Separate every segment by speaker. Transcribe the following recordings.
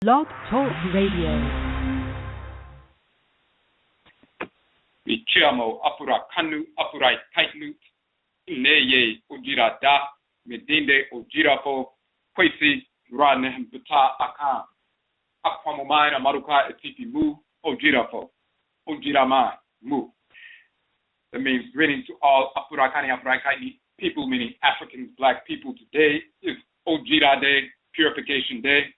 Speaker 1: Blog Talk Radio.
Speaker 2: Michiamo Afurakanu Afuraitkait Neye Ojira Da Medinde Ojirafo Kwesi Ranem Bata Akan Akwamomai Amaruka Etipi Mu Ojirafo Ojiramai Mu. That means greeting to all Afurakani Afuraitkait people, meaning Africans, black people. Today is Ojira Day, Purification Day.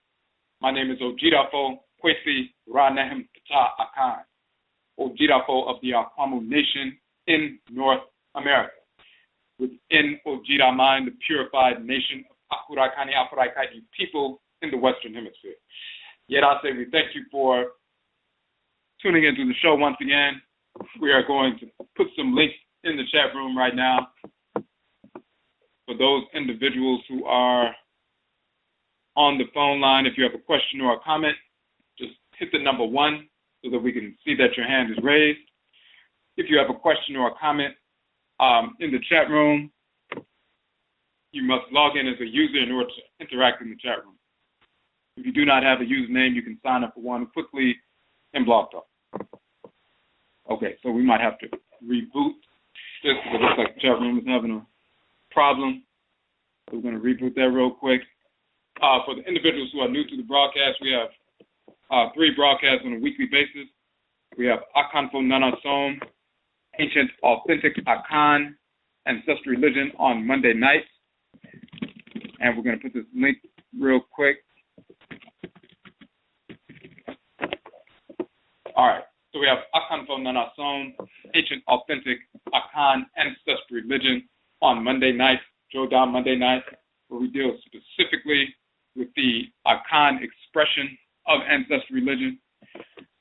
Speaker 2: My name is Ojirafo Kwesi Ranem Bata Akan, Ojirafo of the Akwamu Nation in North America. Within Ojira mind, the purified nation of Afurakani Afuraitkait people in the Western Hemisphere. Yet I say we thank you for tuning into the show once again. We are going to put some links in the chat room right now for those individuals who are on the phone line. If you have a question or a comment, just hit the number 1 so that we can see that your hand is raised. If you have a question or a comment in the chat room, you must log in as a user in order to interact in the chat room. If you do not have a username, you can sign up for one quickly in Blog Talk. Okay, so we might have to reboot this because it looks like the chat room is having a problem. So we're going to reboot that real quick. For the individuals who are new to the broadcast, we have 3 broadcasts on a weekly basis. We have Akan Som, Ancient Authentic Akan, Ancestral Religion on Monday nights. And we're going to put this link real quick. All right. So we have Akan Som, Ancient Authentic Akan, Ancestral Religion on Monday nights, Jodan Monday nights, where we deal specifically with the Akan expression of ancestral religion.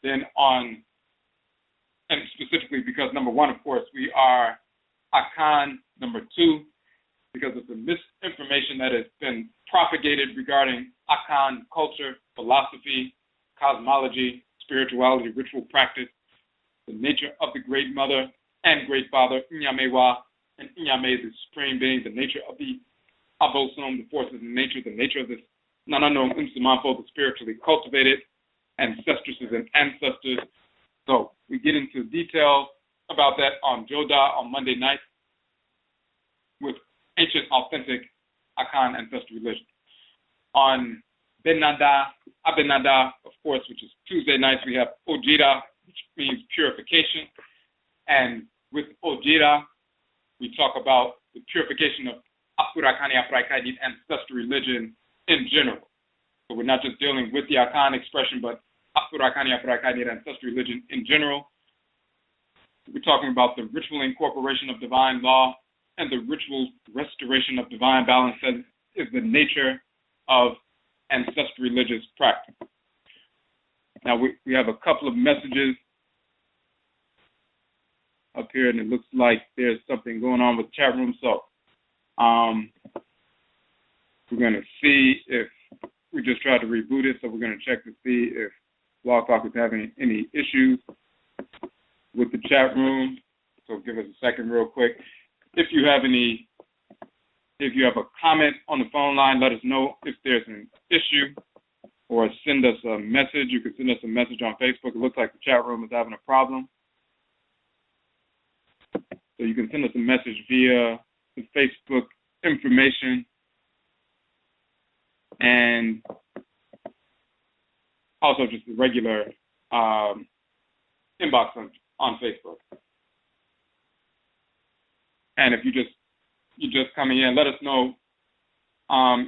Speaker 2: Then and specifically because number 1, of course, we are Akan. Number 2, because of the misinformation that has been propagated regarding Akan culture, philosophy, cosmology, spirituality, ritual practice, the nature of the Great Mother and Great Father, Nyamewa, and Nyame, the Supreme Being, the nature of the Abosom, the forces of nature, the nature of this Nanano Umsumanfo, the spiritually cultivated ancestresses and ancestors. So we get into detail about that on Joda on Monday night with Ancient Authentic Akan Ancestral Religion. On Abenada, of course, which is Tuesday nights, we have Ojira, which means purification. And with Ojira, we talk about the purification of Afurakani Afuraitkait ancestral religion in general. So we're not just dealing with the Akan expression, but Afurakani Afuraitkait ancestral religion in general. We're talking about the ritual incorporation of divine law and the ritual restoration of divine balance that is the nature of ancestral religious practice. Now we have a couple of messages up here, and it looks like there's something going on with the chat room. So we're going to see if we just tried to reboot it. So we're going to check to see if Blog Talk is having any issues with the chat room. So give us a second real quick. If you have a comment on the phone line, let us know if there's an issue, or send us a message. You can send us a message on Facebook. It looks like the chat room is having a problem. So you can send us a message via the Facebook information and also just the regular inbox on Facebook. And if you're just coming in, let us know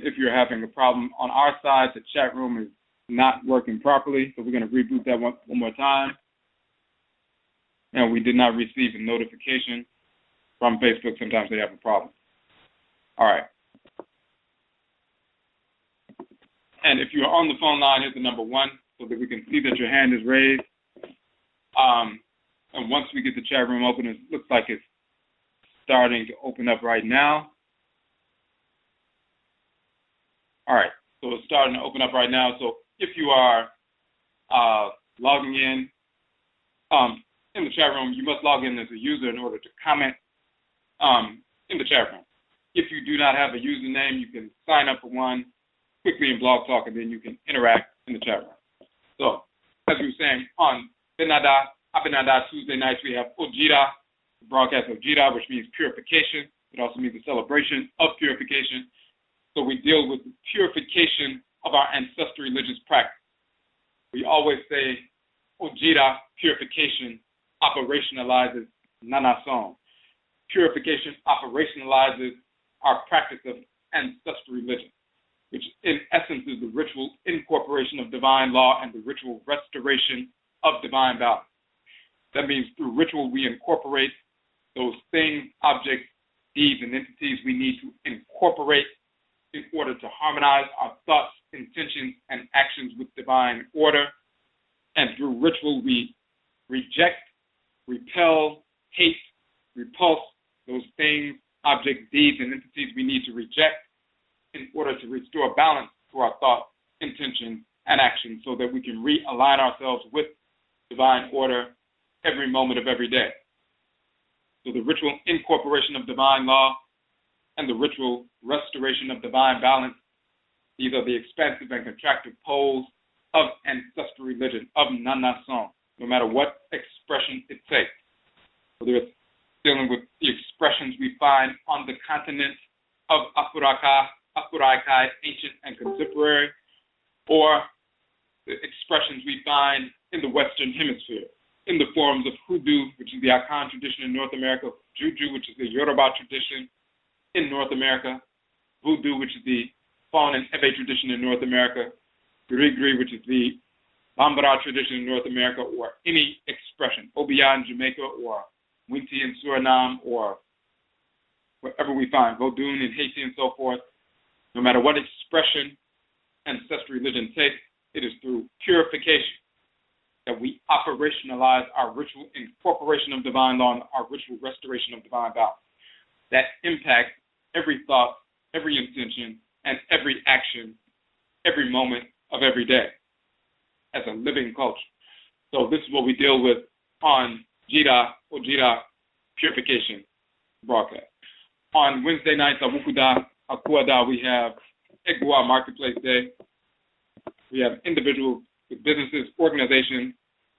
Speaker 2: if you're having a problem. On our side, the chat room is not working properly, so we're going to reboot that one more time. And we did not receive a notification from Facebook. Sometimes they have a problem. All right. And if you're on the phone line, hit the number 1 so that we can see that your hand is raised. And once we get the chat room open, it looks like it's starting to open up right now. All right, so it's starting to open up right now. So if you are logging in the chat room, you must log in as a user in order to comment in the chat room. If you do not have a username, you can sign up for one quickly in Blog Talk, and then you can interact in the chat room. So, as we were saying, on Abinada Tuesday nights, we have ODWIRA, the broadcast of ODWIRA, which means purification. It also means the celebration of purification. So we deal with the purification of our ancestral religious practice. We always say ODWIRA purification operationalizes Nanason. Purification operationalizes our practice of ancestral religion, which in essence is the ritual incorporation of divine law and the ritual restoration of divine balance. That means through ritual we incorporate those things, objects, deeds, and entities we need to incorporate in order to harmonize our thoughts, intentions, and actions with divine order. And through ritual we reject, repel, hate, repulse those things, objects, deeds, and entities we need to reject in order to restore balance to our thoughts, intentions, and actions so that we can realign ourselves with divine order every moment of every day. So the ritual incorporation of divine law and the ritual restoration of divine balance, these are the expansive and contractive poles of ancestral religion, of Nanason, no matter what expression it takes. Whether it's dealing with the expressions we find on the continent of Afuraka, Afuraitkait, ancient and contemporary, or the expressions we find in the Western Hemisphere, in the forms of Hoodoo, which is the Akan tradition in North America, Juju, which is the Yoruba tradition in North America, Voodoo, which is the Fawn and Ebe tradition in North America, Grigri, which is the Bambara tradition in North America, or any expression, Obia in Jamaica, or Winti in Suriname, or wherever we find, Vodun in Haiti and so forth. No matter what expression ancestral religion takes, it is through purification that we operationalize our ritual incorporation of divine law and our ritual restoration of divine balance. That impacts every thought, every intention, and every action, every moment of every day as a living culture. So this is what we deal with on ODWIRA purification broadcast. On Wednesday nights, Awukuda, Akuada, we have Egua Marketplace Day. We have individuals with businesses, organizations,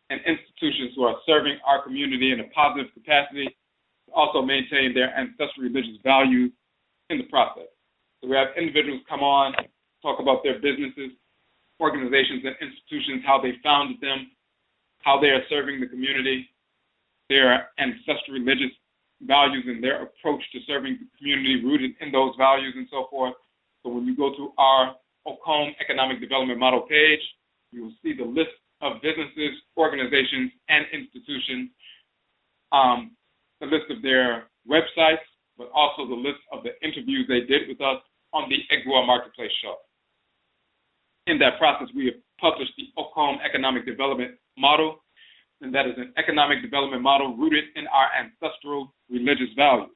Speaker 2: and institutions who are serving our community in a positive capacity, also maintain their ancestral religious values in the process. So we have individuals come on, talk about their businesses, organizations, and institutions, how they founded them, how they are serving the community, their ancestral religious values and their approach to serving the community rooted in those values and so forth. So when you go to our OCOM Economic Development Model page, you will see the list of businesses, organizations, and institutions, the list of their websites, but also the list of the interviews they did with us on the Egua Marketplace show. In that process, we have published the OCOM Economic Development Model, and that is an economic development model rooted in our ancestral religious values.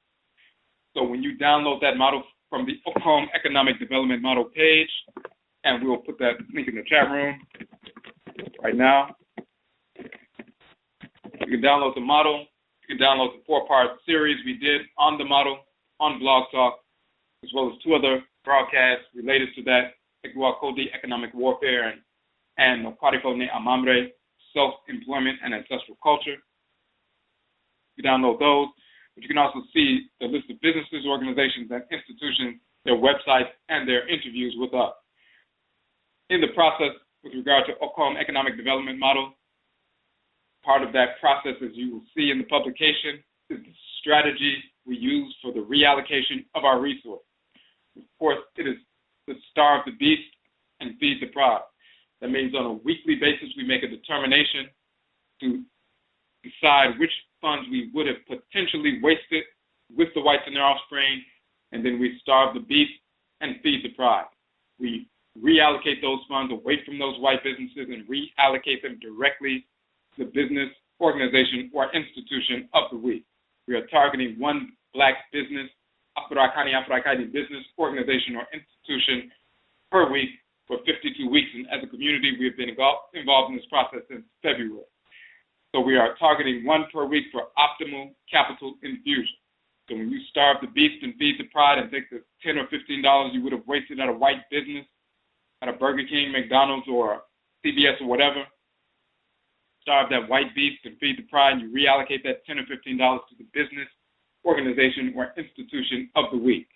Speaker 2: So when you download that model from the OCOM Economic Development Model page, and we'll put that link in the chat room right now. You can download the model. You can download the 4-part series we did on the model on Blog Talk, as well as 2 other broadcasts related to that, Egua Kodi, Economic Warfare, and Kwarifo Ne Amamre, Self-Employment and Ancestral Culture. You can download those, but you can also see the list of businesses, organizations, and institutions, their websites, and their interviews with us. In the process, with regard to OCOM Economic Development Model, part of that process, as you will see in the publication, is the strategy we use for the reallocation of our resources. Of course, it is to starve the beast and feed the pride. That means on a weekly basis, we make a determination to decide which funds we would have potentially wasted with the whites and their offspring, and then we starve the beast and feed the pride. We reallocate those funds away from those white businesses and reallocate them directly to the business, organization, or institution of the week. We are targeting one Black business, Afuraitkait business, organization, or institution per week for 52 weeks. And as a community, we have been involved in this process since February. So we are targeting one per week for optimal capital infusion. So when you starve the beast and feed the pride and take the $10 or $15 you would have wasted at a white business, at a Burger King, McDonald's, or CBS or whatever, starve that white beast and feed the pride, and you reallocate that $10 or $15 to the business, organization, or institution of the week.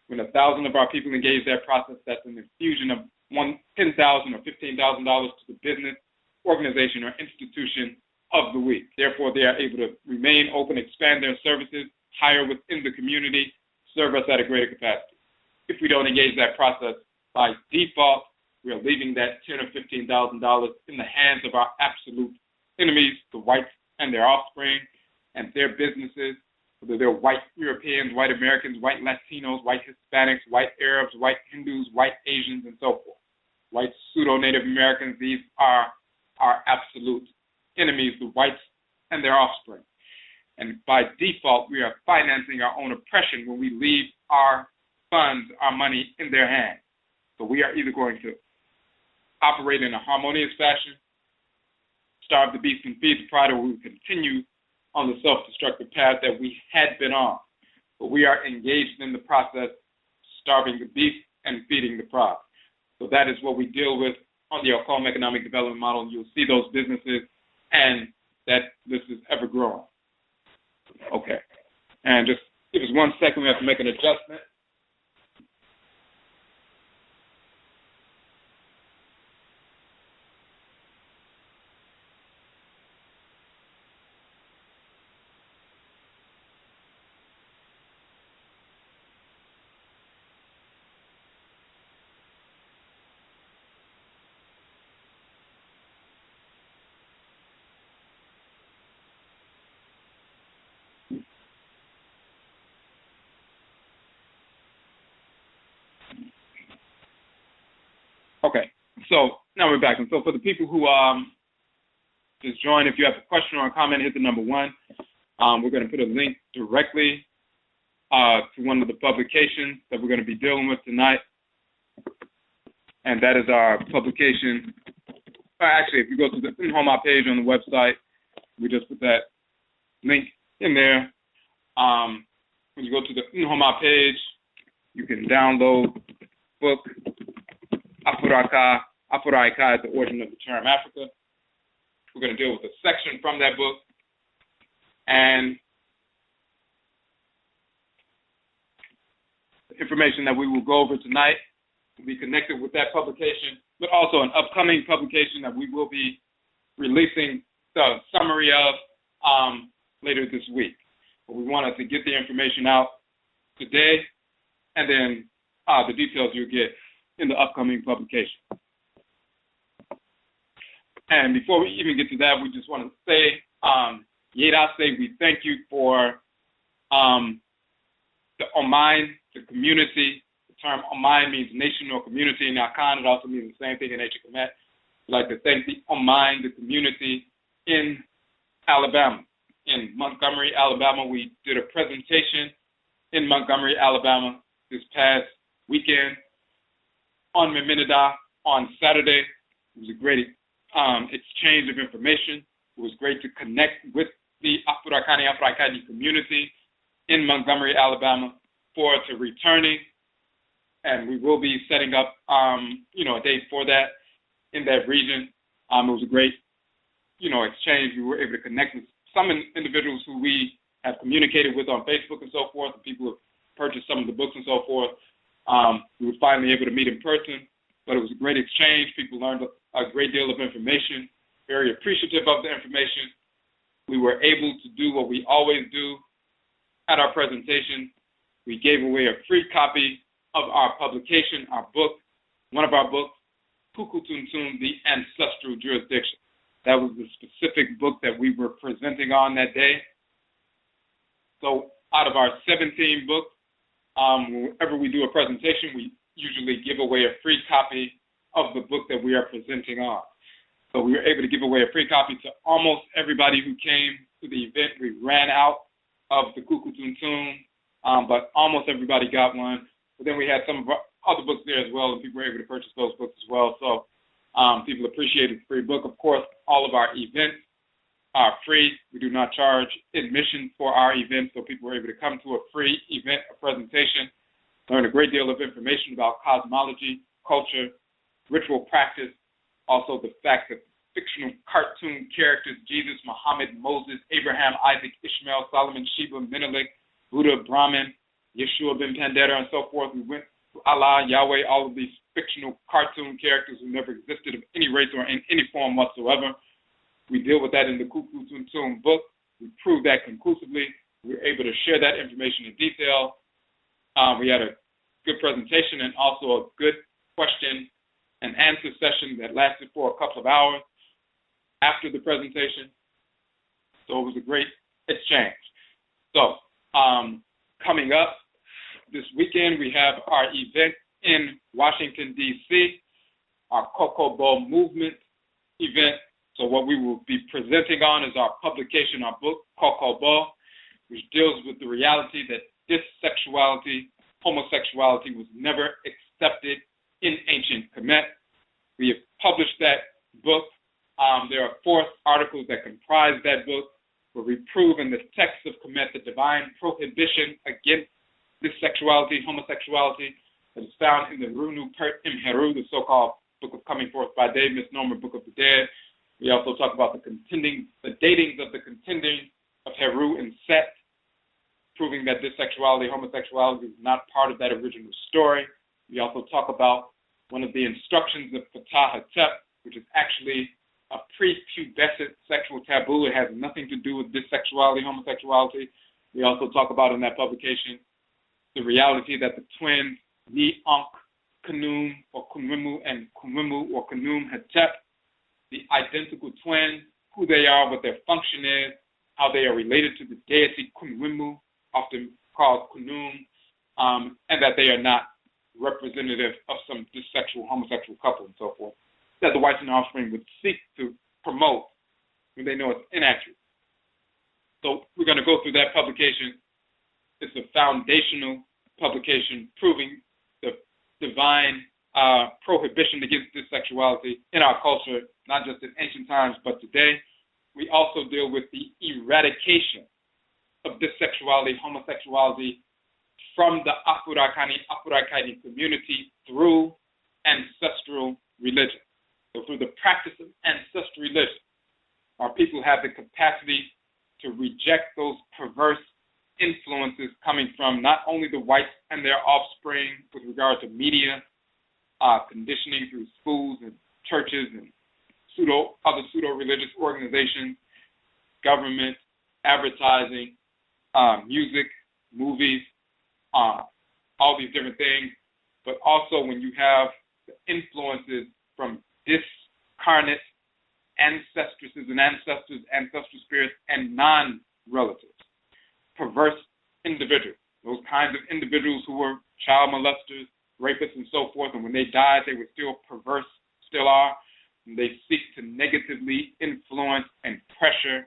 Speaker 2: When 1,000 of our people engage that process, that's an infusion of $10,000 or $15,000 to the business, organization, or institution of the week. Therefore, they are able to remain open, expand their services, hire within the community, serve us at a greater capacity. If we don't engage that process, by default, we are leaving that $10,000 or $15,000 in the hands of our absolute enemies, the whites and their offspring, and their businesses, whether they're white Europeans, white Americans, white Latinos, white Hispanics, white Arabs, white Hindus, white Asians, and so forth. White pseudo-Native Americans, these are our absolute enemies, the whites and their offspring. And by default, we are financing our own oppression when we leave our funds, our money in their hands. So we are either going to operate in a harmonious fashion, starve the beast and feed the pride, or we will continue on the self-destructive path that we had been on. But we are engaged in the process, starving the beast and feeding the pride. So that is what we deal with on the AKONG economic development model. You'll see those businesses, and that this is ever growing. Okay. And just give us 1 second, we have to make an adjustment. Okay, so now we're back. And so for the people who just joined, if you have a question or a comment, hit the number 1. We're going to put a link directly to one of the publications that we're going to be dealing with tonight. And that is our publication. Actually, if you go to the NHOMA page on the website, we just put that link in there. When you go to the NHOMA page, you can download the book, Afuraitkait, the origin of the term Africa. We're going to deal with a section from that book. And the information that we will go over tonight will be connected with that publication, but also an upcoming publication that we will be releasing the summary of later this week. But we wanted to get the information out today, and then the details you'll get in the upcoming publication. And before we even get to that, we just want to say, we thank you for the Oman, the community. The term Oman means nation or community. In Akan, it also means the same thing in NHOMA. We'd like to thank the Oman, the community in Alabama. In Montgomery, Alabama, we did a presentation in Montgomery, Alabama this past weekend on Meminida on Saturday. It was a great exchange of information. It was great to connect with the Afuraitkait community in Montgomery, Alabama, forward to returning. And we will be setting up, a date for that in that region. It was a great, exchange. We were able to connect with some individuals who we have communicated with on Facebook and so forth, and people who have purchased some of the books and so forth. We were finally able to meet in person, but it was a great exchange. People learned a great deal of information, very appreciative of the information. We were able to do what we always do at our presentation. We gave away a free copy of our publication, our book, one of our books, Kukutuntun, the Ancestral Jurisdiction. That was the specific book that we were presenting on that day. So out of our 17 books, whenever we do a presentation, we usually give away a free copy of the book that we are presenting on. So we were able to give away a free copy to almost everybody who came to the event. We ran out of the Kukutuntun, but almost everybody got one. But then we had some of our other books there as well, and people were able to purchase those books as well. So people appreciated the free book. Of course, all of our events are free. We do not charge admission for our events, so people were able to come to a free event, a presentation, learn a great deal of information about cosmology, culture, ritual practice, Also the fact that fictional cartoon characters, Jesus, Muhammad, Moses, Abraham, Isaac, Ishmael, Solomon, Sheba, Menelik, Buddha, Brahman, Yeshua ben Pandera, and so forth. We went to Allah, Yahweh, all of these fictional cartoon characters who never existed of any race or in any form whatsoever. We deal with that in the Kuku Tuntum book. We prove that conclusively. We were able to share that information in detail. We had a good presentation and also a good question and answer session that lasted for a couple of hours after the presentation. So it was a great exchange. So coming up this weekend, we have our event in Washington, D.C., our Cocoa Bowl movement event. So what we will be presenting on is our publication, our book, Cocoa Bowl, which deals with the reality that dissexuality, homosexuality was never accepted in ancient Kemet. We have published that book. There are 4 articles that comprise that book, where we prove in the text of Kemet the divine prohibition against dissexuality, homosexuality, that is found in the Runu Pert Imheru, the so-called Book of Coming Forth by Day, misnomer Book of the Dead. We also talk about the datings of the contending of Heru and Set, proving that dissexuality, homosexuality is not part of that original story. We also talk about one of the instructions of Ptah Hetep, which is actually a prepubescent sexual taboo. It has nothing to do with dissexuality, homosexuality. We also talk about in that publication the reality that the twins, Ni Ankh, Khnum or Khunwimu, and Khunwimu or Khnum Hetep, the identical twins, who they are, what their function is, how they are related to the deity Khunwimu, often called Khnum, and that they are not representative of some dissexual, homosexual couple and so forth, that the whites and offspring would seek to promote when they know it's inaccurate. So we're going to go through that publication. It's a foundational publication proving the divine prohibition against dissexuality in our culture, not just in ancient times, but today. We also deal with the eradication of dissexuality, homosexuality from the Afuraitkait community through ancestral religion. So through the practice of ancestral religion, our people have the capacity to reject those perverse influences coming from not only the whites and their offspring with regard to media, conditioning through schools and churches and other pseudo-religious organizations, government, advertising, music, movies, all these different things, but also when you have the influences from discarnate ancestresses and ancestors, ancestral spirits, and non-relatives, perverse individuals, those kinds of individuals who were child molesters, rapists, and so forth, and when they died, they were still perverse, still are, and they seek to negatively influence and pressure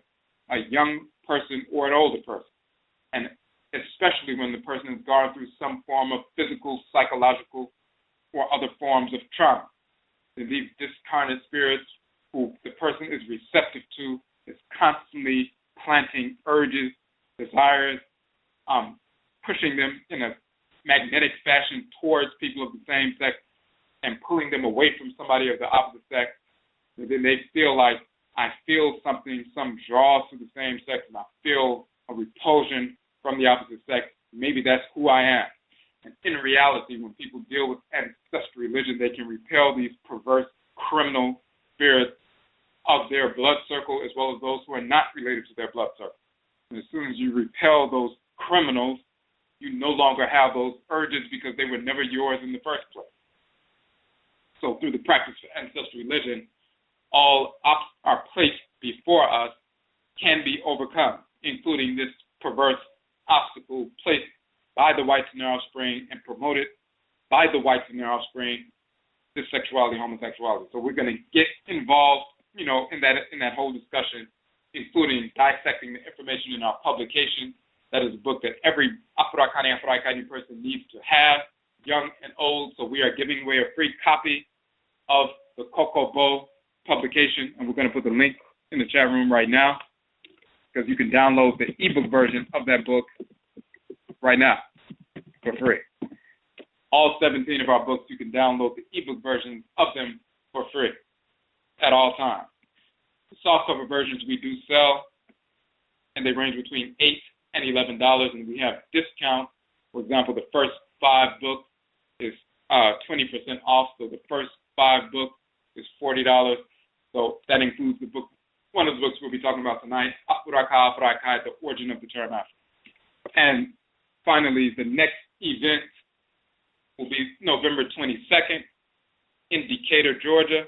Speaker 2: a young person or an older person, and especially when the person has gone through some form of physical, psychological, or other forms of trauma. And these discarnate spirits who the person is receptive to is constantly planting urges, desires, pushing them in a magnetic fashion towards people of the same sex and pulling them away from somebody of the opposite sex. And then they feel like, I feel something, some draws to the same sex, and I feel a repulsion from the opposite sex. Maybe that's who I am. And in reality, when people deal with ancestral religion, they can repel these perverse criminal spirits of their blood circle as well as those who are not related to their blood circle. And as soon as you repel those criminals, you no longer have those urges because they were never yours in the first place. So through the practice of ancestral religion, all are placed before us can be overcome, including this perverse obstacle placed by the whites and their offspring and promoted by the whites and their offspring, this sexuality, homosexuality. So we're going to get involved, in that whole discussion, including dissecting the information in our publication. That is a book that every Afuraitkait person needs to have, young and old. So we are giving away a free copy of the Cocoa Bowl publication, and we're going to put the link in the chat room right now because you can download the ebook version of that book right now for free. All 17 of our books, you can download the ebook versions of them for free. at all times. The softcover versions we do sell, and they range between $8 and $11, and we have discounts. For example, the first 5 books is 20% off, so the first 5 books is $40. So that includes the book, one of the books we'll be talking about tonight, Afuraitkait, The Origin of the Term Africa. And finally, the next event will be November 22nd in Decatur, Georgia.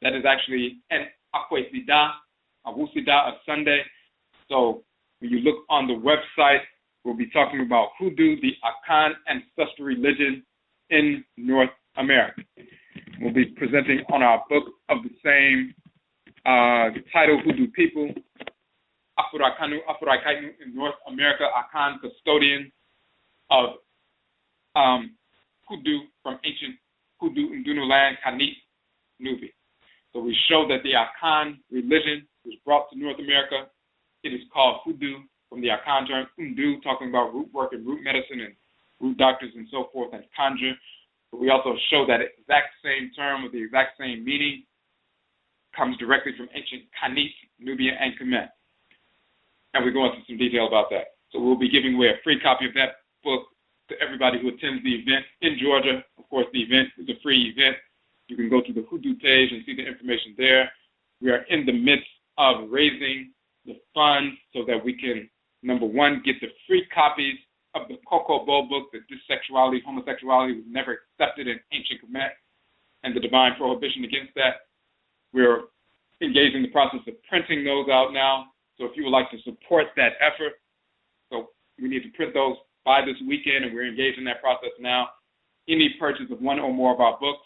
Speaker 2: That is actually an Awusida, a Sunday. So when you look on the website, we'll be talking about Hoodoo, the Akan ancestral religion in North America. We'll be presenting on our book of the same title, Hoodoo People, Afuraitkait in North America, Akan, custodian of Hoodoo from ancient Hoodoo in Dunu land, Khanit, Nubia. So we show that the Akan religion was brought to North America. It is called Hoodoo from the Akan term, Undu, talking about root work and root medicine and root doctors and so forth, and conjure. But we also show that exact same term with the exact same meaning comes directly from ancient Khanit, Nubia, and Kemet. And we go into some detail about that. So we'll be giving away a free copy of that book to everybody who attends the event in Georgia. Of course, the event is a free event. You can go to the Hoodoo page and see the information there. We are in the midst of raising the funds so that we can, number one, get the free copies of the Cocoa Bowl book, that Dissexuality, Homosexuality was never accepted in ancient Kemet, and the divine prohibition against that. We're engaged in the process of printing those out now. So if you would like to support that effort, so we need to print those by this weekend, and we're engaged in that process now. Any purchase of one or more of our books,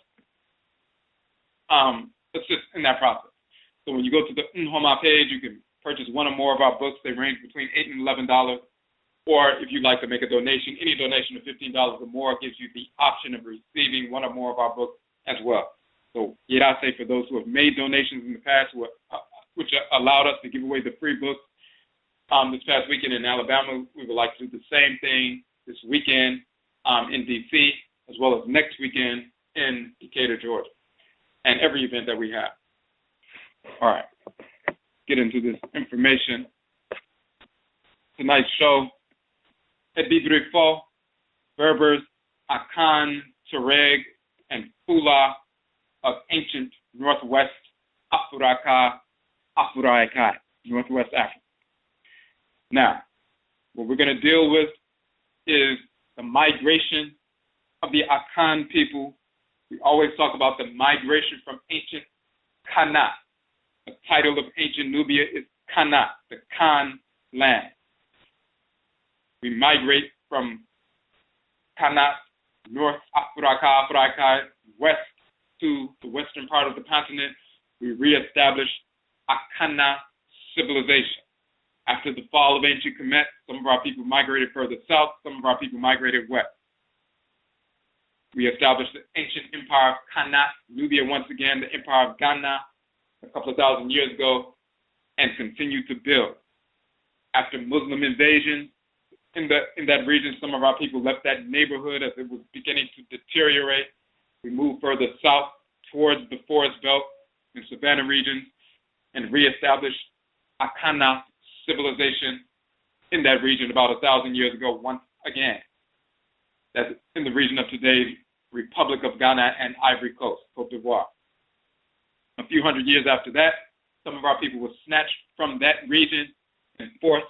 Speaker 2: assist in that process. So when you go to the NHOMA page, you can purchase one or more of our books. They range between $8 and $11. Or if you'd like to make a donation, any donation of $15 or more gives you the option of receiving one or more of our books as well. So Yerase, for those who have made donations in the past, which allowed us to give away the free books this past weekend in Alabama, we would like to do the same thing this weekend in D.C., as well as next weekend in Decatur, Georgia, and every event that we have. All right, get into this information. Tonight's show, Abibirifo, Berbers, Akan, Tuareg, and Fula of ancient Northwest Afuraka, Afuraitkait, Northwest Africa. Now, what we're going to deal with is the migration of the Akan people. We always talk about the migration from ancient Khanat. The title of ancient Nubia is Khanat, the Khan land. We migrate from Khanat, North Afuraka, Afuraitkait, west to the western part of the continent. We reestablish Akana civilization. After the fall of ancient Kemet, some of our people migrated further south, some of our people migrated west. We established the ancient empire of Khanat, Nubia once again, the empire of Ghana, a couple of thousand years ago, and continued to build. After Muslim invasion in that region, some of our people left that neighborhood as it was beginning to deteriorate. We moved further south towards the forest belt and savanna regions and reestablished Akana civilization in that region about 1,000 years ago once again. That's in the region of today's Republic of Ghana and Ivory Coast, Cote d'Ivoire. A few hundred years after that, some of our people were snatched from that region and forced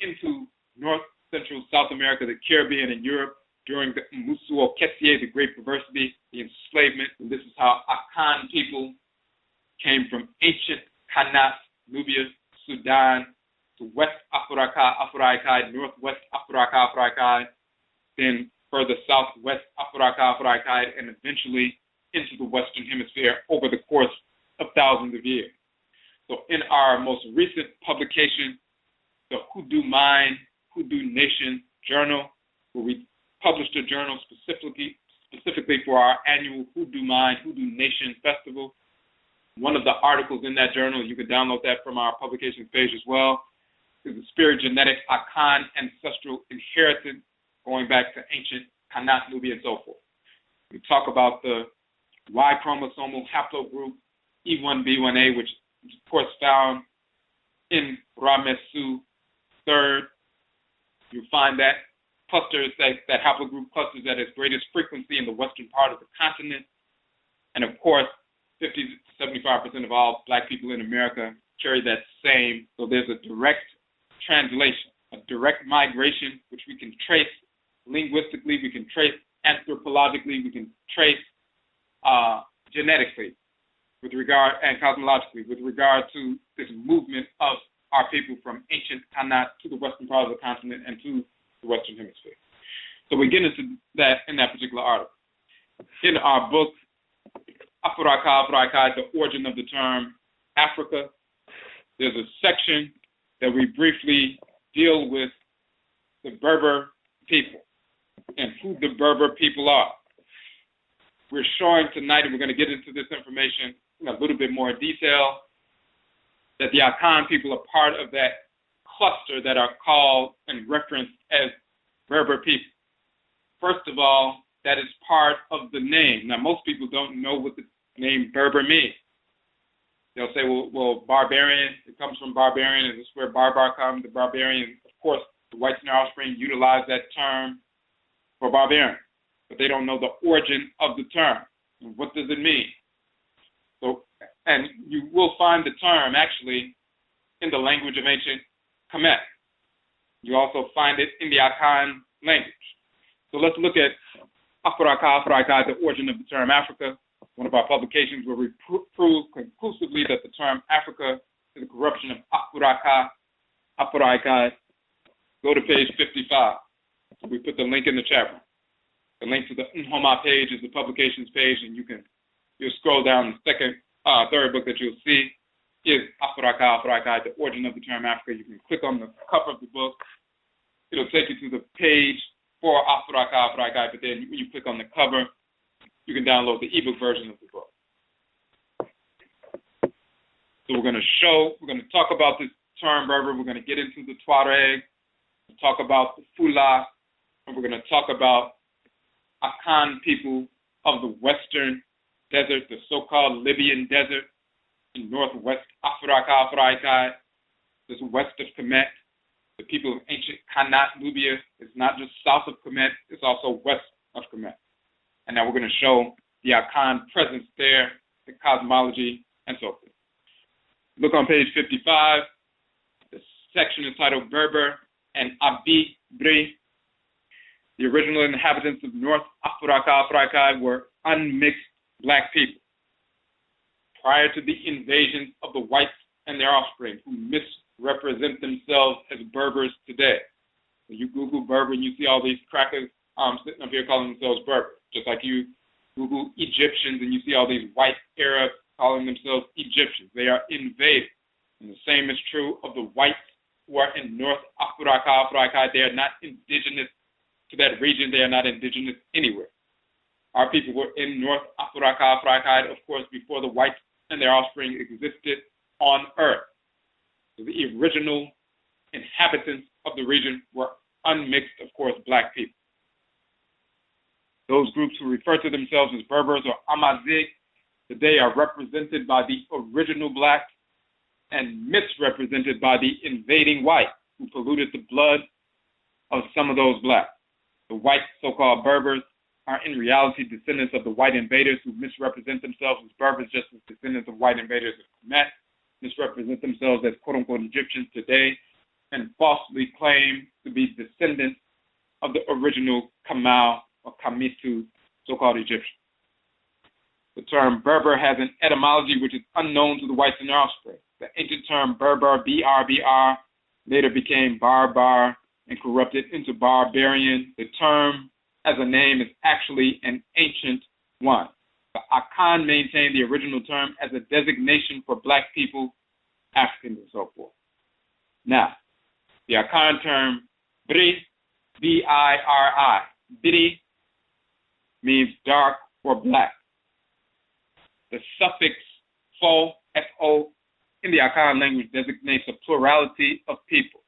Speaker 2: into North, Central, South America, the Caribbean, and Europe during the Musuo Kessie, the Great Perversity, the enslavement. And this is how Akan people came from ancient Khanat, Nubia, Sudan, to West Afuraka, Afuraitkait, Northwest Afuraka, Afuraitkait, then further southwest Afuraka, Afuraitkait, and eventually into the Western Hemisphere over the course of thousands of years. So in our most recent publication, the Hoodoo Mind, Hoodoo Nation Journal, where we published a journal specifically for our annual Hoodoo Mind, Hoodoo Nation Festival. One of the articles in that journal, you can download that from our publications page as well, is the spirit genetic Akan ancestral inheritance going back to ancient Khanat, Nubia, and so forth. We talk about the Y chromosomal haplogroup E1B1A, which is of course found in Ramesu III. You find that clusters, that haplogroup clusters at its greatest frequency in the western part of the continent. And of course, 50 to 75% of all Black people in America carry that same. So there's a direct translation, a direct migration, which we can trace linguistically, we can trace anthropologically, we can trace genetically with regard, and cosmologically, with regard to this movement of our people from ancient Khanit to the western part of the continent and to the Western Hemisphere. So we get into that in that particular article. In our book, Afuraitkait, the origin of the term Africa, there's a section that we briefly deal with the Berber people and who the Berber people are. We're showing tonight, and we're going to get into this information in a little bit more detail, that the Akan people are part of that cluster that are called and referenced as Berber people. First of all, that is part of the name. Now, most people don't know what the name Berber means. They'll say, well, barbarian, it comes from barbarian, and this is where barbar comes, the barbarian. Of course, the whites and their offspring utilize that term for barbarian, but they don't know the origin of the term. What does it mean? So, and you will find the term actually in the language of ancient Kemet. You also find it in the Akan language. So let's look at Afuraitkait, the origin of the term Africa. One of our publications where we prove conclusively that the term Africa is a corruption of Afuraitkait. Go to page 55. So we put the link in the chat room. The link to the NHOMA page is the publications page, and you'll scroll down the third book that you'll see is Afuraitkait, the origin of the term Africa. You can click on the cover of the book. It'll take you to the page for Afuraitkait, but then when you click on the cover, you can download the ebook version of the book. So we're going to talk about this term Berber. We're going to get into the Tuareg, we'll talk about the Fula, and we're going to talk about Akan people of the Western Desert, the so-called Libyan Desert in northwest Afuraitkait, this West of Kamit. The people of ancient Khanit, Nubia, is not just south of Kamit, it's also west of Kamit. And now we're going to show the Akan presence there, the cosmology, and so forth. Look on page 55. The section is titled Berber and Abibirifo. The original inhabitants of North Afuraitkait were unmixed Black people prior to the invasion of the whites and their offspring, who misrepresent themselves as Berbers today. When you Google Berber and you see all these crackers sitting up here calling themselves Berbers. Just like you Google Egyptians and you see all these white Arabs calling themselves Egyptians. They are invaded. And the same is true of the whites who are in North Afuraitkait. They are not indigenous to that region. They are not indigenous anywhere. Our people were in North Afuraitkait, of course, before the whites and their offspring existed on Earth. So the original inhabitants of the region were unmixed, of course, Black people. Those groups who refer to themselves as Berbers or Amazigh today are represented by the original Black and misrepresented by the invading white who polluted the blood of some of those Black. The white so-called Berbers are in reality descendants of the white invaders who misrepresent themselves as Berbers, just as descendants of white invaders of Kemet misrepresent themselves as quote-unquote Egyptians today and falsely claim to be descendants of the original Kamal or Khanitu, so-called Egyptians. The term Berber has an etymology which is unknown to the whites and their offspring. The ancient term Berber, BRBR, later became Barbar and corrupted into barbarian. The term as a name is actually an ancient one. The Akan maintained the original term as a designation for Black people, Africans, and so forth. Now, the Akan term Biri, B-I-R-I, Biri, means dark or black. The suffix fo, F-O, in the Akan language designates a plurality of people.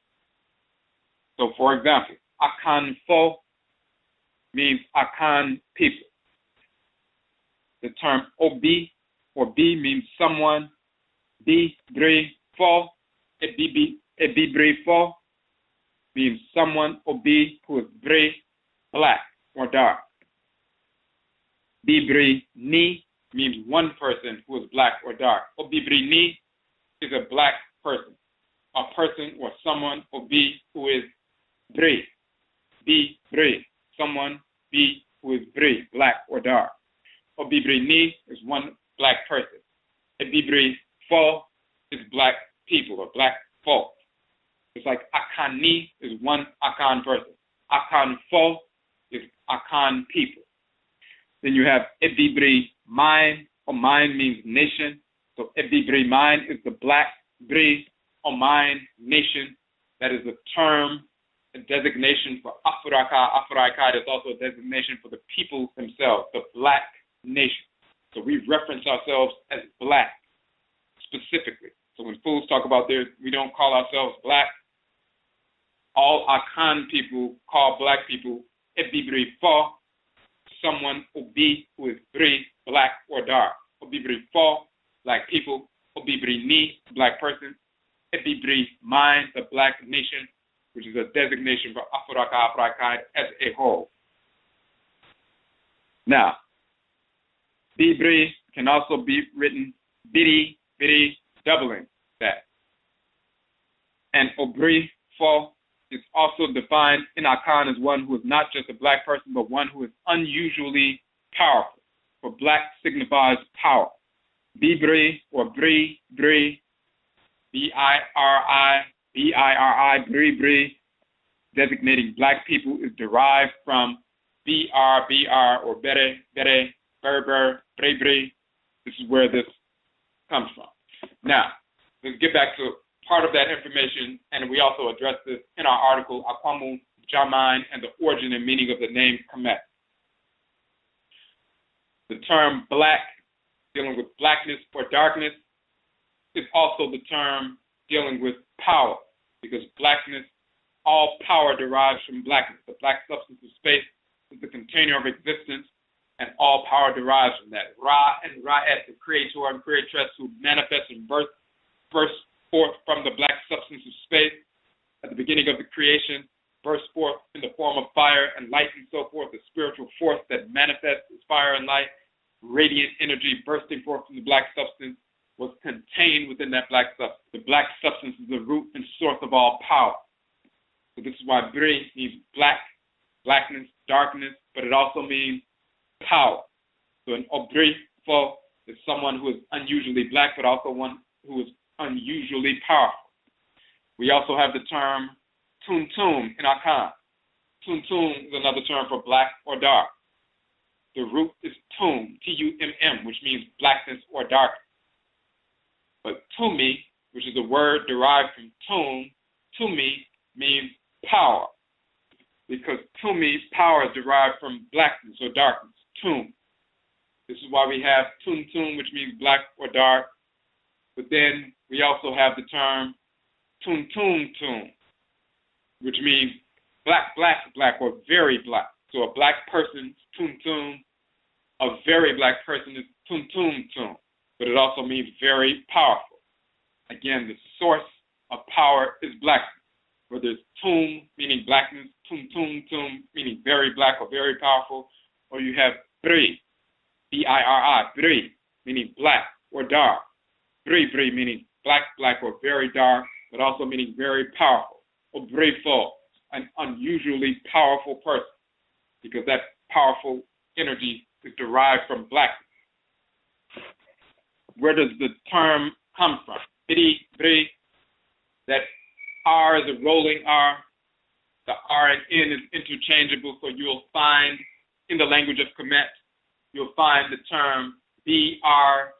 Speaker 2: So, for example, Akan fo means Akan people. The term Obi, or be means someone. Abibirifo, Abibirifo means someone or be who is black or dark. Bibiri-ni means one person who is black or dark. Obibiri-ni is a black person, a person or someone or be who is bri. Bri, someone, be who is bri, black or dark. Obibiri-ni is one black person. Abibirifo is black people or black folk. It's like Akan-ni is one Akan person. Akan-fo is Akan people. Then you have Abibiri-mine, or mine means nation. So Abibiri-mine is the black Bri or mine nation. That is a term, a designation for Afuraka. Afuraitkait is also a designation for the people themselves, the black nation. So we reference ourselves as black specifically. So when fools talk about theirs, we don't call ourselves black. All Akan people call black people Abibirifo, someone Obi who is Bri, black or dark. Abibirifo, black people. Obibiri-ni, black person. Abibiri-mine, the black nation, which is a designation for Afuraka, Afuraitkait as a whole. Now, Bibri can also be written Bidi, doubling that. And Obrifo is also defined in Akan as one who is not just a black person, but one who is unusually powerful. For black signifies power. Bibri or Bri, B-I-R-I, Bri, designating black people is derived from BR, or Bere, Berber, Bri. This is where this comes from. Now, let's get back to part of that information, and we also address this in our article, Akwamu Jaman and the Origin and Meaning of the Name Kemet. The term black, dealing with blackness or darkness, is also the term dealing with power, because blackness, all power derives from blackness. The black substance of space is the container of existence, and all power derives from that. Ra and Ra'et, the creator and creatress who manifest and burst forth from the black substance of space at the beginning of the creation, burst forth in the form of fire and light and so forth, the spiritual force that manifests as fire and light, radiant energy bursting forth from the black substance, was contained within that black substance. The black substance is the root and source of all power. So this is why Bri means black, blackness, darkness, but it also means power. So an Obrifo is someone who is unusually black, but also one who is unusually powerful. We also have the term Tum in Akan. Tum is another term for black or dark. The root is Tum, T-U-M-M, which means blackness or darkness. But Tumi, which is a word derived from Tum, Tumi means power, because Tumi, power, is derived from blackness or darkness, Tum. This is why we have Tum, which means black or dark. But then we also have the term Tum, which means black, or very black. So a black person is Tum, a very black person is Tum. But it also means very powerful. Again, the source of power is blackness. Whether it's Tum, meaning blackness, Tum, meaning very black or very powerful, or you have Bri, B-I-R-I, Bri, meaning black or dark. Bri, meaning black or very dark, but also meaning very powerful. Or Brifo, an unusually powerful person, because that powerful energy is derived from blackness. Where does the term come from? Bri, that R is a rolling R. The R and N is interchangeable, so you'll find in the language of Kemet, you'll find the term BR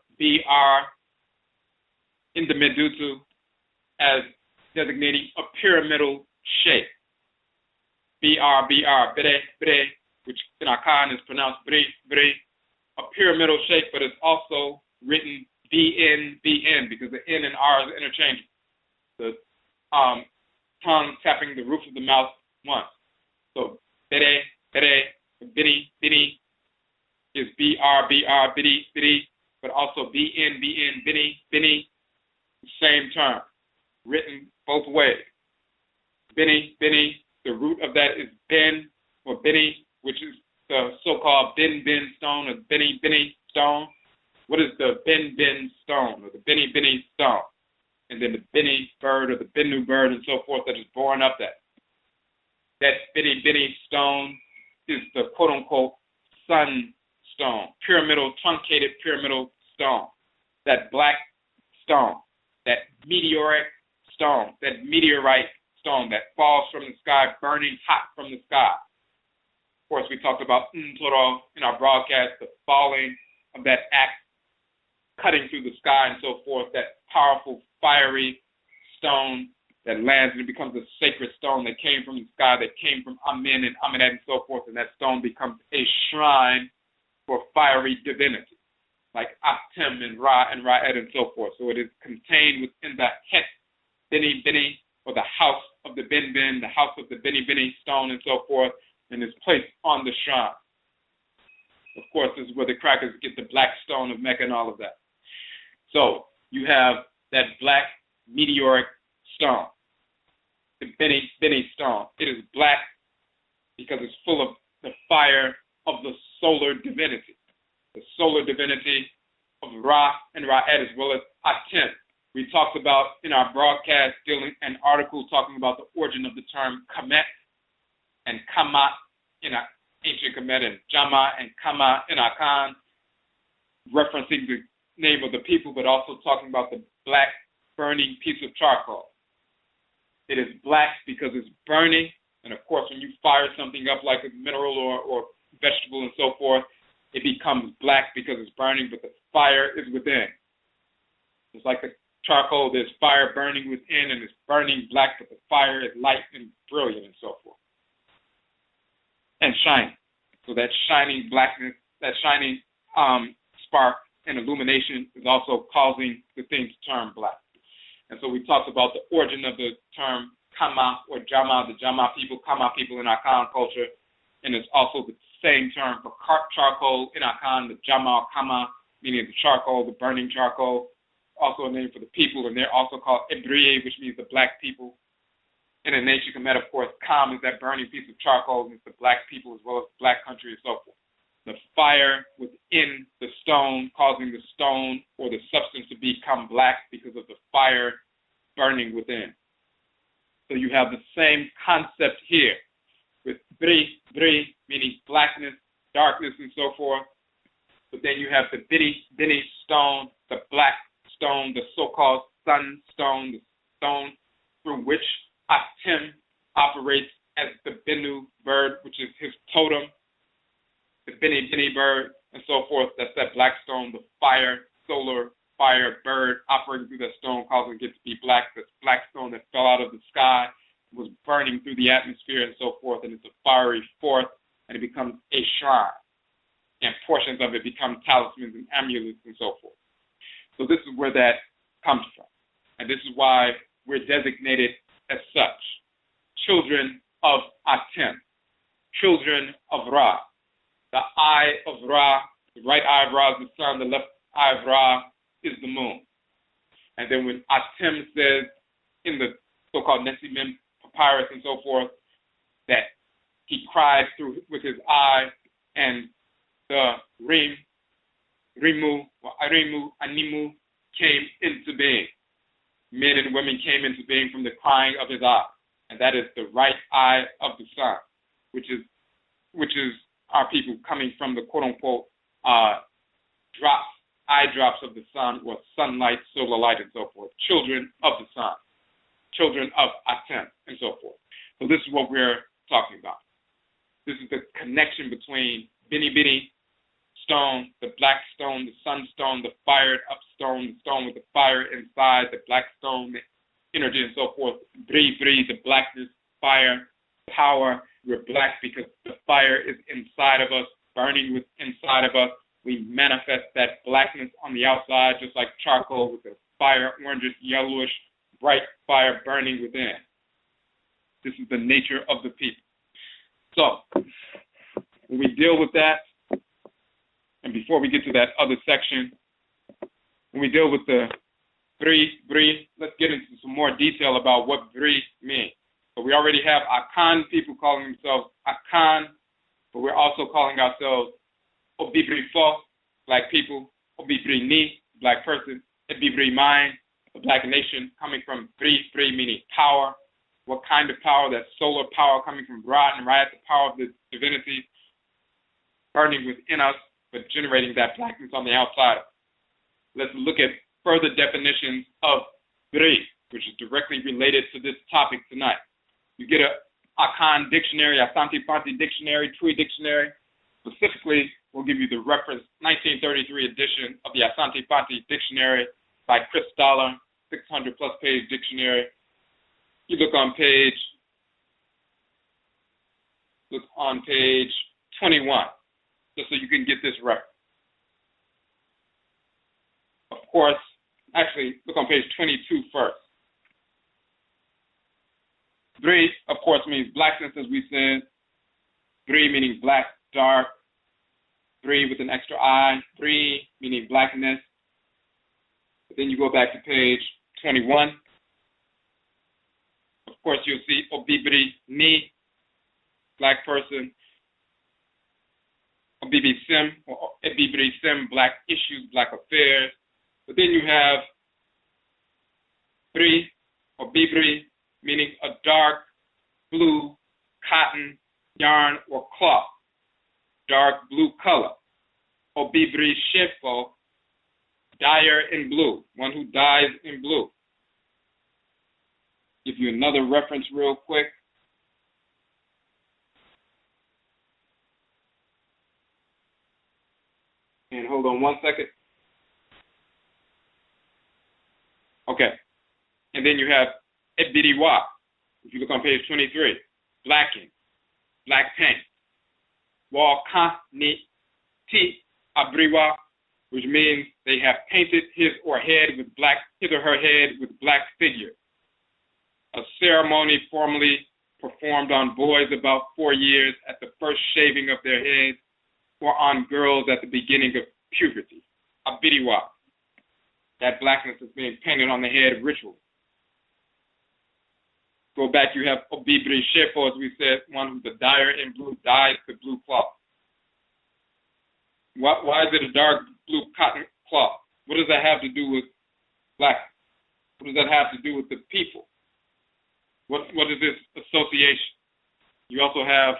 Speaker 2: in the Medutu as designating a pyramidal shape. BR, Bre, which in Akan is pronounced Bri, a pyramidal shape, but it's also written BN, because the N and R is interchangeable. The tongue tapping the roof of the mouth once. So Bidi is BR, Bidi, but also Beni, same term, written both ways. Beni, the root of that is Ben or Beni, which is the so-called Benben stone or Beni stone. What is the Benben stone or the Beni stone? And then the Beni bird or the Bennu bird and so forth that is born up that. That Beni stone is the quote-unquote sun stone, pyramidal, truncated pyramidal stone. That black stone, that meteoric stone, that meteorite stone that falls from the sky, burning hot from the sky. Of course, we talked about Ntoro in our broadcast, the falling of that axe, cutting through the sky and so forth, that powerful, fiery stone that lands and it becomes a sacred stone that came from the sky, that came from Amen and Amenet and so forth, and that stone becomes a shrine for fiery divinity, like Atem and Ra'ed and so forth. So it is contained within the Het Beni, or the house of the Benben, the house of the Beni stone and so forth, and is placed on the shrine. Of course, this is where the crackers get the black stone of Mecca and all of that. So you have that black meteoric stone, the Beni stone. It is black because it's full of the fire of the solar divinity of Ra and Ra'ed, as well as Aten. We talked about in our broadcast an article talking about the origin of the term Kamet and Kamat in ancient Kemet, and Jama and Kama in Akan, referencing the name of the people, but also talking about the black burning piece of charcoal. It is black because it's burning, and of course when you fire something up like a mineral or vegetable and so forth, it becomes black because it's burning, but the fire is within. It's like the charcoal, there's fire burning within and it's burning black, but the fire is light and brilliant and so forth. And shining. So that shining blackness, that shining spark and illumination is also causing the thing to turn black. And so we talked about the origin of the term Kama or Jama, the Jama people, Kama people in Akan culture, and it's also the same term for charcoal in Akan, the Jama or Kama, meaning the charcoal, the burning charcoal, also a name for the people, and they're also called Ebriye, which means the black people. And in ancient Kemet, of course, Kam is that burning piece of charcoal, and it's the black people as well as the black country and so forth. The fire within the stone causing the stone or the substance to become black because of the fire burning within. So you have the same concept here with Bri, meaning blackness, darkness, and so forth. But then you have the Bini stone, the black stone, the so-called sun stone, the stone through which Atem operates as the Bennu bird, which is his totem, the Beni bird, and so forth. That's that black stone, the solar fire bird operating through that stone, causing it to be black. This black stone that fell out of the sky was burning through the atmosphere and so forth, and it's a fiery force, and it becomes a shrine. And portions of it become talismans and amulets and so forth. So this is where that comes from. And this is why we're designated as such. Children of Atem, children of Ra. The eye of Ra, the right eye of Ra is the sun, the left eye of Ra is the moon. And then when Atem says in the so-called Nesimim papyrus and so forth, that he cried through with his eye, and the Rimu, Animu came into being. Men and women came into being from the crying of his eye. And that is the right eye of the sun, which is our people coming from the quote-unquote eye drops of the sun, or sunlight, solar light, and so forth. Children of the sun, children of Atem, and so forth. So this is what we're talking about. This is the connection between Bini stone, the black stone, the sunstone, the fired up stone, the stone with the fire inside, the black stone, the energy, and so forth. Bri, the blackness, fire, power. We're black because the fire is inside of us, burning with inside of us. We manifest that blackness on the outside, just like charcoal with the fire, orangish, yellowish, bright fire burning within. This is the nature of the people. So, when we deal with that, and before we get to that other section, when we deal with the Bri, let's get into some more detail about what Bri means. So we already have Akan people calling themselves Akan, but we're also calling ourselves Abibirifo, black people, Abibiri, black person, Abibiri mind, the black nation, coming from Bri meaning power. What kind of power? That solar power coming from Ra and Ra, the power of the divinity burning within us, but generating that blackness on the outside. Let's look at further definitions of Bri, which is directly related to this topic tonight. You get a Akan dictionary, Asante Fanti dictionary, Twi dictionary. Specifically, we'll give you the reference 1933 edition of the Asante Fanti dictionary by Chris Dollar, 600 plus page dictionary. You look on page 21, just so you can get this reference. Of course, actually, look on page 22 first. Bri, of course, means blackness, as we said. Bri meaning black, dark. Bri with an extra I. Bri meaning blackness. But then you go back to page 21. Of course, you'll see Obibiri Ni, black person. Obibiri Sim, or Obibiri Sim, black issues, black affairs. But then you have Bri, or Bibri, meaning a dark blue cotton, yarn, or cloth, dark blue color. Obibiri Shefo, dyer in blue, one who dyes in blue. Give you another reference real quick. And hold on one second. Okay. And then you have Ebiriwa, if you look on page 23, blacking, black paint. Wa Khanit Abriwa, which means they have painted his or her head with black figure. A ceremony formally performed on boys about 4 years at the first shaving of their heads, or on girls at the beginning of puberty. Abiriwa. That blackness is being painted on the head ritually. Go back, you have Obibiri Shefo, as we said, one who's a dyer in blue, dyes the blue cloth. Why is it a dark blue cotton cloth? What does that have to do with black? What does that have to do with the people? What is this association? You also have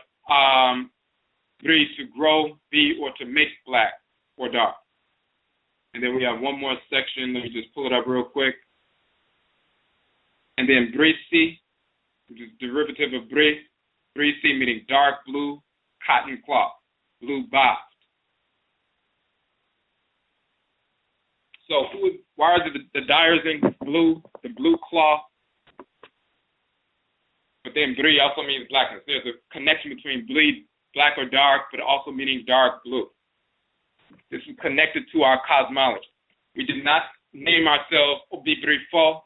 Speaker 2: Bri, to grow, be, or to make black or dark. And then we have one more section. Let me just pull it up real quick. And then Brisi, which is derivative of Bri. Brisi meaning dark blue cotton cloth, blue bast. So why is it the dyers in blue, the blue cloth? But then Bri also means blackness. There's a connection between bleed, black or dark, but also meaning dark blue. This is connected to our cosmology. We did not name ourselves Abibirifo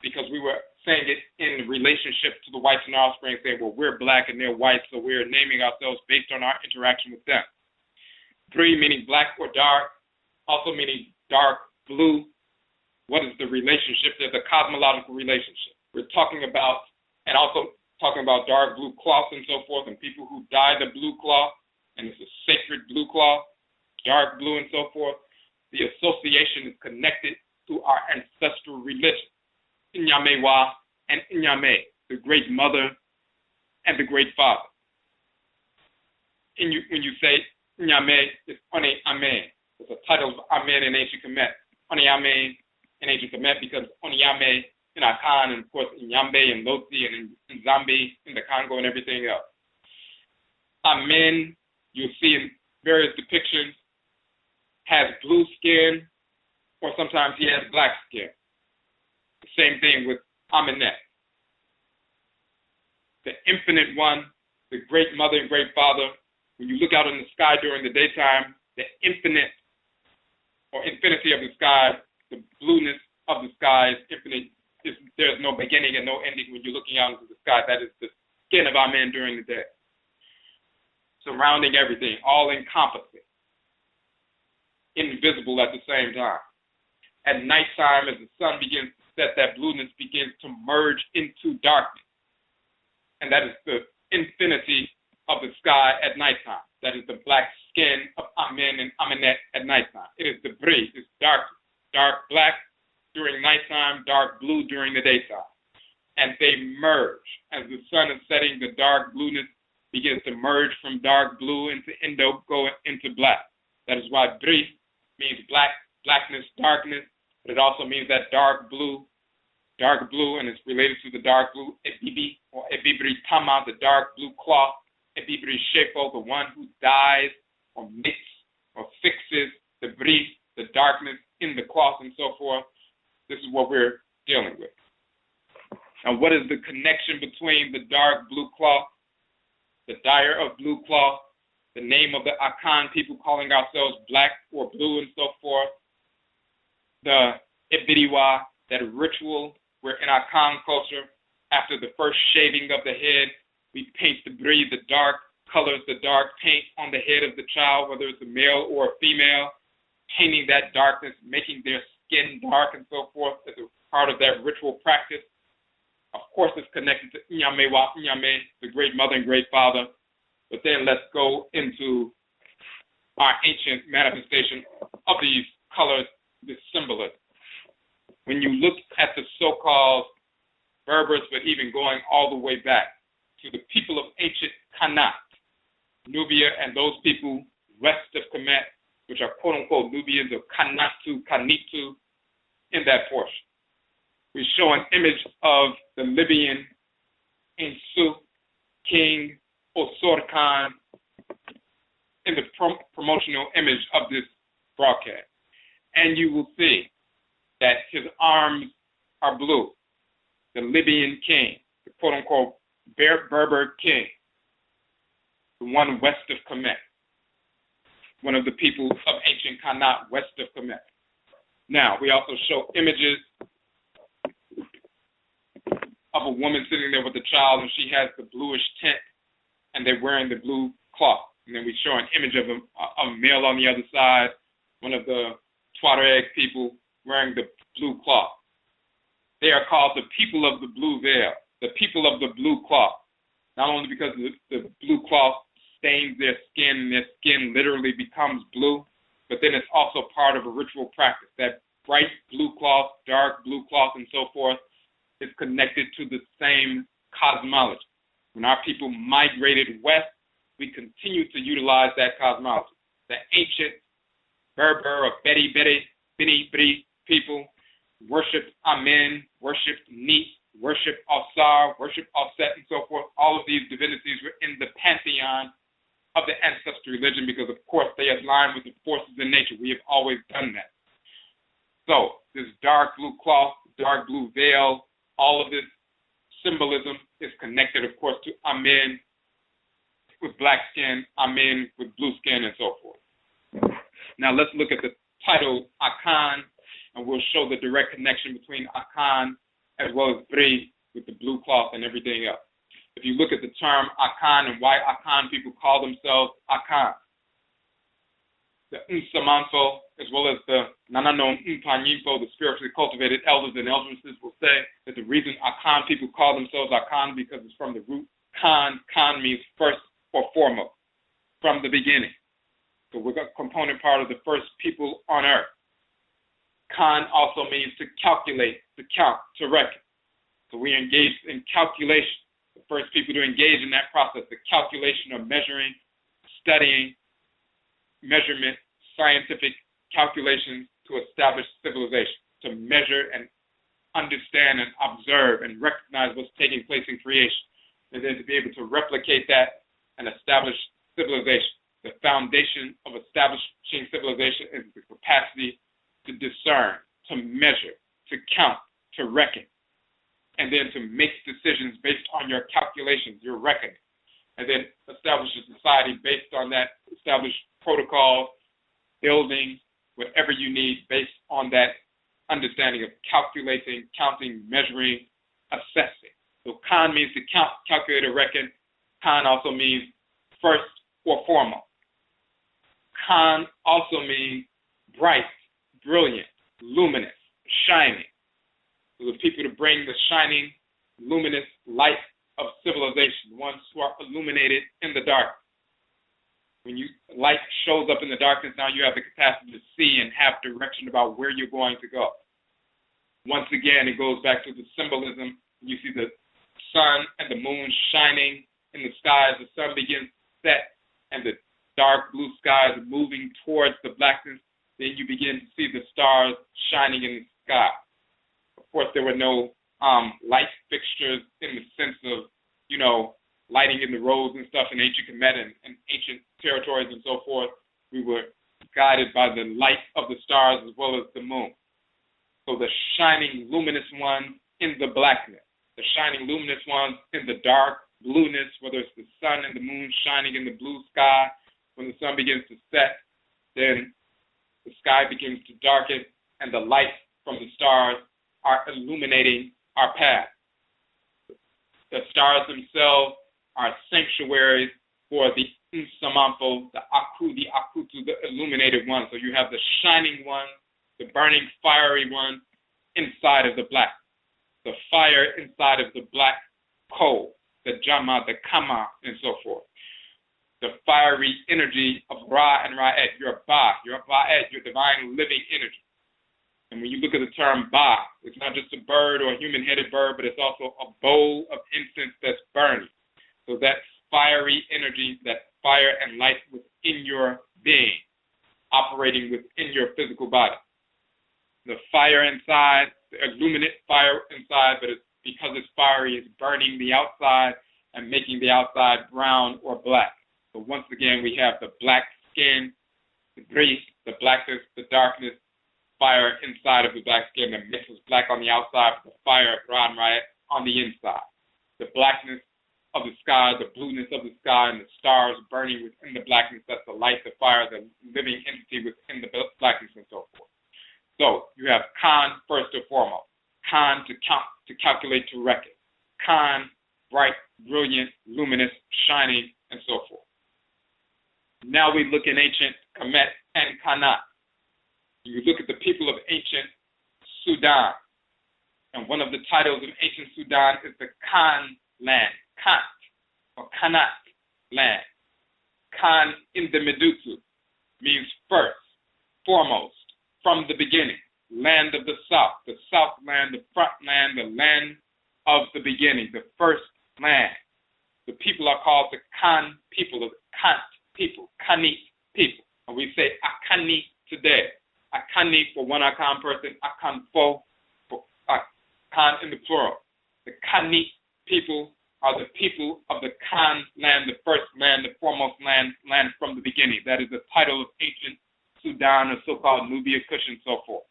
Speaker 2: because we were saying it in relationship to the whites and offspring, saying, well, we're black and they're white, so we're naming ourselves based on our interaction with them. Bri meaning black or dark, also meaning dark blue. What is the relationship? There's a cosmological relationship. We're talking about, and also talking about dark blue cloth and so forth, and people who dye the blue cloth, and it's a sacred blue cloth, dark blue and so forth. The association is connected to our ancestral religion, Inyamewa and Inyame, the great mother and the great father. When you say Inyame, it's One Ame. It's a title of Amen in ancient Kemet. One Ame in ancient Kemet because Onyame in Akan, and of course in Yambe and Loti and in Zambi, in the Congo and everything else. Amen, you'll see in various depictions, has blue skin, or sometimes he has black skin. The same thing with Amenet. The infinite one, the great mother and great father, when you look out in the sky during the daytime, the infinite or infinity of the sky, the blueness of the sky is infinite. There's no beginning and no ending when you're looking out into the sky. That is the skin of Amen during the day. Surrounding everything, all encompassing, invisible at the same time. At nighttime, as the sun begins to set, that blueness begins to merge into darkness. And that is the infinity of the sky at nighttime. That is the black skin of Amen and Amenet at nighttime. It is the bri, it's dark black during nighttime, dark blue during the daytime. And they merge. As the sun is setting, the dark blueness begins to merge from dark blue into indigo into black. That is why bri means blackness, darkness, but it also means that dark blue, and it's related to the dark blue, ebibi or ebibri tama, the dark blue cloth, ebibri shefo, the one who dyes or makes or fixes the bri, the darkness in the cloth and so forth. This is what we're dealing with. Now, what is the connection between the dark blue cloth, the dyer of blue cloth, the name of the Akan people calling ourselves black or blue and so forth, the Ibiriwa, that ritual where in Akan culture, after the first shaving of the head, we paint the bri, the dark colors, the dark paint on the head of the child, whether it's a male or a female, painting that darkness, making their skin dark and so forth as a part of that ritual practice. Of course, it's connected to Nyame wa Nyame, the great mother and great father. But then let's go into our ancient manifestation of these colors, this symbolism. When you look at the so-called Berbers, but even going all the way back to the people of ancient Khanit, Nubia, and those people west of Kamit, which are quote-unquote Nubians or Khanitu, Khanitu, in that portion. We show an image of the Libyan Insu, King Osorkan, in the promotional image of this broadcast. And you will see that his arms are blue. The Libyan king, the quote-unquote Berber king, the one west of Kamit, one of the people of ancient Khanit west of Kamit. Now, we also show images of a woman sitting there with a child, and she has the bluish tint, and they're wearing the blue cloth. And then we show an image of a male on the other side, one of the Tuareg people wearing the blue cloth. They are called the people of the blue veil, the people of the blue cloth, not only because the blue cloth stains their skin, and their skin literally becomes blue, but then it's also part of a ritual practice. That bright blue cloth, dark blue cloth, and so forth is connected to the same cosmology. When our people migrated west, we continue to utilize that cosmology. The ancient Berber or Beni Bri people worshipped Amen, worshipped Ni, worshipped Alsar, worshipped Alset, and so forth. All of these divinities were in the pantheon of the ancestral religion because, of course, they align with the forces in nature. We have always done that. So this dark blue cloth, dark blue veil, all of this symbolism is connected, of course, to Amen with black skin, Amen with blue skin, and so forth. Now let's look at the title Akan, and we'll show the direct connection between Akan as well as Bri with the blue cloth and everything else. If you look at the term Akan and why Akan people call themselves Akan, the Nsamanfo, as well as the Nananom Mpanyimfo, the spiritually cultivated elders and eldresses, will say that the reason Akan people call themselves Akan because it's from the root Khan. Khan means first or foremost, from the beginning. So we're a component part of the first people on earth. Khan also means to calculate, to count, to reckon. So we engage in calculation. The first people to engage in that process, the calculation of measuring, studying, measurement, scientific calculations to establish civilization, to measure and understand and observe and recognize what's taking place in creation, and then to be able to replicate that and establish civilization. The foundation of establishing civilization is the capacity to discern, to measure, to count, to reckon, and then to make decisions based on your calculations, your reckoning, and then establish a society based on that, establish protocols, building, whatever you need based on that understanding of calculating, counting, measuring, assessing. So Khan means to count, calculate, or reckon. Khan also means first or foremost. Khan also means bright, brilliant, luminous, shining. So the people to bring the shining, luminous light of civilization, the ones who are illuminated in the dark. When light shows up in the darkness, now you have the capacity to see and have direction about where you're going to go. Once again, it goes back to the symbolism. You see the sun and the moon shining in the sky as the sun begins to set and the dark blue skies moving towards the blackness. Then you begin to see the stars shining in the sky. Of course, there were no light fixtures in the sense of, lighting in the roads and stuff in ancient Kemet and ancient territories and so forth. We were guided by the light of the stars as well as the moon. So the shining luminous ones in the blackness, the shining luminous ones in the dark blueness, whether it's the sun and the moon shining in the blue sky. When the sun begins to set, then the sky begins to darken and the light from the stars are illuminating our path. The stars themselves are sanctuaries for the Nsamanfo, the Aku, the Akutu, the illuminated one. So you have the shining one, the burning, fiery one inside of the black. The fire inside of the black coal, the Jama, the Kama, and so forth. The fiery energy of Ra and Ra'et, your Ba'et, your divine living energy. And when you look at the term Ba, it's not just a bird or a human-headed bird, but it's also a bowl of incense that's burning. So that fiery energy, that fire and light within your being, operating within your physical body. The fire inside, the illuminate fire inside, but it's because it's fiery, it's burning the outside and making the outside brown or black. So once again, we have the black skin, the grease, the blackness, the darkness, fire inside of the black skin that makes us black on the outside, but the fire of Ra and Ra'et on the inside. The blackness of the sky, the blueness of the sky, and the stars burning within the blackness, that's the light, the fire, the living entity within the blackness and so forth. So you have Khan first and foremost. Khan to count, to calculate, to reckon. Khan, bright, brilliant, luminous, shining, and so forth. Now we look in ancient Kemet and Khanat. You look at the people of ancient Sudan. And one of the titles of ancient Sudan is the Khan land, Kant, or Khanat land. Khan in the Medutu means first, foremost, from the beginning, land of the south land, the front land, the land of the beginning, the first land. The people are called the Khan people, the Kant people, Khanit people. And we say Akani today. Akani for one Akan person, Akanfo for Akan in the plural. The Khanit people are the people of the Khan land, the first land, the foremost land from the beginning. That is the title of ancient Sudan, or so-called Nubia, Kush, and so forth.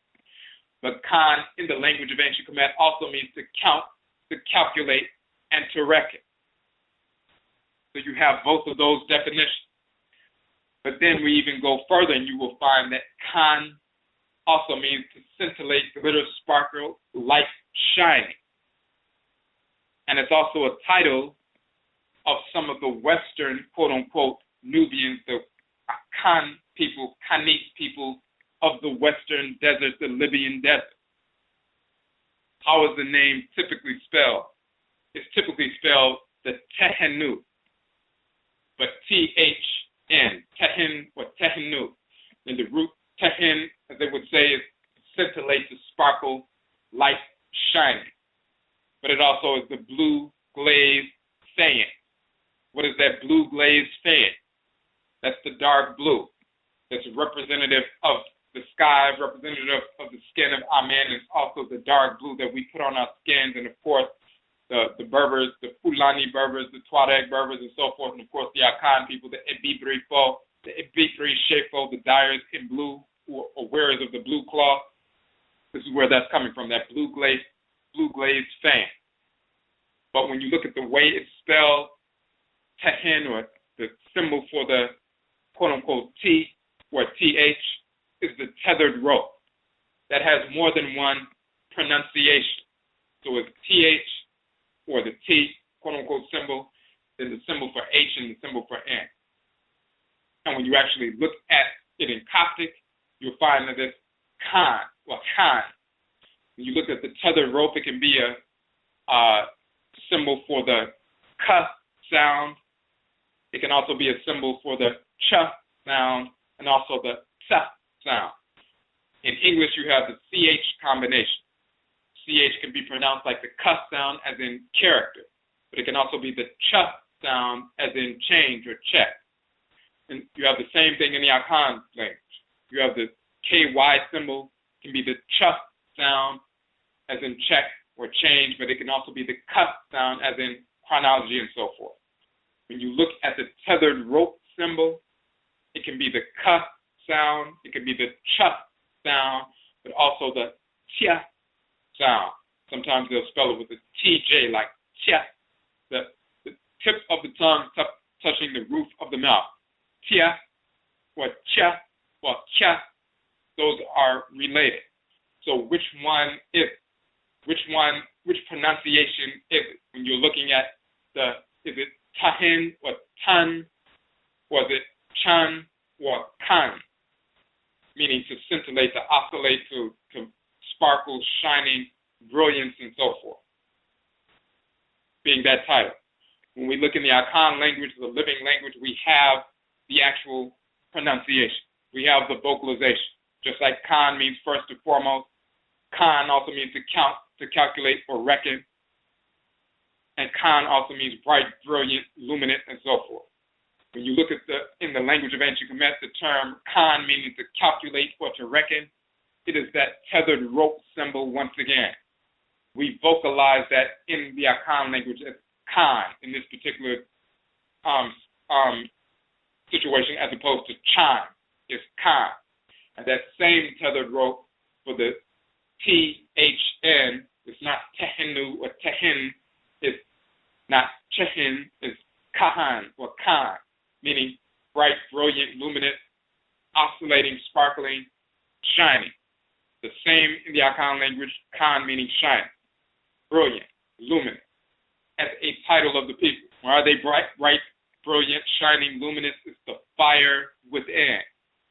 Speaker 2: But Khan, in the language of ancient Kemet, also means to count, to calculate, and to reckon. So you have both of those definitions. But then we even go further, and you will find that Khan also means to scintillate, glitter, sparkle, light, shining. And it's also a title of some of the Western, quote-unquote, Nubians, the Akan people, Khanit people of the Western Desert, the Libyan Desert. How is the name typically spelled? It's typically spelled the Tehenu, but T-H-N, Tehen or Tehenu. And the root Tehen, as they would say, is scintillate, to sparkle, light, shining. But it also is the blue glazed fan. What is that blue glazed fan? That's the dark blue. That's representative of the sky, representative of the skin of Amen. It's also the dark blue that we put on our skins. And of course, the Berbers, the Fulani Berbers, the Tuareg Berbers, and so forth. And of course, the Akan people, the Abibirifo, the Abibirifo, the dyers in blue, or wearers of the blue cloth. This is where that's coming from, that blue glazed fan. But when you look at the way it's spelled, Tehen, or the symbol for the quote-unquote T or TH, is the tethered rope. That has more than one pronunciation. So it's TH or the T, quote-unquote symbol, then the symbol for H and the symbol for N. And when you actually look at it in Coptic, you'll find that it's Khan, or Khan. When you look at the tethered rope, it can be a symbol for the k sound. It can also be a symbol for the ch sound and also the t sound. In English, you have the ch combination. Ch can be pronounced like the k sound as in character, but it can also be the ch sound as in change or check. And you have the same thing in the Akan language. You have the ky symbol, can be the ch sound as in check or change, but it can also be the k sound as in chronology and so forth. When you look at the tethered rope symbol, it can be the k sound, it can be the ch sound, but also the tia sound. Sometimes they'll spell it with a tj, like tia, the tip of the tongue touching the roof of the mouth. Tia or cha or cha, those are related. So which one is it? Which pronunciation is it? When you're looking at is it tahin or tan, or is it chan or kan? Meaning to scintillate, to oscillate, to sparkle, shining, brilliance, and so forth. Being that title. When we look in the Akan language, the living language, we have the actual pronunciation. We have the vocalization. Just like Khan means first and foremost, Khan also means to count, to calculate, or reckon. And Khan also means bright, brilliant, luminous, and so forth. When you look at in the language of ancient Kemet, the term Khan meaning to calculate or to reckon, it is that tethered rope symbol once again. We vocalize that in the Akan language as Khan in this particular situation, as opposed to Chan is Khan. And that same tethered rope for the THN is not Tehenu or Tehen, it's not Chehin, it's Kahan or Khan, meaning bright, brilliant, luminous, oscillating, sparkling, shining. The same in the Akan language, Khan meaning shining, brilliant, luminous, as a title of the people. Why are they bright, brilliant, shining, luminous? It's the fire within.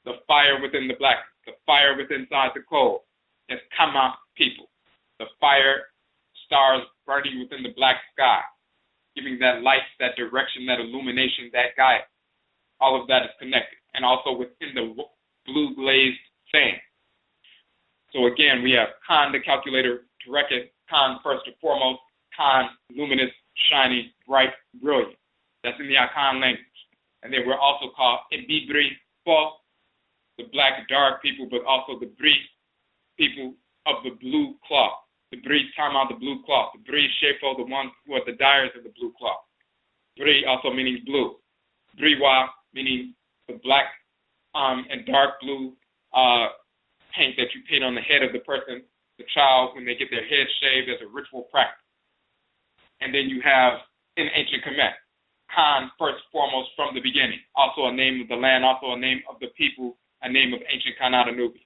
Speaker 2: The fire within the blackness, the fire within inside the cold. It's Kama people. The fire stars burning within the black sky, giving that light, that direction, that illumination, that guidance. All of that is connected. And also within the blue glazed sand. So again, we have Khan, the calculator, to reckon. Khan first and foremost. Khan, luminous, shiny, bright, brilliant. That's in the Akan language. And then we're also called Abibirifo, the black dark people, but also the Bri people of the blue cloth. The Bri talking about the blue cloth. The Bri Shefo, the ones who are the dyers of the blue cloth. Bri also meaning blue. Briwa meaning the black and dark blue paint that you paint on the head of the person, the child, when they get their head shaved as a ritual practice. And then you have in ancient Kemet, Khan first foremost from the beginning. Also a name of the land, also a name of the people, a name of ancient Khanat and Nubia.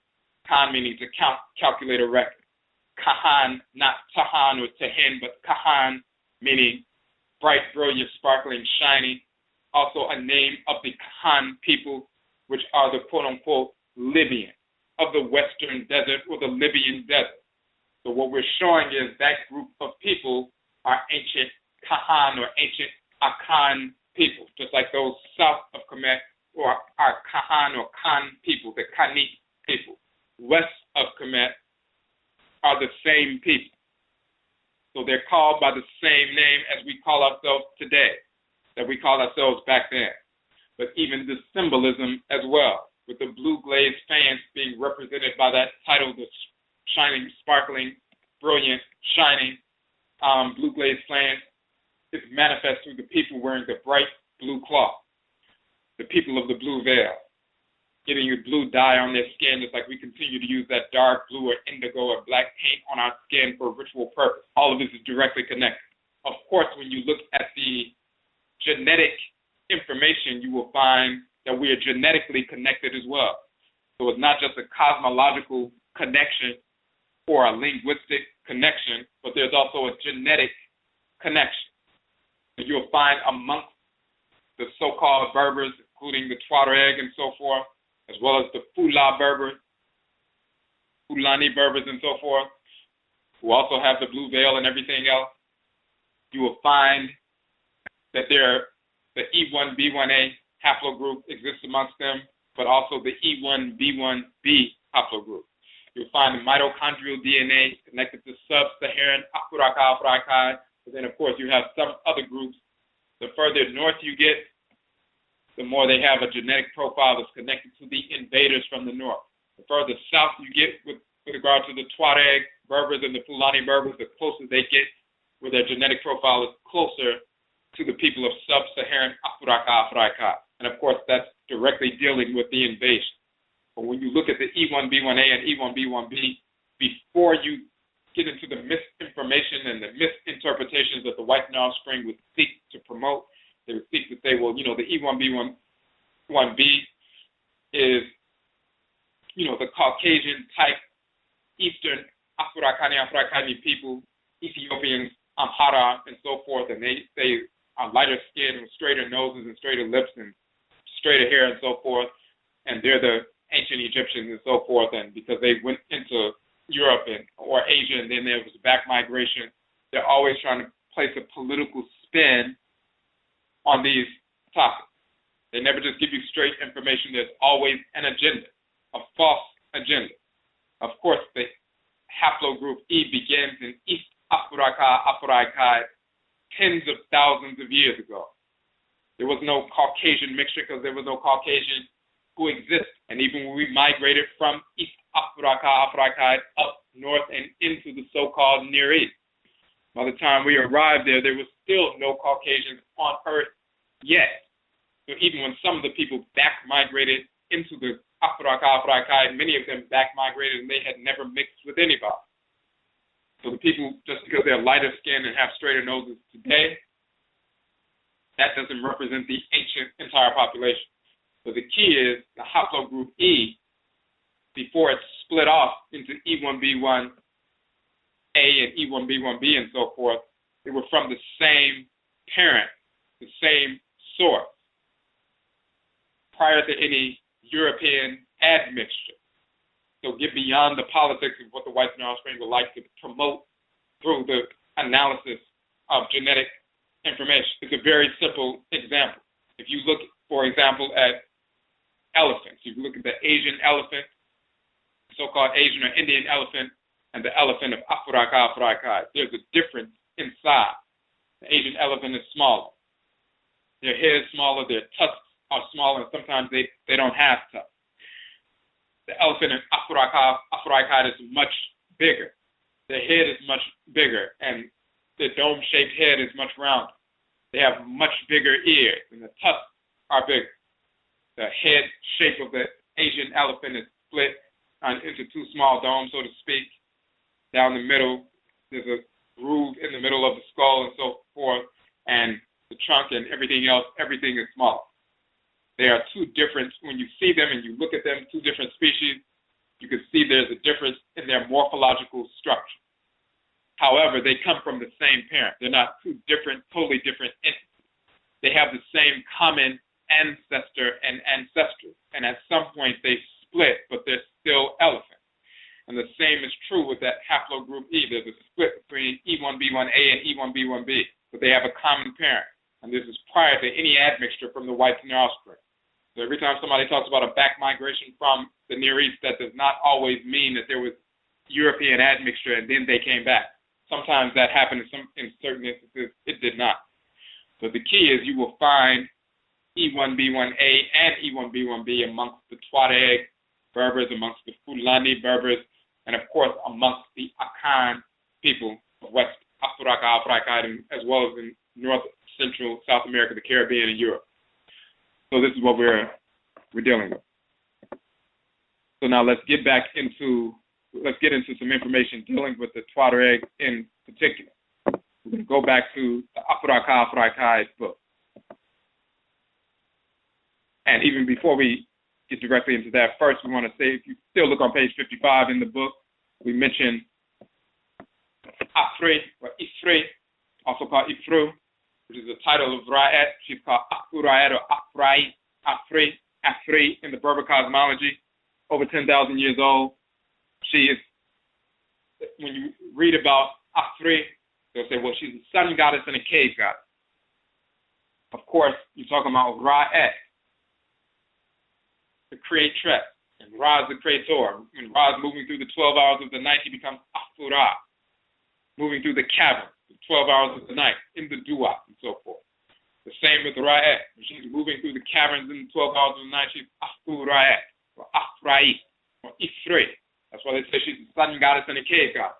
Speaker 2: Khan meaning to count, calculate, or reckon. Kahan, not Tahan or Tehen, but Kahan meaning bright, brilliant, sparkling, shining. Also a name of the Khan people, which are the quote-unquote Libyan, of the Western Desert or the Libyan Desert. So what we're showing is that group of people are ancient Kahan or ancient Akan people, just like those south of Kemet or are Kahan or Khan people, the Khanit people. West of Kemet are the same people. So they're called by the same name as we call ourselves today, that we called ourselves back then. But even the symbolism as well, with the blue glazed fans being represented by that title, the shining, sparkling, brilliant, shining blue glazed fans, is manifest through the people wearing the bright blue cloth, the people of the blue veil, getting your blue dye on their skin, just like we continue to use that dark blue or indigo or black paint on our skin for ritual purpose. All of this is directly connected. Of course, when you look at the genetic information, you will find that we are genetically connected as well. So it's not just a cosmological connection or a linguistic connection, but there's also a genetic connection. And you'll find amongst the so-called Berbers, including the Tuareg and so forth, as well as the Fula Berbers, Fulani Berbers and so forth, who also have the blue veil and everything else, you will find that the E1B1A haplogroup exists amongst them, but also the E1B1B haplogroup. You'll find the mitochondrial DNA connected to sub-Saharan Afuraitkait, but then of course you have some other groups. The further north you get, the more they have a genetic profile that's connected to the invaders from the north. The further south you get with regard to the Tuareg Berbers and the Fulani Berbers, the closer they get where their genetic profile is closer to the people of sub-Saharan Afuraitkait. And of course, that's directly dealing with the invasion. But when you look at the E1B1A and E1B1B, before you get into the misinformation and the misinterpretations that the white offspring would seek to promote, they would seek to say, well, you know, the E1B1B is, you know, the Caucasian type Eastern Afuraitkait people, Ethiopians, Amhara, and so forth, and they are lighter skin and straighter noses and straighter lips and straighter hair and so forth, and they're the ancient Egyptians and so forth, and because they went into Europe or Asia and then there was back migration, they're always trying to place a political spin on these topics. They never just give you straight information. There's always an agenda, a false agenda. Of course, the haplogroup E begins in East Afuraitkait tens of thousands of years ago. There was no Caucasian mixture because there was no Caucasian who existed. And even when we migrated from East Afuraitkait up north and into the so-called Near East, by the time we arrived there, there was still no Caucasians on Earth yet. So even when some of the people back migrated into the Afuraitkait, many of them back migrated and they had never mixed with anybody. So the people, just because they're lighter skinned and have straighter noses today, that doesn't represent the ancient entire population. So the key is the haplogroup E, before it's split off into E1B1A and E1B1B and so forth, they were from the same parent, the same source, prior to any European admixture. So get beyond the politics of what the white offspring would like to promote through the analysis of genetic information. It's a very simple example. If you look, for example, at elephants, you look at the Asian elephant, so-called Asian or Indian elephant, and the elephant of Afuraitkait. There's a difference in size. The Asian elephant is smaller. Their hair is smaller, their tusks are smaller, and sometimes they don't have tusks. The elephant in Afuraitkait is much bigger. The head is much bigger, and the dome-shaped head is much rounder. They have much bigger ears, and the tusks are bigger. The head shape of the Asian elephant is split into two small domes, so to speak. Down the middle, there's a groove in the middle of the skull and so forth, and the trunk and everything else, everything is small. They are two different, when you see them and you look at them, two different species, you can see there's a difference in their morphological structure. However, they come from the same parent. They're not two different, totally different entities. They have the same common ancestor and ancestry, and at some point they split, but they're still elephants. And the same is true with that haplogroup E. There's a split between E1B1A and E1B1B, but they have a common parent. And this is prior to any admixture from the whites and their offspring. So every time somebody talks about a back migration from the Near East, that does not always mean that there was European admixture and then they came back. Sometimes that happened in certain instances. It did not. So the key is you will find E1B1A and E1B1B amongst the Tuareg Berbers, amongst the Fulani Berbers, and of course amongst the Akan people of West Afuraka, as well as in North, Central, South America, the Caribbean, and Europe. So this is what we're dealing with. So now let's get into some information dealing with the Tuareg in particular. We're going to go back to the Afuraitkait book. And even before we get directly into that, first we want to say, if you still look on page 55 in the book, we mentioned Afre, or Ifre, also called Ifru, which is the title of Ra'at. She's called Afuraitkait or Afre in the Berber cosmology, over 10,000 years old. She is, when you read about Afri, they'll say, well, she's a sun goddess and a cave goddess. Of course, you're talking about Ra'et, the creatress, and Ra is the creator. When Ra is moving through the 12 hours of the night, he becomes Afura, moving through the cavern, the 12 hours of the night, in the Dua, and so forth. The same with Ra'et. When she's moving through the caverns in the 12 hours of the night, she's Afuraitkait, or Afrai, or Ifri. That's why they say she's the sun goddess and a cave goddess.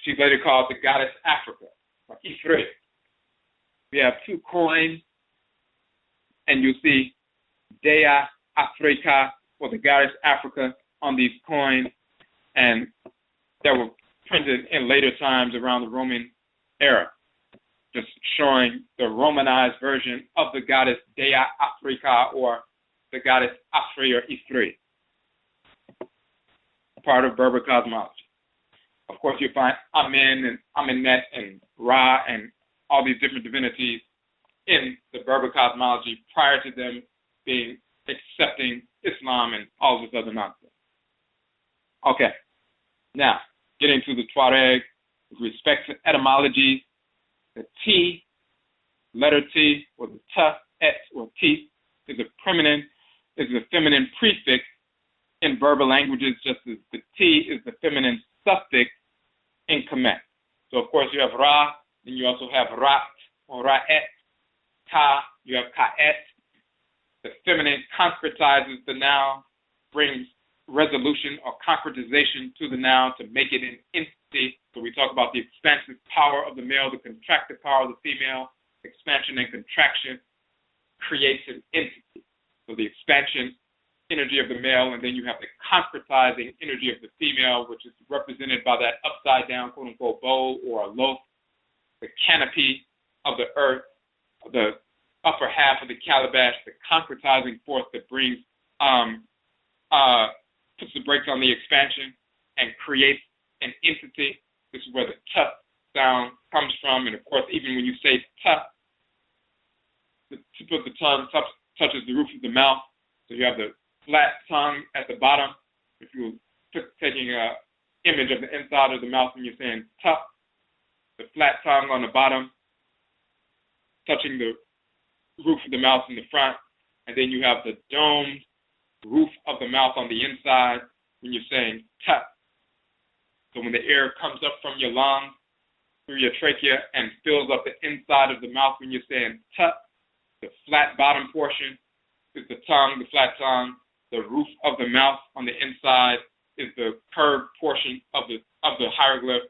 Speaker 2: She's later called the goddess Africa, or Ifri. We have two coins, and you'll see Dea Africa, or the goddess Africa, on these coins, and that were printed in later times around the Roman era, just showing the Romanized version of the goddess Dea Africa, or the goddess Afri or Ifri, part of Berber cosmology. Of course, you find Amen and Amenet and Ra and all these different divinities in the Berber cosmology prior to them being accepting Islam and all this other nonsense. Okay, now getting to the Tuareg with respect to etymology, the T, letter T, or the T, Et, or T, is a feminine prefix in Berber languages, just as the T is the feminine suffix in Kemet. So of course you have Ra, then you also have Rat or Ra'et, Ka, you have Ka'et. The feminine concretizes the noun, brings resolution or concretization to the noun to make it an entity. So we talk about the expansive power of the male, the contractive power of the female. Expansion and contraction creates an entity. So the expansion energy of the male, and then you have the concretizing energy of the female, which is represented by that upside down, quote unquote, bowl or a loaf, the canopy of the earth, the upper half of the calabash, the concretizing force that brings, puts the brakes on the expansion and creates an entity. This is where the t sound comes from, and of course, even when you say t, the tip of the tongue touches the roof of the mouth, so you have the flat tongue at the bottom. If you were taking an image of the inside of the mouth when you're saying t, the flat tongue on the bottom, touching the roof of the mouth in the front, and then you have the domed roof of the mouth on the inside when you're saying t. So when the air comes up from your lungs through your trachea and fills up the inside of the mouth when you're saying t, the flat bottom portion is the tongue, the flat tongue. The roof of the mouth on the inside is the curved portion of the hieroglyph.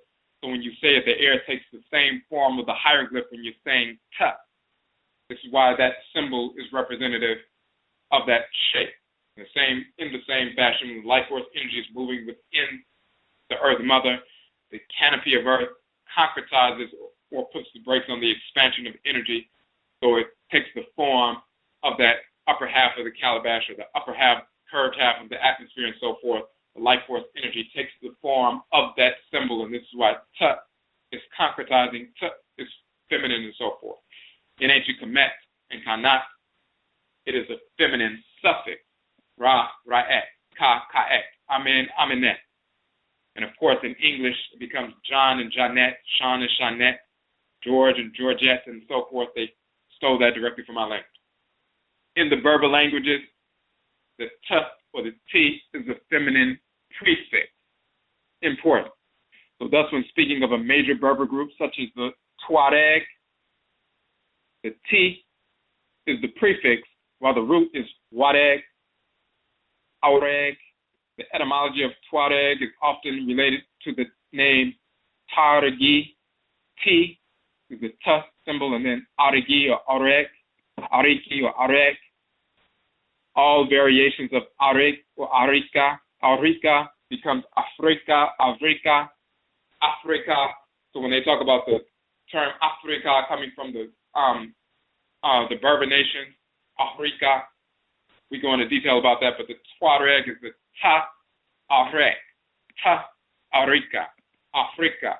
Speaker 2: So when you say it, the air takes the same form of the hieroglyph when you're saying t. This is why that symbol is representative of that shape. In the same fashion, when life force energy is moving within the earth mother, the canopy of earth concretizes or puts the brakes on the expansion of energy. So it takes the form of that upper half of the calabash, or the upper half, curved half of the atmosphere and so forth. The life force energy takes the form of that symbol, and this is why t is concretizing, t is feminine and so forth. In ancient Kemet and Khanit, it is a feminine suffix, Ra, Ra'et, Ka, Ka'et, Amen, Amenet. And of course, in English, it becomes John and Jeanette, Sean and Shawnette, George and Georgette, and so forth. They stole that directly from our language. In the Berber languages, the t or the t is a feminine prefix. Important. So thus, when speaking of a major Berber group such as the Tuareg, the t is the prefix, while the root is wareg, aureg. The etymology of Tuareg is often related to the name Taregi. T is the t symbol, and then aregi or aureg, ariki or areg. All variations of arig or arika, aurika becomes Afrika, Afrika, Africa. So when they talk about the term Africa coming from the Berber nation, Afrika, we go into detail about that, but the Tuareg is the Ta Arek, Ta Arika, Afrika.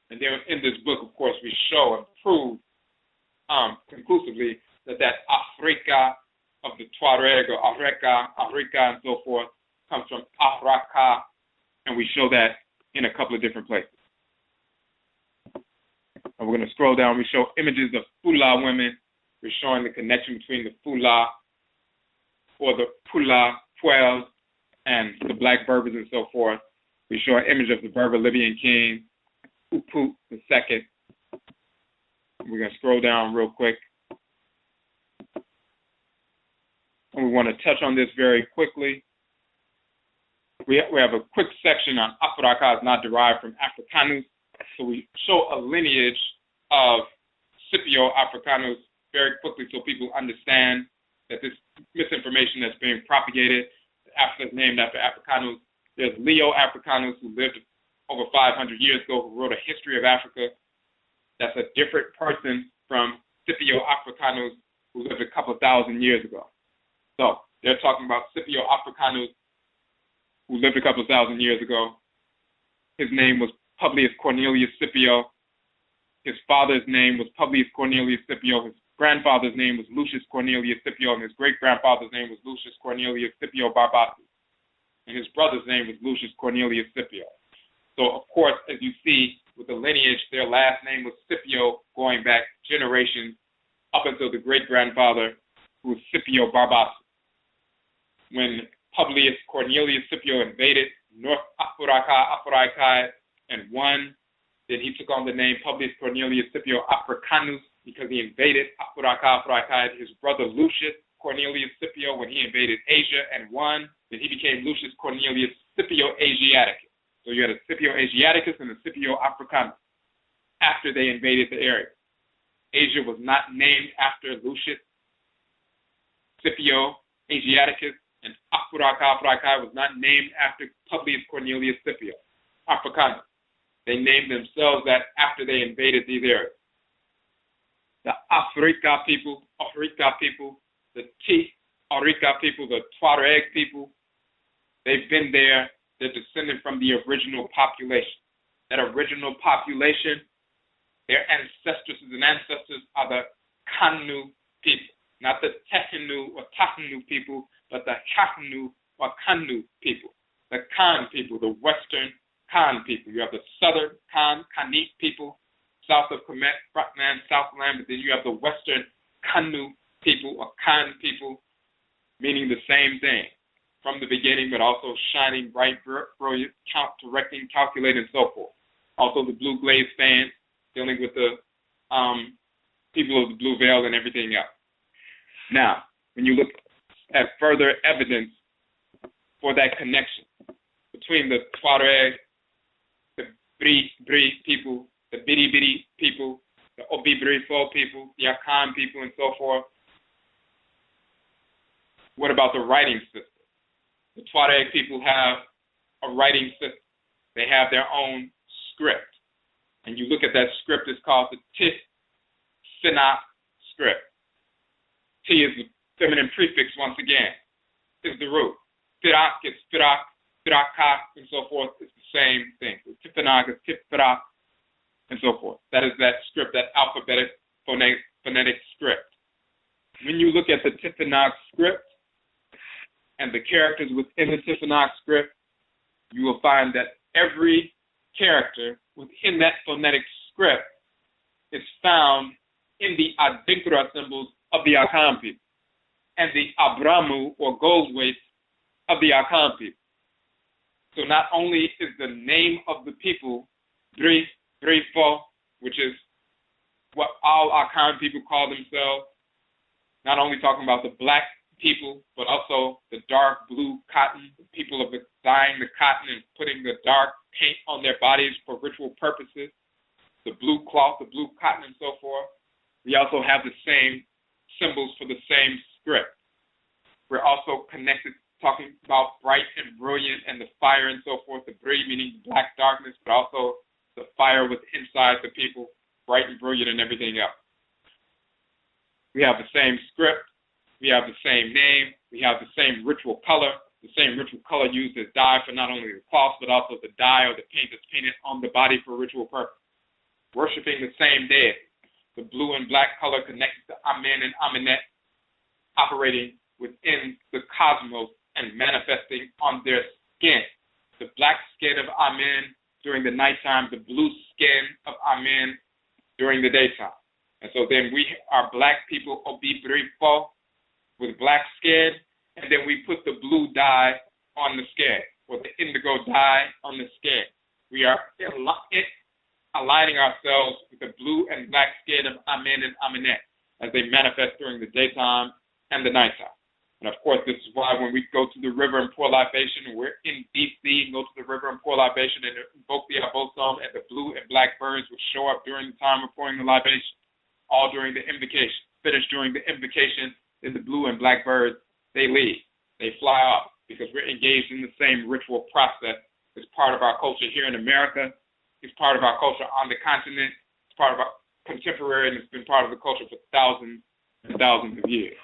Speaker 2: And then in this book, of course, we show and prove conclusively that Afrika of the Tuareg or Afrika, and so forth comes from Afuraka, and we show that in a couple of different places. And we're going to scroll down. We show images of Fula women. We're showing the connection between the Fula or the Pula, Puel, and the black Berbers and so forth. We show an image of the Berber Libyan king, Uput II. We're going to scroll down real quick. And we want to touch on this very quickly. We have a quick section on Afuraka is not derived from Africanus. So we show a lineage of Scipio Africanus very quickly so people understand that this misinformation that's being propagated, Africa is named after Africanus. There's Leo Africanus, who lived over 500 years ago, who wrote a history of Africa. That's a different person from Scipio Africanus, who lived a couple of thousand years ago. So they're talking about Scipio Africanus, who lived a couple of thousand years ago. His name was Publius Cornelius Scipio. His father's name was Publius Cornelius Scipio. His grandfather's name was Lucius Cornelius Scipio, and his great-grandfather's name was Lucius Cornelius Scipio Barbatus. And his brother's name was Lucius Cornelius Scipio. So, of course, as you see with the lineage, their last name was Scipio, going back generations up until the great-grandfather, who was Scipio Barbatus. When Publius Cornelius Scipio invaded North Afuraka, Afuraitkait, and won, then he took on the name Publius Cornelius Scipio Africanus because he invaded Afuraka, Afuraitkait. His brother Lucius Cornelius Scipio, when he invaded Asia and won, then he became Lucius Cornelius Scipio Asiaticus. So you had a Scipio Asiaticus and a Scipio Africanus after they invaded the area. Asia was not named after Lucius Scipio Asiaticus, and Afuraka, Afuraitkait was not named after Publius Cornelius Scipio Africanus. They named themselves that after they invaded these areas. The Afrika people, the Arika people, the Tuareg people, they've been there. They're descended from the original population. That original population, their ancestors are the Khanitu people, not the Tehenu or Tahenu people, but the Khanitu or Khanu people, the Khan people, the Western Khan people. You have the Southern Khanit people, south of Kamit, Frontland, Southland, but then you have the Western Khanu people or Khan people, meaning the same thing from the beginning, but also shining, bright, brilliant, directing, calculating, and so forth. Also the blue glazed fans, dealing with the people of the blue veil and everything else. Now, when you look at further evidence for that connection between the Tuareg, the Bri people, the Biri people, the Abibirifo people, the Akan people, and so forth. What about the writing system? The Tuareg people have a writing system. They have their own script. And you look at that script, it's called the Tehenu script. T is the feminine prefix once again. Is the root. Firak is Firak, Firaka, and so forth. It's the same thing. So Tifenag is Tifrak, and so forth. That is that script, that alphabetic phonetic script. When you look at the Tifenag script and the characters within the Tifenag script, you will find that every character within that phonetic script is found in the Adinkra symbols of the Akan people and the Abramu or gold weights of the Akan people. So not only is the name of the people Brifo, which is what all Akan people call themselves, not only talking about the black people, but also the dark blue cotton, the people of dyeing the cotton and putting the dark paint on their bodies for ritual purposes, the blue cloth, the blue cotton, and so forth. We also have the same symbols for the same script. We're also connected, talking about bright and brilliant and the fire and so forth, the bri meaning black darkness, but also the fire with inside the people, bright and brilliant and everything else. We have the same script, we have the same name, we have the same ritual color used as dye for not only the cloth, but also the dye or the paint that's painted on the body for ritual purpose. Worshipping the same deity. The blue and black color connected to Amen and Amenet, operating within the cosmos and manifesting on their skin. The black skin of Amen during the nighttime, the blue skin of our men during the daytime. And so then we are black people, Abibirifo, with black skin, and then we put the blue dye on the skin, or the indigo dye on the skin. We are aligning ourselves with the blue and black skin of Amen and Aminet as they manifest during the daytime and the nighttime. And of course, this is why when we go to the river and pour libation, we're in deep sea and go to the river and pour libation and invoke the Abosom, and the blue and black birds will show up during the time of pouring the libation, all during the invocation. Finished during the invocation, then the blue and black birds, they leave. They fly off because we're engaged in the same ritual process. It's part of our culture here in America. It's part of our culture on the continent. It's part of our contemporary, and it's been part of the culture for thousands and thousands of years.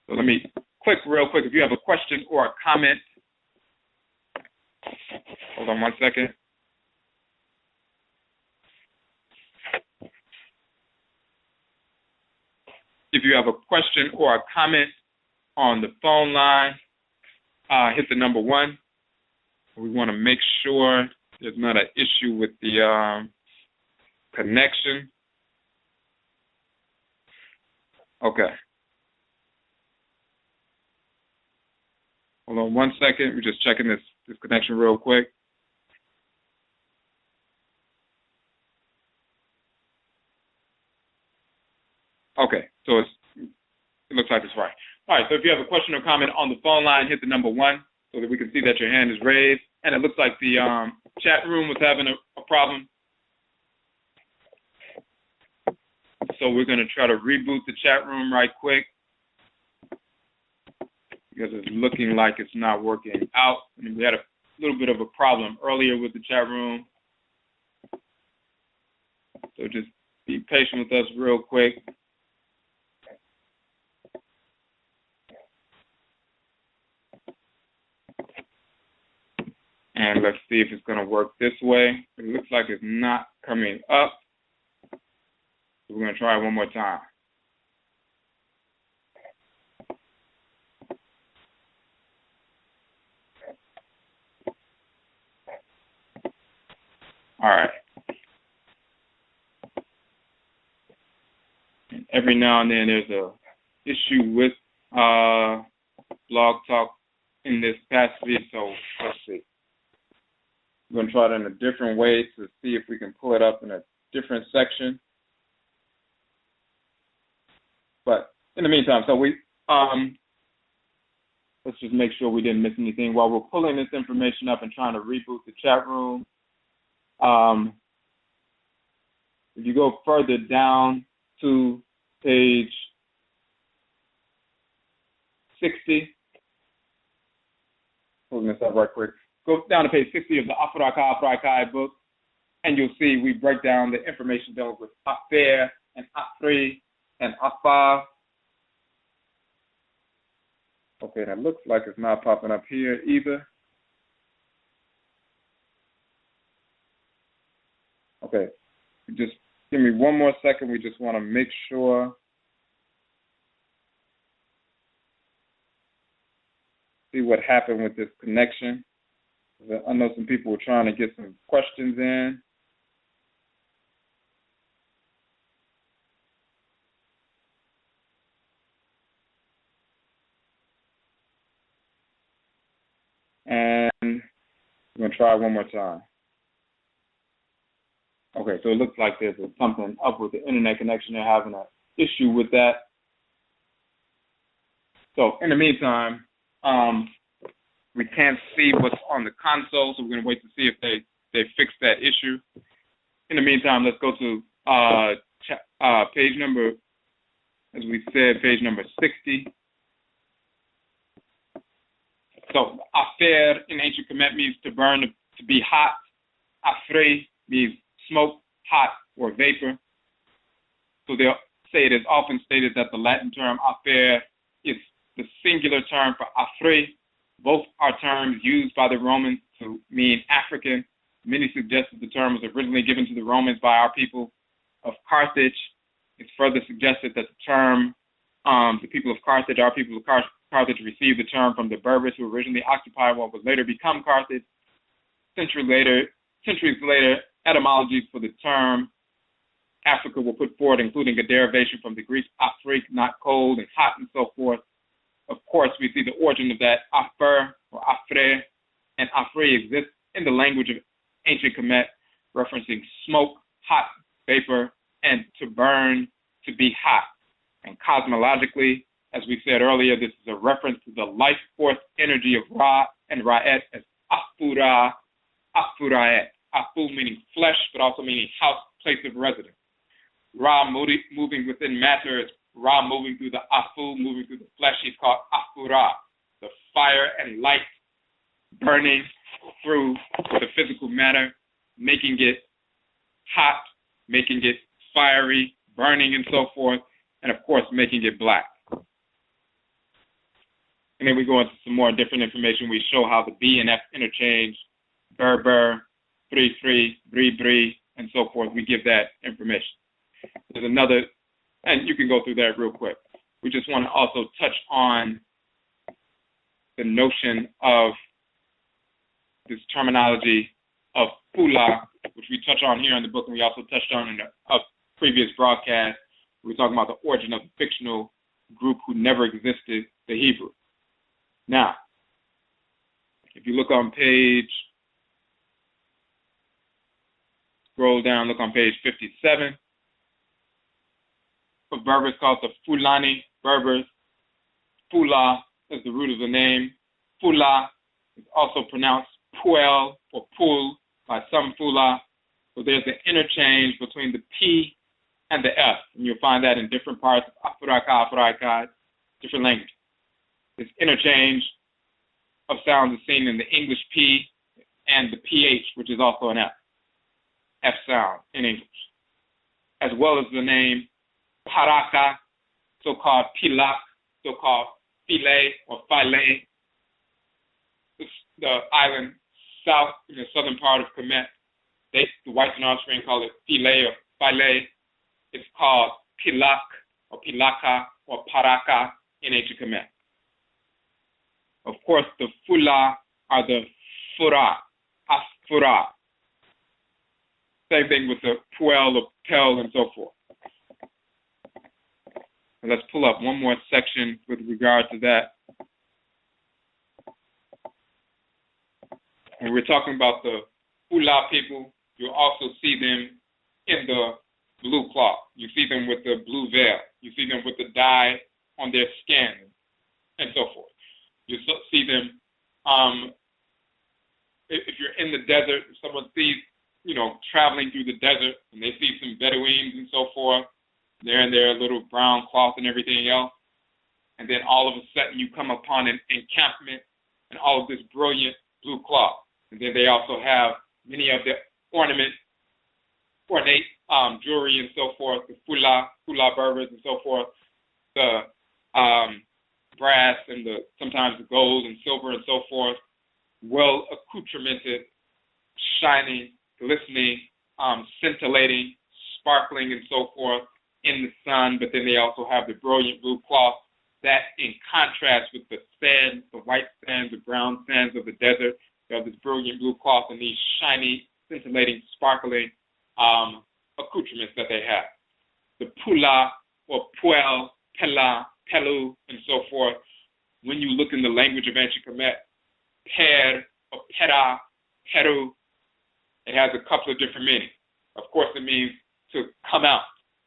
Speaker 2: So let me real quick, if you have a question or a comment. Hold on one second. If you have a question or a comment on the phone line, hit the number 1. We want to make sure there's not an issue with the connection. Okay. Hold on one second. We're just checking this connection real quick. Okay, so it looks like it's right. All right, so if you have a question or comment on the phone line, hit the number 1 so that we can see that your hand is raised. And it looks like the chat room was having a problem. So we're going to try to reboot the chat room right quick, because it's looking like it's not working out. I mean, we had a little bit of a problem earlier with the chat room. So just be patient with us real quick. And let's see if it's going to work this way. It looks like it's not coming up. So we're going to try it one more time. All right. And every now and then there's a issue with Blog Talk in this capacity, so let's see. We're going to try it in a different way to see if we can pull it up in a different section. But in the meantime, so we let's just make sure we didn't miss anything while we're pulling this information up and trying to reboot the chat room. If you go further down to page 60, pulling this up right quick. Go down to page 60 of the Afuraitkait book, and you'll see we break down the information dealing with Afer and Afri and Afar. Okay, that looks like it's not popping up here either. Okay, just give me one more second. We just want to make sure. See what happened with this connection. I know some people were trying to get some questions in. And I'm going to try one more time. Okay, so it looks like there's something up with the internet connection. They're having an issue with that. So in the meantime, we can't see what's on the console, so we're going to wait to see if they fix that issue. In the meantime, let's go to page number, as we said, page number 60. So, Afer in ancient Kemet means to burn, to be hot. Afre means smoke, hot, or vapor. So they'll say it is often stated that the Latin term Afer is the singular term for Afre. Both are terms used by the Romans to mean African. Many suggest that the term was originally given to the Romans by our people of Carthage. It's further suggested that the term, the people of Carthage, our people of Carthage received the term from the Berbers who originally occupied what would later become Carthage. Centuries later, etymologies for the term Africa were put forward, including a derivation from the Greek Afrik, not cold, and hot, and so forth. Of course, we see the origin of that Afur or Afre, and Afre exists in the language of ancient Kemet, referencing smoke, hot, vapor, and to burn, to be hot. And cosmologically, as we said earlier, this is a reference to the life force energy of Ra and Ra'et as Afura, Afuraitkait. Afu meaning flesh, but also meaning house, place of residence. Ra moving within matter is Ra moving through the Afu, moving through the flesh. He's called Afura, the fire and light burning through the physical matter, making it hot, making it fiery, burning, and so forth, and of course, making it black. And then we go into some more different information. We show how the B and F interchange, Berber, Free, Bri, and so forth. We give that information. There's another, and you can go through that real quick. We just want to also touch on the notion of this terminology of Fula, which we touch on here in the book, and we also touched on in a previous broadcast. We were talking about the origin of the fictional group who never existed, the Hebrew. Now, if you look on page, scroll down, look on page 57. What Berbers called the Fulani Berbers. Fula is the root of the name. Fula is also pronounced Puel or Pul by some Fula. So there's an interchange between the P and the F, and you'll find that in different parts of Afuraka, Afuraitkait, different languages. This interchange of sounds is seen in the English P and the PH, which is also an F. F sound in English, as well as the name Paraka, so-called Pilak, so-called Filet or Filet. The island south in the southern part of Kemet, the whites and offspring call it Filet or Filet. It's called Pilak or Pilaka or Paraka in ancient Kemet. Of course, the Fula are the Fura, Afura. Same thing with the Puel or Pel and so forth. And let's pull up one more section with regard to that. When we're talking about the Fula people, you'll also see them in the blue cloth. You see them with the blue veil. You see them with the dye on their skin and so forth. You see them, if you're in the desert, if someone sees, traveling through the desert and they see some Bedouins and so forth, they're in their little brown cloth and everything else, and then all of a sudden you come upon an encampment and all of this brilliant blue cloth. And then they also have many of the ornate jewelry and so forth, the Fula Berbers and so forth, the brass and sometimes the gold and silver and so forth, well accoutramented, shining, glistening, scintillating, sparkling and so forth in the sun, but then they also have the brilliant blue cloth that in contrast with the sand, the white sands, the brown sands of the desert, you have this brilliant blue cloth and these shiny, scintillating, sparkling accoutrements that they have. The Pula or Puel, Pela, Pelu, and so forth, when you look in the language of ancient Kemet, Per or Pera, Peru, it has a couple of different meanings. Of course, it means to come out,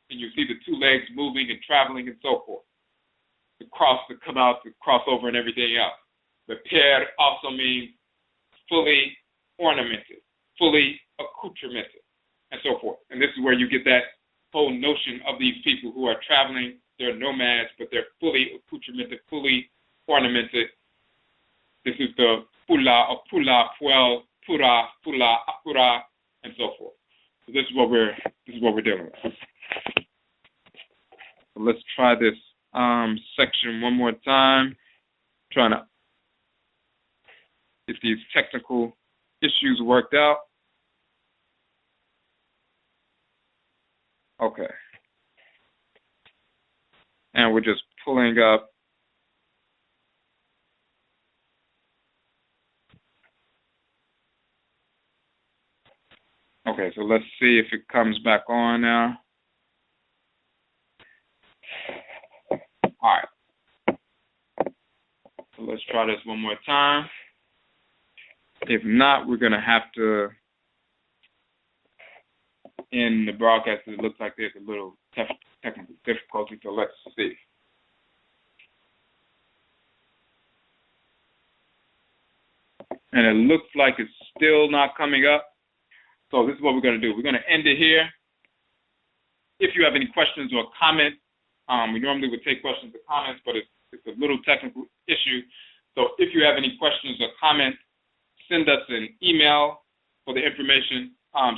Speaker 2: and you see the two legs moving and traveling and so forth. To cross, to come out, to cross over and everything else. But Per also means fully ornamented, fully accoutramented, and so forth. And this is where you get that whole notion of these people who are traveling. They're nomads, but they're fully accoutramented, fully ornamented. This is the Fula or Pula, Puel, Pura, Fula, Afura, and so forth. So this is what we're dealing with. So let's try this section one more time. Trying to get these technical issues worked out. Okay. And we're just pulling up Okay, so let's see if it comes back on now. All right. So let's try this one more time. If not, we're going to have to end the broadcast. It looks like there's a little technical difficulty, so let's see. And it looks like it's still not coming up. So this is what we're going to do. We're going to end it here. If you have any questions or comments, we normally would take questions or comments, but it's a little technical issue. So if you have any questions or comments, send us an email for the information.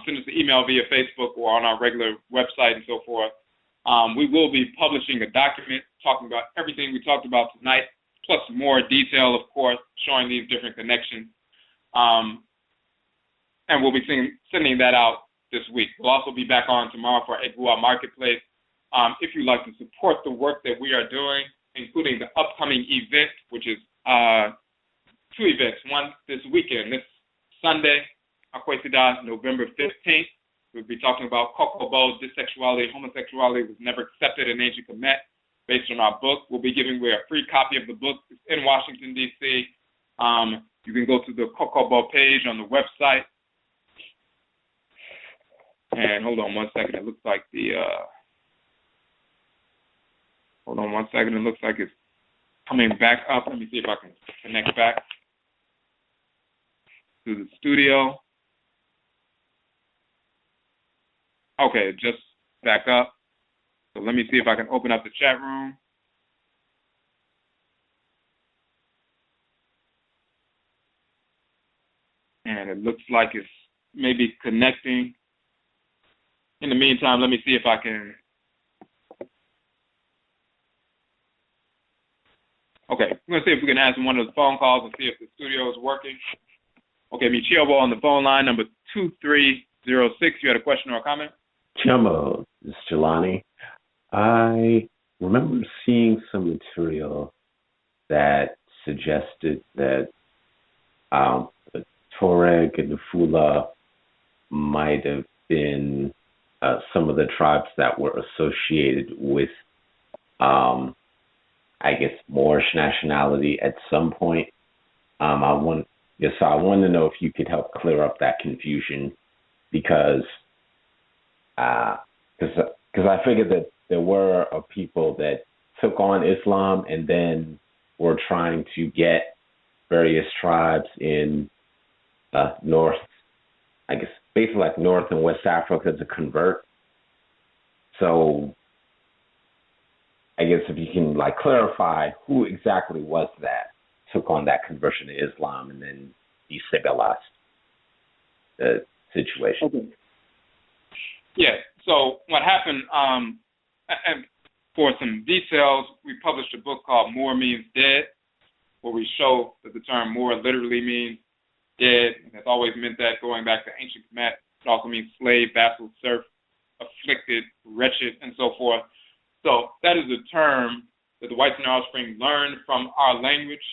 Speaker 2: Send us an email via Facebook or on our regular website and so forth. We will be publishing a document talking about everything we talked about tonight, plus more detail, of course, showing these different connections. And we'll be sending that out this week. We'll also be back on tomorrow for Egua Marketplace. If you'd like to support the work that we are doing, including the upcoming event, which is 2 events. One this weekend, this Sunday, November 15th. We'll be talking about Kokobo, bisexuality, homosexuality was never accepted in ancient Kemet, based on our book. We'll be giving away a free copy of the book. It's in Washington, D.C. You can go to the Kokobo page on the website. And hold on one second. It looks like hold on one second. It looks like it's coming back up. Let me see if I can connect back to the studio. Okay, just back up. So let me see if I can open up the chat room. And it looks like it's maybe connecting. In the meantime, let me see if I can. Okay, we're going to see if we can answer one of the phone calls and see if the studio is working. Okay, Michiobo on the phone line, number 2306. You had a question or a comment?
Speaker 1: Chamo, this is Jelani. I remember seeing some material that suggested that the Tuareg and the Fula might have been some of the tribes that were associated with, I guess, Moorish nationality at some point. I want to know if you could help clear up that confusion, because I figured that there were people that took on Islam and then were trying to get various tribes in North, I guess, basically like North and West Africa to convert. So I guess if you can clarify who exactly was that took on that conversion to Islam and then destabilized the situation.
Speaker 2: Okay. Yeah, so what happened, and for some details, we published a book called Moor Means Dead, where we show that the term Moor literally means dead, and it's always meant that going back to ancient Kemet. It also means slave, vassal, serf, afflicted, wretched, and so forth. So that is a term that the whites and their offspring learned from our language,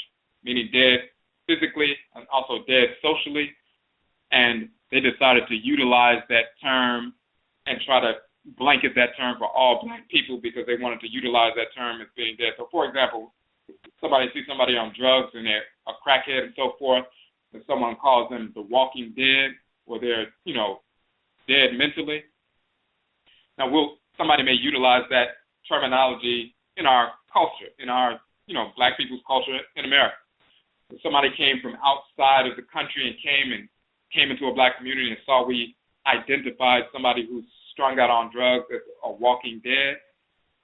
Speaker 2: meaning dead physically and also dead socially, and they decided to utilize that term and try to blanket that term for all black people because they wanted to utilize that term as being dead. So, for example, somebody sees somebody on drugs and they're a crackhead and so forth, and someone calls them the walking dead, or they're, dead mentally. Now, somebody may utilize that terminology in our culture, in our, black people's culture in America. If somebody came from outside of the country and came into a black community and saw we identified somebody who's strung out on drugs as a walking dead,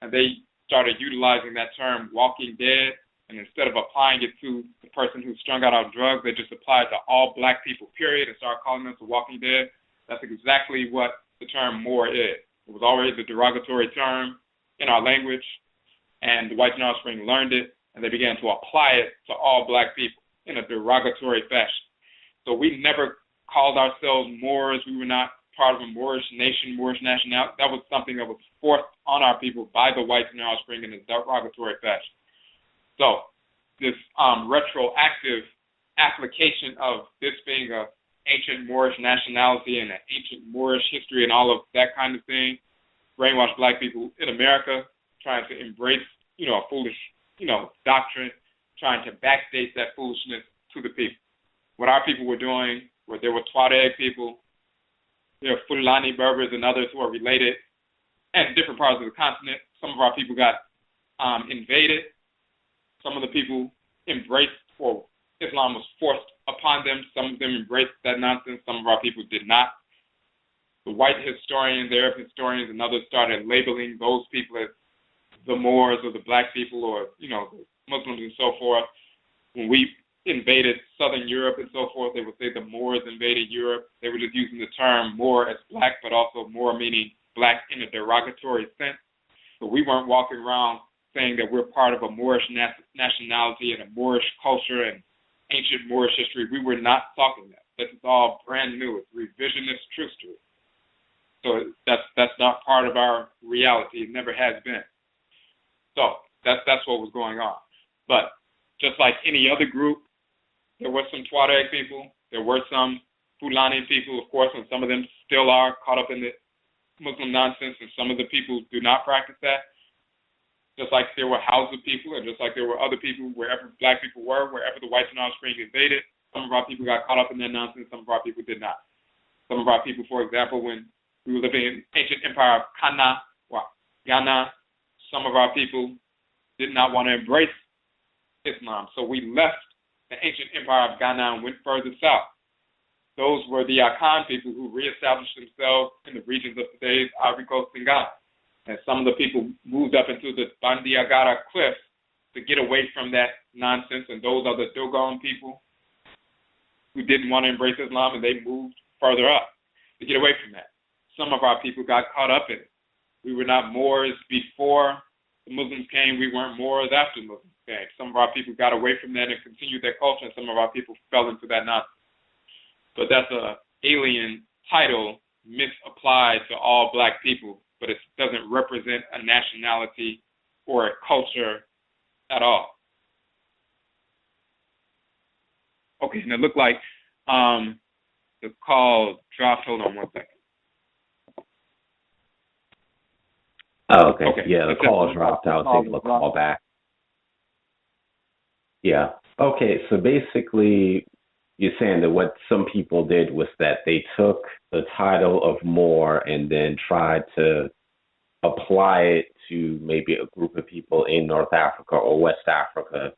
Speaker 2: and they started utilizing that term walking dead, and instead of applying it to the person who's strung out on drugs, they just applied it to all black people, period, and started calling them the walking dead. That's exactly what the term Moor is. It was always a derogatory term in our language, and the whites and offspring learned it, and they began to apply it to all black people in a derogatory fashion. So we never called ourselves Moors. We were not part of a Moorish nation, Moorish nationality. That was something that was forced on our people by the whites and their offspring in a derogatory fashion. So this retroactive application of this being a ancient Moorish nationality and the ancient Moorish history and all of that kind of thing, brainwash black people in America, trying to embrace, a foolish, doctrine, trying to backdate that foolishness to the people. What our people were doing, where there were Tuareg people, there are Fulani, Berbers, and others who are related, and different parts of the continent. Some of our people got invaded. Some of the people embraced, or Islam was forced upon them. Some of them embraced that nonsense. Some of our people did not. The white historians, the Arab historians, and others started labeling those people as the Moors or the black people or, the Muslims and so forth. When we invaded southern Europe and so forth, they would say the Moors invaded Europe. They were just using the term Moor as black, but also Moor meaning black in a derogatory sense. So we weren't walking around saying that we're part of a Moorish nationality and a Moorish culture and ancient Moorish history. We were not talking that. This is all brand new. It's revisionist truth. So that's not part of our reality. It never has been. So that's what was going on. But just like any other group, there were some Tuareg people, there were some Fulani people, of course, and some of them still are caught up in the Muslim nonsense, and some of the people do not practice that. Just like there were Hausa people, and just like there were other people wherever black people were, wherever the whites and offspring invaded, some of our people got caught up in that nonsense, some of our people did not. Some of our people, for example, when we were living in ancient empire of Ghana, some of our people did not want to embrace Islam. So we left the ancient empire of Ghana and went further south. Those were the Akan people who reestablished themselves in the regions of today's Ivory Coast and Ghana. And some of the people moved up into the Bandiagara cliffs to get away from that nonsense. And those are the Dogon people who didn't want to embrace Islam, and they moved further up to get away from that. Some of our people got caught up in it. We were not Moors before the Muslims came. We weren't Moors after the Muslims came. Some of our people got away from that and continued their culture, and some of our people fell into that nonsense. But that's an alien title misapplied to all black people, but it doesn't represent a nationality or a culture at all. Okay, and it looked like the call dropped. Hold on one second.
Speaker 1: Oh, okay. Yeah, the call dropped. I was able to call back. Yeah. Okay, so basically you're saying that what some people did was that they took the title of Moor and then tried to apply it to maybe a group of people in North Africa or West Africa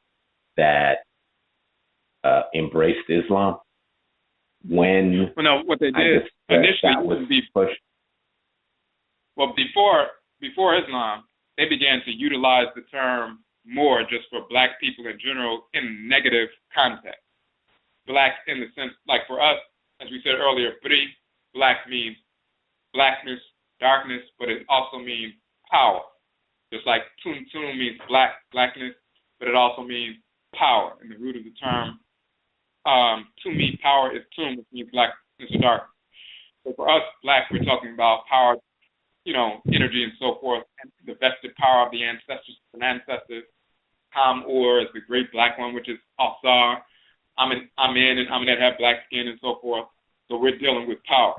Speaker 1: that embraced Islam. When
Speaker 2: what they did initially would be pushed. Well, before Islam, they began to utilize the term Moor just for black people in general in negative context. Black in the sense, like for us, as we said earlier, black means blackness, darkness, but it also means power. Just like Tun means blackness, but it also means power. And the root of the term to me, power is Tun, which means blackness or darkness. So for us, black, we're talking about power, energy and so forth, and the vested power of the ancestors and ancestors. Ur is the great black one, which is Alsar. Amen and Amenet have black skin and so forth. So we're dealing with power.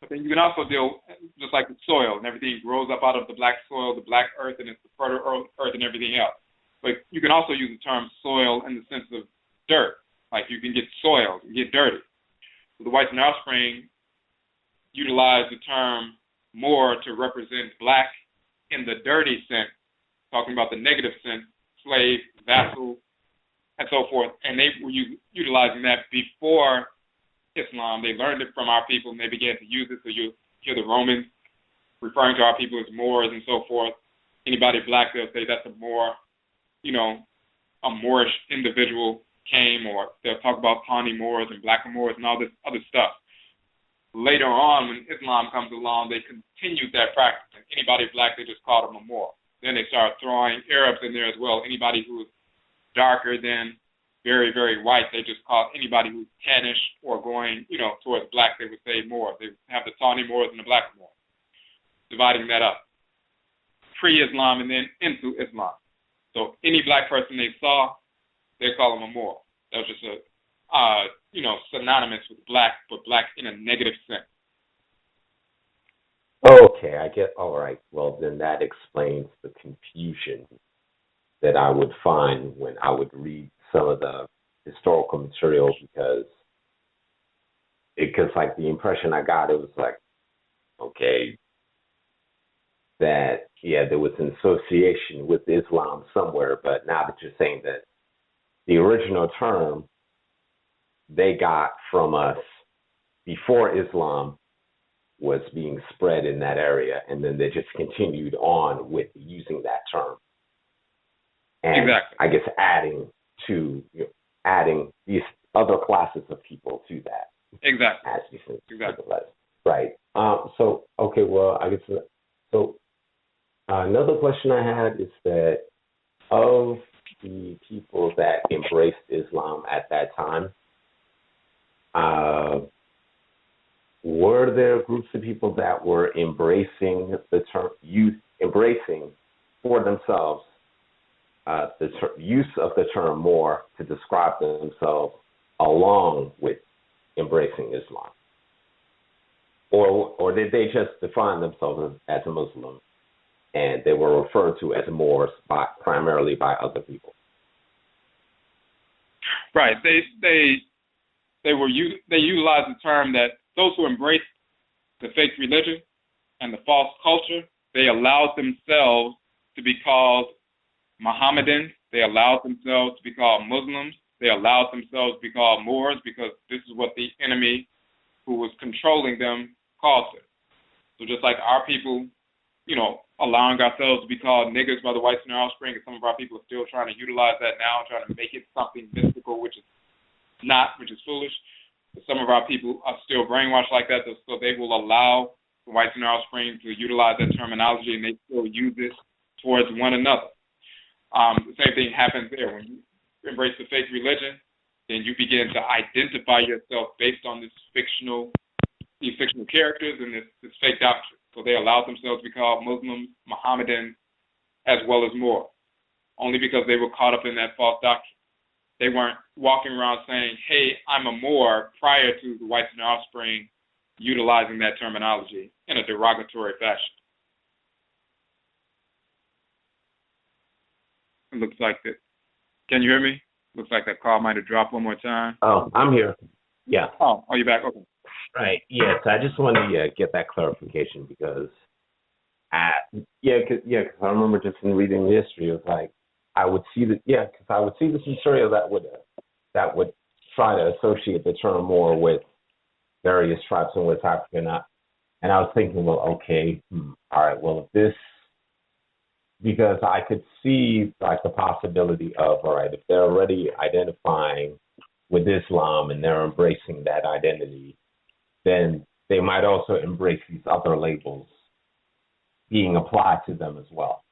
Speaker 2: But then you can also deal just like the soil, and everything grows up out of the black soil, the black earth, and it's the fertile earth and everything else. But you can also use the term soil in the sense of dirt. Like you can get soiled, you get dirty. So the whites and offspring utilize the term Moor to represent black in the dirty sense, talking about the negative sense, slave, vassal, and so forth. And they were utilizing that before Islam. They learned it from our people, and they began to use it. So you hear the Romans referring to our people as Moors and so forth. Anybody black, they'll say that's a Moor, a Moorish individual came, or they'll talk about Tawny Moors and Black Moors and all this other stuff. Later on, when Islam comes along, they continued that practice. And anybody black, they just called them a Moor. Then they started throwing Arabs in there as well. Anybody who was darker than very, very white, they just called anybody who's tannish or going, towards black, they would say Moor. They have the Tawny Moors and the Black Moors, dividing that up. Pre-Islam and then into Islam. So any black person they saw, they call them a Moor. That was just synonymous with black, but black in a negative sense.
Speaker 1: Okay, I get. All right. Well, then that explains the confusion that I would find when I would read some of the historical material because like the impression I got, it was like, okay, that there was an association with Islam somewhere, but now that you're saying that the original term they got from us before Islam was being spread in that area, and then they just continued on with using that term. And
Speaker 2: exactly.
Speaker 1: I guess adding these other classes of people to that.
Speaker 2: Exactly.
Speaker 1: As you said.
Speaker 2: Exactly.
Speaker 1: Right. So, okay, well, I guess, so another question I had is that of the people that embraced Islam at that time, were there groups of people that were embracing the term, embracing for themselves the use of the term Moor to describe themselves along with embracing Islam? Or did they just define themselves as a Muslim and they were referred to as Moors primarily by other people?
Speaker 2: Right. They utilized the term that those who embraced the fake religion and the false culture, they allowed themselves to be called Mohammedans. They allowed themselves to be called Muslims. They allowed themselves to be called Moors because this is what the enemy who was controlling them called it. So just like our people, allowing ourselves to be called niggas by the whites in their offspring, and some of our people are still trying to utilize that now, trying to make it something mystical, which is not, which is foolish. But some of our people are still brainwashed like that, so they will allow the whites in their offspring to utilize that terminology, and they still use it towards one another. The same thing happens there. When you embrace the fake religion, then you begin to identify yourself based on these fictional characters and this fake doctrine. So they allowed themselves to be called Muslims, Mohammedans, as well as Moor, only because they were caught up in that false doctrine. They weren't walking around saying, hey, I'm a Moor, prior to the whites and their offspring utilizing that terminology in a derogatory fashion. It looks like that. Can you hear me? Looks like that call might have dropped one more time.
Speaker 1: Oh, I'm here. Yeah.
Speaker 2: Oh, are you back? Okay.
Speaker 1: Right. Yes, I just wanted to get that clarification because, because I remember just in reading the history, it was like I would see this material that would try to associate the term Moor with various tribes in West Africa, and I was thinking, well, okay, all right, well, if this, because I could see like the possibility of, all right, if they're already identifying with Islam and they're embracing that identity, then they might also embrace these other labels being applied to them as well,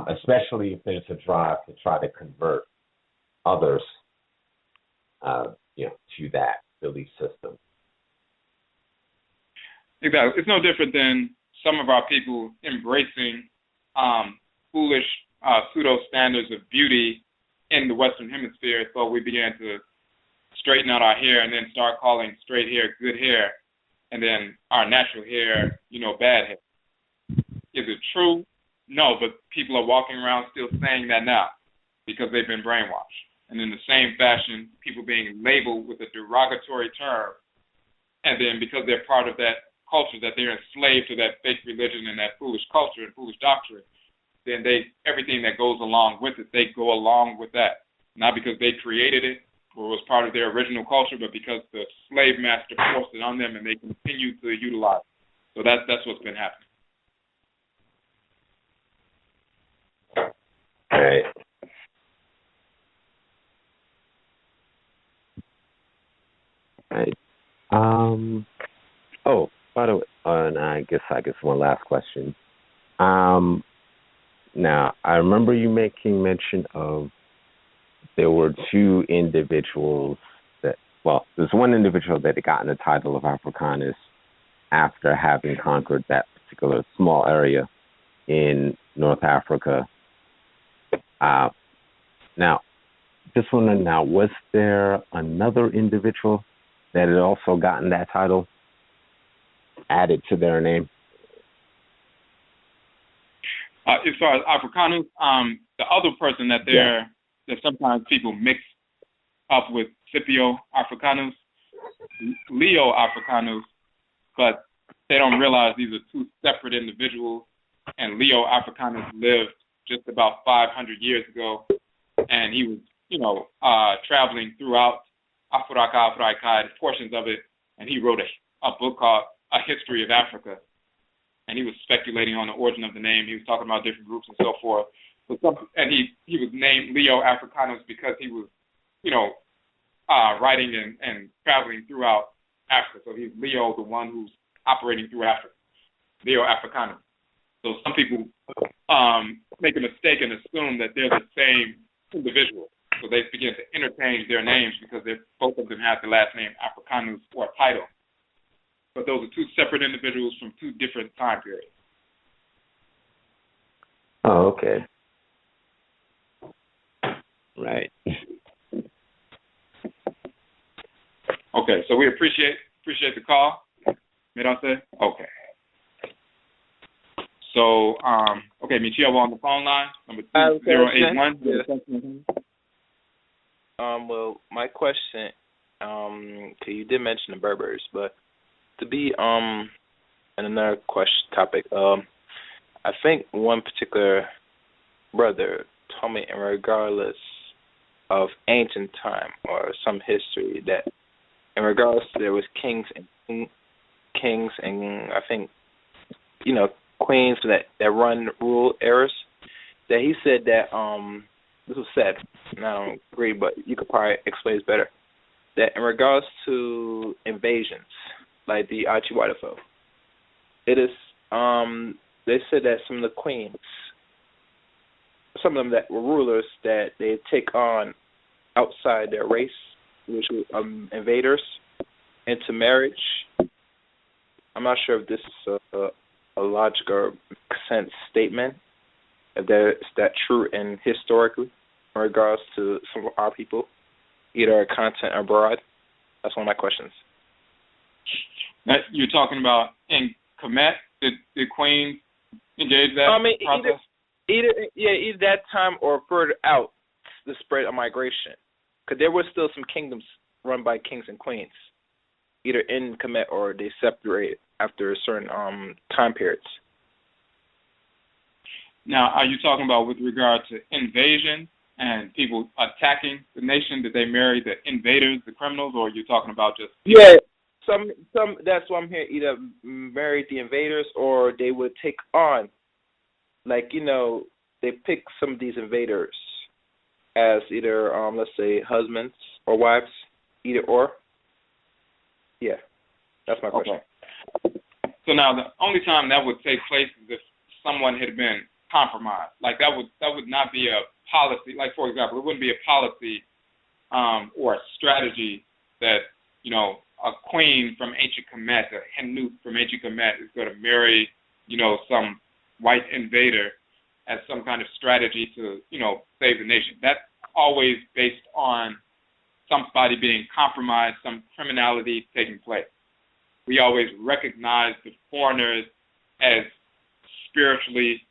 Speaker 1: especially if there's a drive to try to convert others, to that belief system.
Speaker 2: Exactly. It's no different than some of our people embracing foolish pseudo standards of beauty in the Western Hemisphere. So we began to straighten out our hair and then start calling straight hair good hair, and then our natural hair, bad hair. Is it true? No, but people are walking around still saying that now because they've been brainwashed. And in the same fashion, people being labeled with a derogatory term, and then because they're part of that culture, that they're enslaved to that fake religion and that foolish culture and foolish doctrine, then everything that goes along with it, they go along with that. Not because they created it or was part of their original culture, but because the slave master forced it on them and they continue to utilize it. So that's what's been happening.
Speaker 1: All right. Right. Oh, by the way, and I guess one last question. Now, I remember you making mention of there were two individuals there's one individual that had gotten the title of Africanus after having conquered that particular small area in North Africa. Now, just want to know, was there another individual that had also gotten that title added to their name?
Speaker 2: As far as Africanus, the other person that that sometimes people mix up with Scipio Africanus, Leo Africanus, but they don't realize these are two separate individuals. And Leo Africanus lived just about 500 years ago, and he was, traveling throughout Afuraitkait, portions of it, and he wrote a book called A History of Africa. And he was speculating on the origin of the name. He was talking about different groups and so forth. And he was named Leo Africanus because he was, writing and traveling throughout Africa. So he's Leo, the one who's operating through Africa, Leo Africanus. So some people make a mistake and assume that they're the same individual. So they begin to interchange their names because both of them have the last name Africanus or title. But those are two separate individuals from two different time periods.
Speaker 1: Oh, okay. Right.
Speaker 2: Okay, so we appreciate the call. Mirase? Okay. So, Michio on the phone line, number 2081.
Speaker 3: Well, my question, you did mention the Berbers, but to be in another topic, I think one particular brother told me, regardless of ancient time or some history, that in regards to there was kings and I think queens that rule eras, that he said that this was said, and I don't agree, but you could probably explain it better, that in regards to invasions, like the Abibirifo, it is they said that some of the queens, some of them that were rulers, that they take on outside their race, which were invaders, into marriage. I'm not sure if this is a logical or sense statement, if that true and historically in regards to some of our people, either content abroad. That's one of my questions.
Speaker 2: You're talking about in Kamit, did queens engage that process?
Speaker 3: Either that time or further out, the spread of migration. Because there were still some kingdoms run by kings and queens, either in Kamit or they separated after certain time periods.
Speaker 2: Now, are you talking about with regard to invasion and people attacking the nation? Did they marry the invaders, the criminals, or are you talking about just people?
Speaker 3: Yeah, some that's what I'm hearing. Either married the invaders or they would take on, they pick some of these invaders as either let's say husbands or wives, either or. Yeah, that's my question.
Speaker 2: Okay. So now the only time that would take place is if someone had been compromised. Like that would not be a policy. Like, for example, it wouldn't be a policy or a strategy that, a queen from ancient Kemet, a Khanitu from ancient Kemet is going to marry, some white invader as some kind of strategy to, save the nation. That's always based on somebody being compromised, some criminality taking place. We always recognize the foreigners as spiritually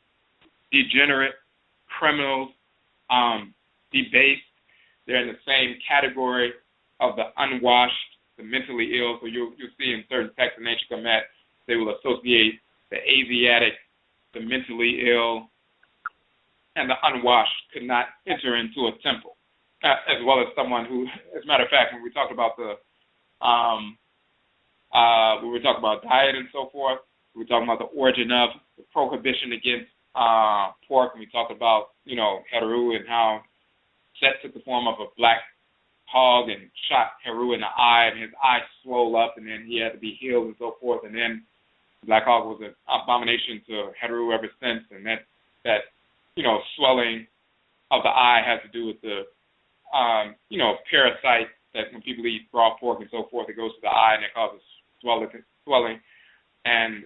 Speaker 2: degenerate, criminals, debased. They're in the same category of the unwashed, the mentally ill. So you'll see in certain texts in ancient Kemet, they will associate the Asiatic, the mentally ill, and the unwashed could not enter into a temple, as well as someone who, as a matter of fact, when we talk about when we talk about diet and so forth, we talk about the origin of the prohibition against pork, and we talk about, Heru and how Set took the form of a black hog and shot Heru in the eye, and his eye swelled up, and then he had to be healed and so forth, and then Black Hog was an abomination to Heru ever since, and that swelling of the eye has to do with the, parasite that when people eat raw pork and so forth, it goes to the eye and it causes swelling. And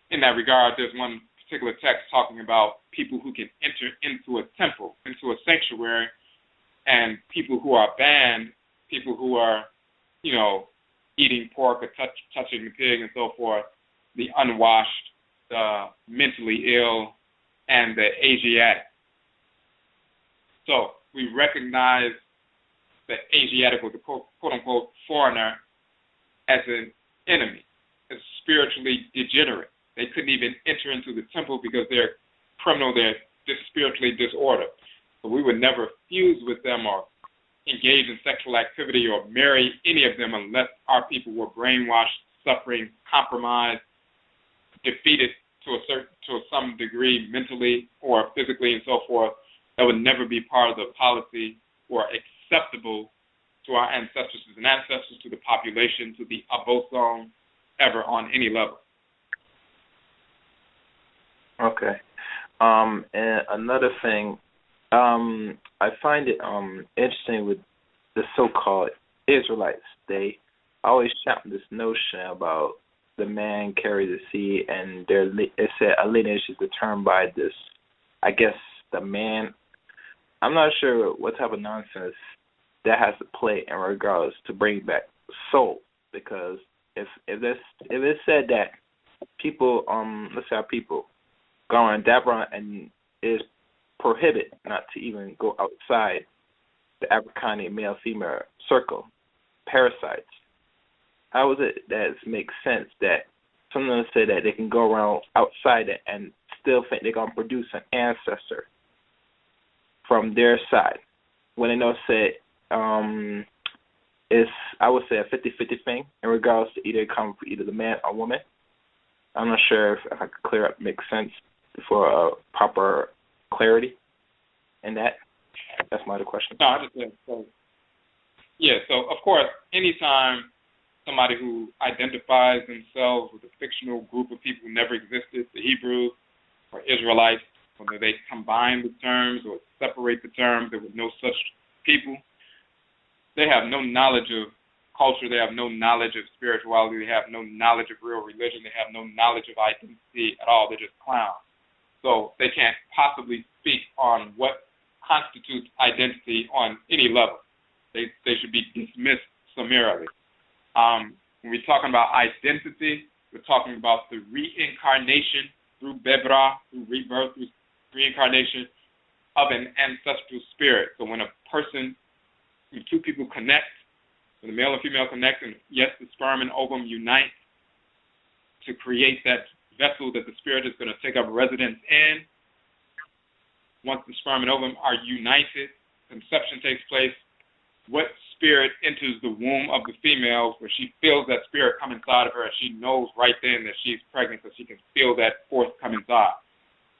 Speaker 2: in that regard, there's one particular text talking about people who can enter into a temple, into a sanctuary, And people who are banned, people who are, eating pork or touching the pig and so forth, the unwashed, the mentally ill, and the Asiatic. So we recognize the Asiatic or the quote-unquote foreigner as an enemy, as spiritually degenerate. They couldn't even enter into the temple because they're criminal, they're spiritually disordered. So we would never fuse with them or engage in sexual activity or marry any of them unless our people were brainwashed, suffering, compromised, defeated to some degree mentally or physically and so forth. That would never be part of the policy or acceptable to our ancestors and ancestors, to the population, to the Abosom, ever on any level.
Speaker 3: Okay. And another thing, I find it interesting with the so-called Israelites. They always shout this notion about the man carries the seed, and it said a lineage is determined by this, I guess, the man. I'm not sure what type of nonsense that has to play in regards to bring back soul, because if it said that people, let's say our people, go on Dabra and is prohibited not to even go outside the African male-female circle, parasites, how is it that it makes sense that someone say that they can go around outside it and still think they're going to produce an ancestor from their side, when they know it's, I would say, a 50-50 thing in regards to either come for either the man or woman? I'm not sure if I could clear up, make sense for a proper clarity in that. That's my other question.
Speaker 2: No, I just said so. Yeah, so of course, anytime somebody who identifies themselves with a fictional group of people who never existed, the Hebrews or Israelites, whether they combine the terms or separate the terms, there was no such people. They have no knowledge of culture. They have no knowledge of spirituality. They have no knowledge of real religion. They have no knowledge of identity at all. They're just clowns. So they can't possibly speak on what constitutes identity on any level. They should be dismissed summarily. When we're talking about identity, we're talking about the reincarnation through Bebra, through rebirth, through reincarnation of an ancestral spirit. So when a person, when two people connect, when the male and female connect, and yes, the sperm and ovum unite to create that vessel that the spirit is going to take up residence in. Once the sperm and ovum are united, conception takes place. What spirit enters the womb of the female where she feels that spirit come inside of her, and she knows right then that she's pregnant because she can feel that force come inside?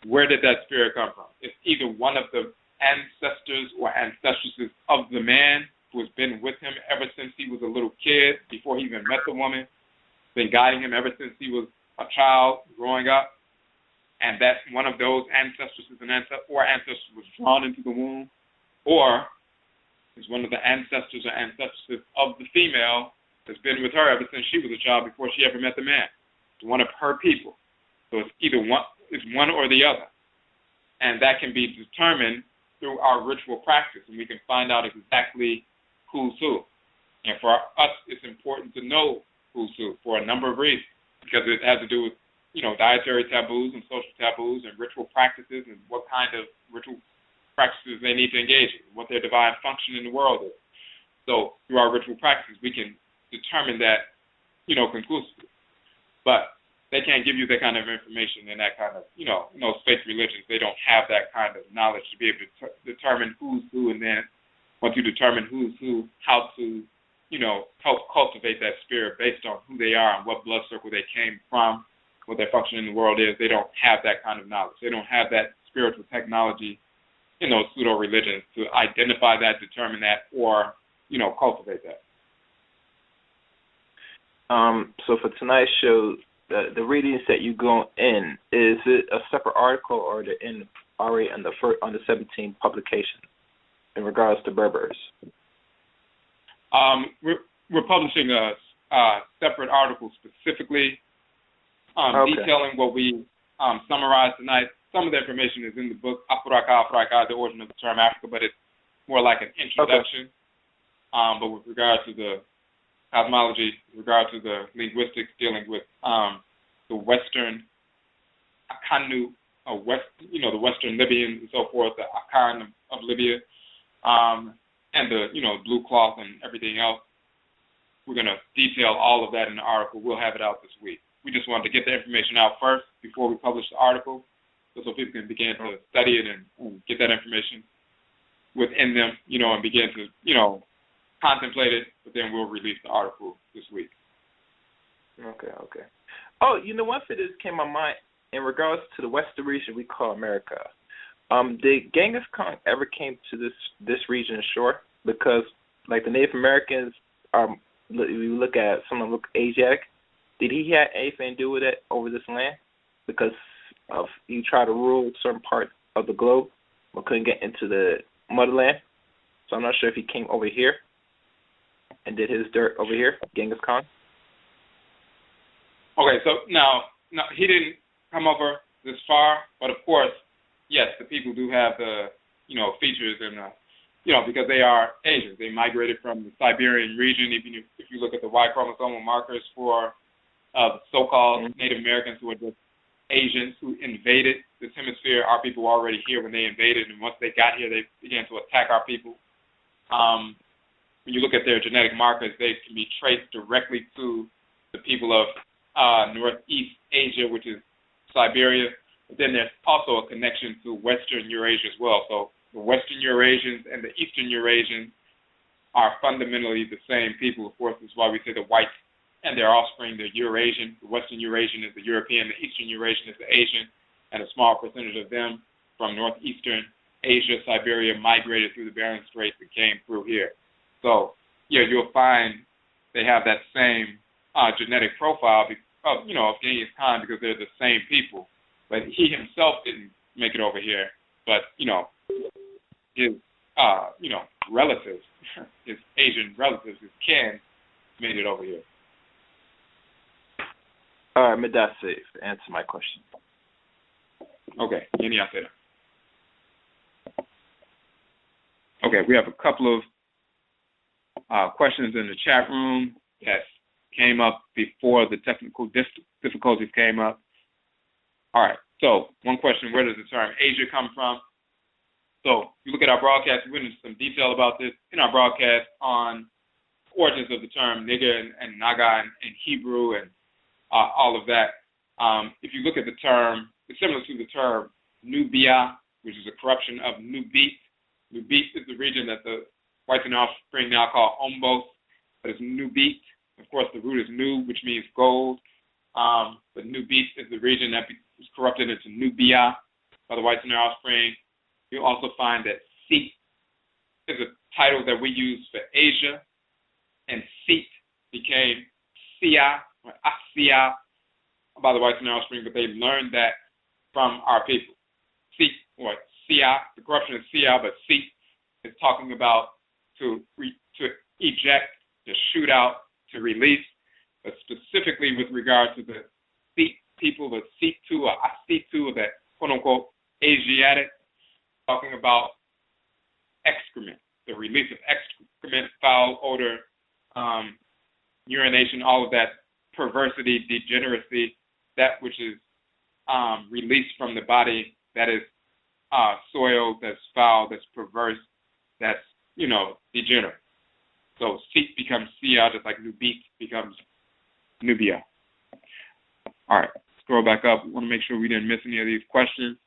Speaker 2: Where did that spirit come from? It's either one of the ancestors or ancestresses of the man who has been with him ever since he was a little kid, before he even met the woman, been guiding him ever since he was a child growing up, and that one of those ancestresses or ancestors was drawn into the womb, or is one of the ancestors or ancestresses of the female that's been with her ever since she was a child before she ever met the man. It's one of her people. So it's either one or the other. And that can be determined through our ritual practice, and we can find out exactly who's who. And for us, it's important to know who's who for a number of reasons, because it has to do with, dietary taboos and social taboos and ritual practices and what kind of ritual practices they need to engage in, what their divine function in the world is. So through our ritual practices, we can determine that, conclusively. But they can't give you that kind of information in that kind of, faith religions. They don't have that kind of knowledge to be able to determine who's who, and then once you determine who's who, how to, help cultivate that spirit based on who they are and what blood circle they came from, what their function in the world is. They don't have that kind of knowledge. They don't have that spiritual technology in those pseudo-religions to identify that, determine that, or, cultivate that.
Speaker 3: So for tonight's show, the readings that you go in, is it a separate article or the in already on the 17th publication in regards to Berbers?
Speaker 2: We're publishing a separate article specifically detailing what we summarized tonight. Some of the information is in the book Afuraitkait, the origin of the term Africa, but it's more like an introduction. Okay. But with regard to the cosmology, with regard to the linguistics dealing with the Western Akanu, the Western Libyans and so forth, the Akan of Libya, and the, blue cloth and everything else. We're going to detail all of that in the article. We'll have it out this week. We just wanted to get the information out first before we publish the article, so people can begin to study it and get that information within them, and begin to, contemplate it, but then we'll release the article this week.
Speaker 3: Okay. Oh, one thing that came to my mind in regards to the Western region we call America. Did Genghis Khan ever came to this region ashore? Because, like, the Native Americans we look at someone look Asiatic. Did he have anything to do with it over this land? Because of he tried to rule certain parts of the globe, but couldn't get into the motherland. So I'm not sure if he came over here and did his dirt over here, Genghis Khan.
Speaker 2: Okay, so no, he didn't come over this far, but of course, yes, the people do have the, features and, because they are Asians. They migrated from the Siberian region. Even if you look at the Y chromosomal markers for so-called Native Americans who are just Asians who invaded this hemisphere, our people were already here when they invaded, and once they got here, they began to attack our people. When you look at their genetic markers, they can be traced directly to the people of Northeast Asia, which is Siberia. But then there's also a connection to Western Eurasia as well. So the Western Eurasians and the Eastern Eurasians are fundamentally the same people. Of course, this is why we say the whites and their offspring, they're Eurasian. The Western Eurasian is the European, the Eastern Eurasian is the Asian, and a small percentage of them from Northeastern Asia, Siberia, migrated through the Bering Straits and came through here. So, you'll find they have that same genetic profile of Genghis Khan because they're the same people. But he himself didn't make it over here. But, his, relatives, his Asian relatives, his kin, made it over here.
Speaker 3: All right, Medase, answer my question.
Speaker 2: Okay, okay, we have a couple of questions in the chat room that came up before the technical difficulties came up. All right, so one question, where does the term Asia come from? So you look at our broadcast, we went into some detail about this in our broadcast on origins of the term nigger and naga and Hebrew and all of that. If you look at the term, it's similar to the term Nubia, which is a corruption of Nubit. Nubit is the region that the whites and offspring now call Ombos, but it's Nubit. Of course, the root is Nu, which means gold. But Nubit is the region that was corrupted into Nubia by the whites and their offspring. You'll also find that Seat is a title that we use for Asia, and Seat became Sia or Asia by the whites and their offspring, but they learned that from our people. Seat or Sia, the corruption is Sia, but Seat is talking about to eject, to shoot out, to release, but specifically with regard to the Seat people, the Situ or Asitu, that quote-unquote Asiatic, talking about excrement, the release of excrement, foul odor, urination, all of that perversity, degeneracy, that which is released from the body that is soiled, that's foul, that's perverse, that's, degenerate. So Seat becomes Sia, just like Nubit becomes Nubia. All right, scroll back up. We want to make sure we didn't miss any of these questions.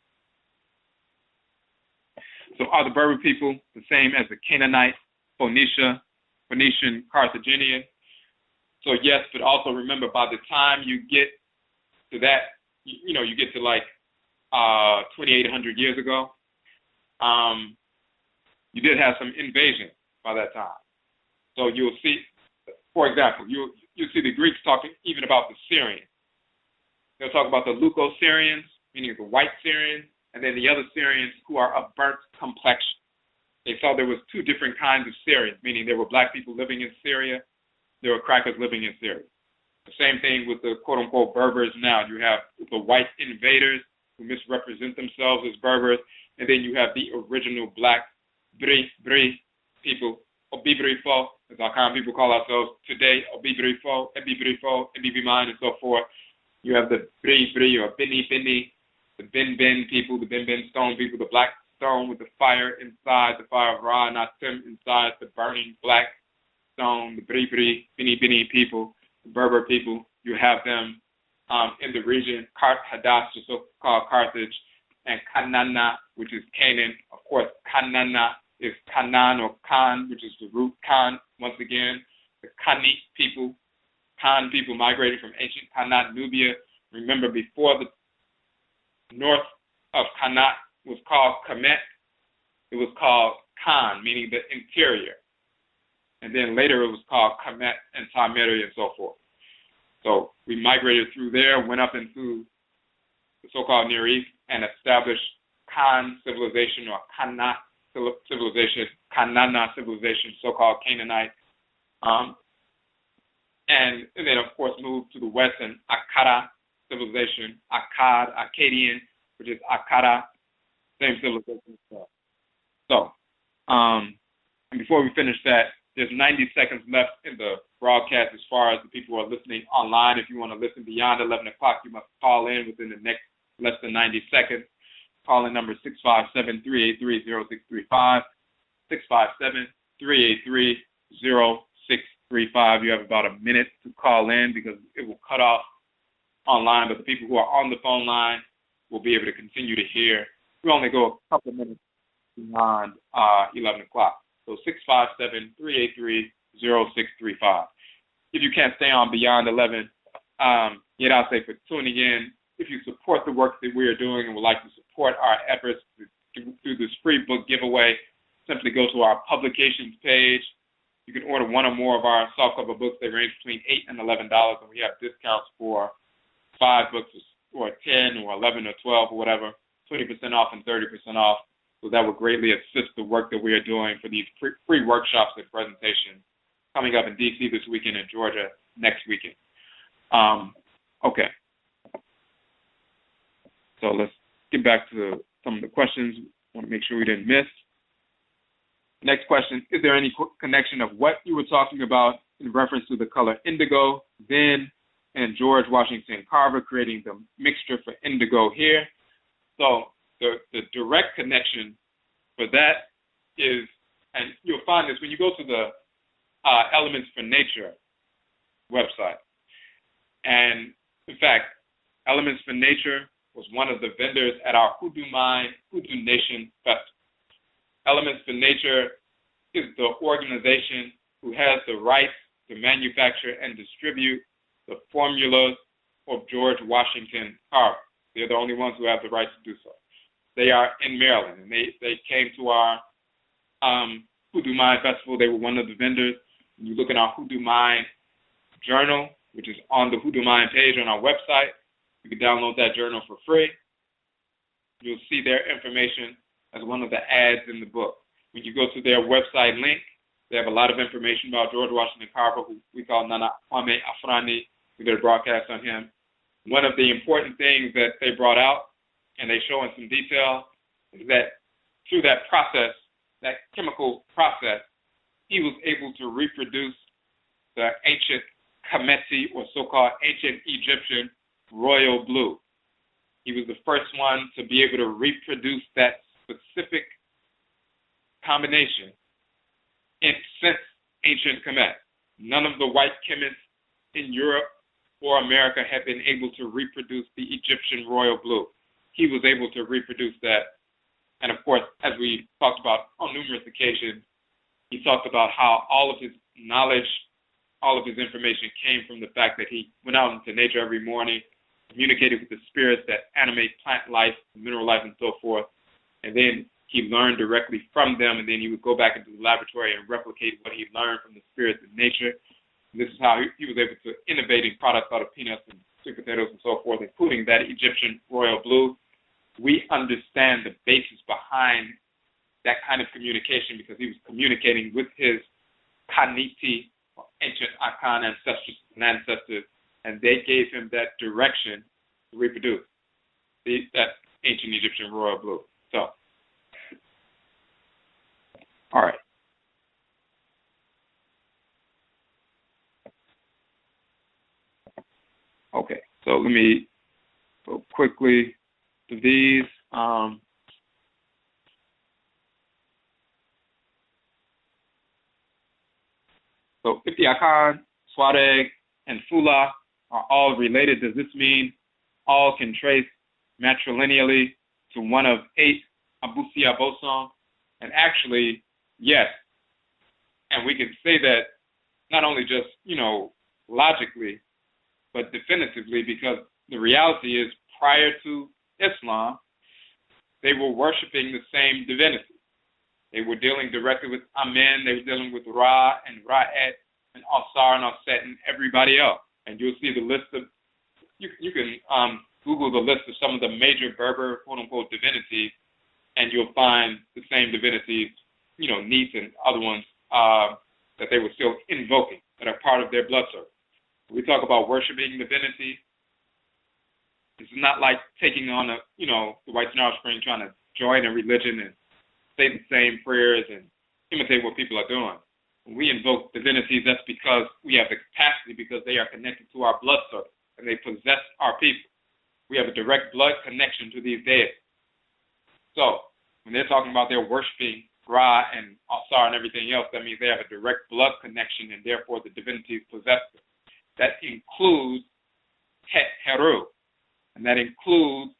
Speaker 2: So are the Berber people the same as the Canaanite, Phoenician, Carthaginian? So yes, but also remember, by the time you get to that, you get to like 2,800 years ago, you did have some invasion by that time. So you'll see, for example, you'll see the Greeks talking even about the Syrians. They'll talk about the Leuco-Syrians, meaning the white Syrians, and then the other Syrians who are of burnt complexion. They saw there was two different kinds of Syrians, meaning there were black people living in Syria, there were crackers living in Syria. The same thing with the quote-unquote Berbers now. You have the white invaders who misrepresent themselves as Berbers, and then you have the original black Bri people, Abibirifo, as Akan people call ourselves today, Abibirifo, Abibimine, and so forth. You have the Bri or Bini, the Benben people, the Benben stone people, the black stone with the fire inside, the fire of Ra Natim inside, the burning black stone, the Bri, Bini people, the Berber people. You have them in the region, Hadass, so-called Carthage, and Kanana, which is Canaan. Of course, Kanana is Kanan or Khan, which is the root Khan. Once again, the Khanit people, Khan people migrated from ancient Khanat, Nubia. Remember, before the north of Khanat was called Kamit, it was called Khan, meaning the interior. And then later it was called Kamit and Tamiri and so forth. So we migrated through there, went up into the so-called Near East, and established Khan civilization or Khanat civilization, Kanana civilization, so-called Canaanite. And then, of course, moved to the west and Akkad civilization, Akkadian, which is Akkad, same civilization. So, and before we finish that, there's 90 seconds left in the broadcast as far as the people who are listening online. If you want to listen beyond 11 o'clock, you must call in within the next less than 90 seconds. Call in number 657-383-0635, 657-383-0635. You have about a minute to call in because it will cut off online, but the people who are on the phone line will be able to continue to hear. We only go a couple of minutes beyond 11 o'clock. So 657-383-0635. If you can't stay on beyond 11, yet I'll say for tuning in, if you support the work that we are doing and would like to support our efforts through this free book giveaway, simply go to our publications page. You can order one or more of our softcover books. They range between $8 and $11, and we have discounts for 5 books or 10 or 11 or 12 or whatever, 20% off and 30% off. So that would greatly assist the work that we are doing for these free workshops and presentations coming up in D.C. this weekend and Georgia next weekend. Okay. So let's get back to some of the questions. I want to make sure we didn't miss. Next question, is there any connection of what you were talking about in reference to the color indigo then and George Washington Carver creating the mixture for indigo here? So the direct connection for that is, and you'll find this when you go to the Elements for Nature website. And in fact, Elements for Nature was one of the vendors at our Hoodoo Nation Festival. Elements for Nature is the organization who has the rights to manufacture and distribute the formulas of George Washington Carver. They're the only ones who have the rights to do so. They are in Maryland, and they came to our Hoodoo Mind Festival. They were one of the vendors. When you look at our Hoodoo Mind journal, which is on the Hoodoo Mind page on our website, you can download that journal for free. You'll see their information as one of the ads in the book. When you go to their website link, they have a lot of information about George Washington Carver, who we call Nana Kwame Afrani. We did a broadcast on him. One of the important things that they brought out, and they show in some detail, is that through that process, that chemical process, he was able to reproduce the ancient Kameti, or so-called ancient Egyptian royal blue. He was the first one to be able to reproduce that specific combination since ancient Kemet. None of the white chemists in Europe or America had been able to reproduce the Egyptian royal blue. He was able to reproduce that. And of course, as we talked about on numerous occasions, he talked about how all of his knowledge, all of his information came from the fact that he went out into nature every morning, communicated with the spirits that animate plant life, mineral life, and so forth. And then he learned directly from them, and then he would go back into the laboratory and replicate what he learned from the spirits in nature. And this is how he was able to innovate in products out of peanuts and sweet potatoes and so forth, including that Egyptian royal blue. We understand the basis behind that kind of communication because he was communicating with his Khaniti, or ancient Akan ancestors, and they gave him that direction to reproduce that ancient Egyptian royal blue. So, All right. Okay, so let me go quickly to these. So if the Akan, Tuareg, and Fula are all related, does this mean all can trace matrilineally to one of 8 Abusia boson? And actually, yes. And we can say that not only just, logically, but definitively, because the reality is prior to Islam, they were worshiping the same divinity. They were dealing directly with Amen, they were dealing with Ra and Ra'et and Asar and Aset and everybody else. And you'll see the list of, you can Google the list of some of the major Berber, quote-unquote, divinities, and you'll find the same divinities, Neat and other ones that they were still invoking, that are part of their blood circle. We talk about worshiping divinity. It's not like taking on the white star spring, trying to join a religion and say the same prayers and imitate what people are doing. When we invoke divinities, that's because we have the capacity, because they are connected to our blood circle and they possess our people. We have a direct blood connection to these deities. So when they're talking about their worshiping Ra and Asar and everything else, that means they have a direct blood connection and therefore the divinities possess them. That includes Het Heru, and that includes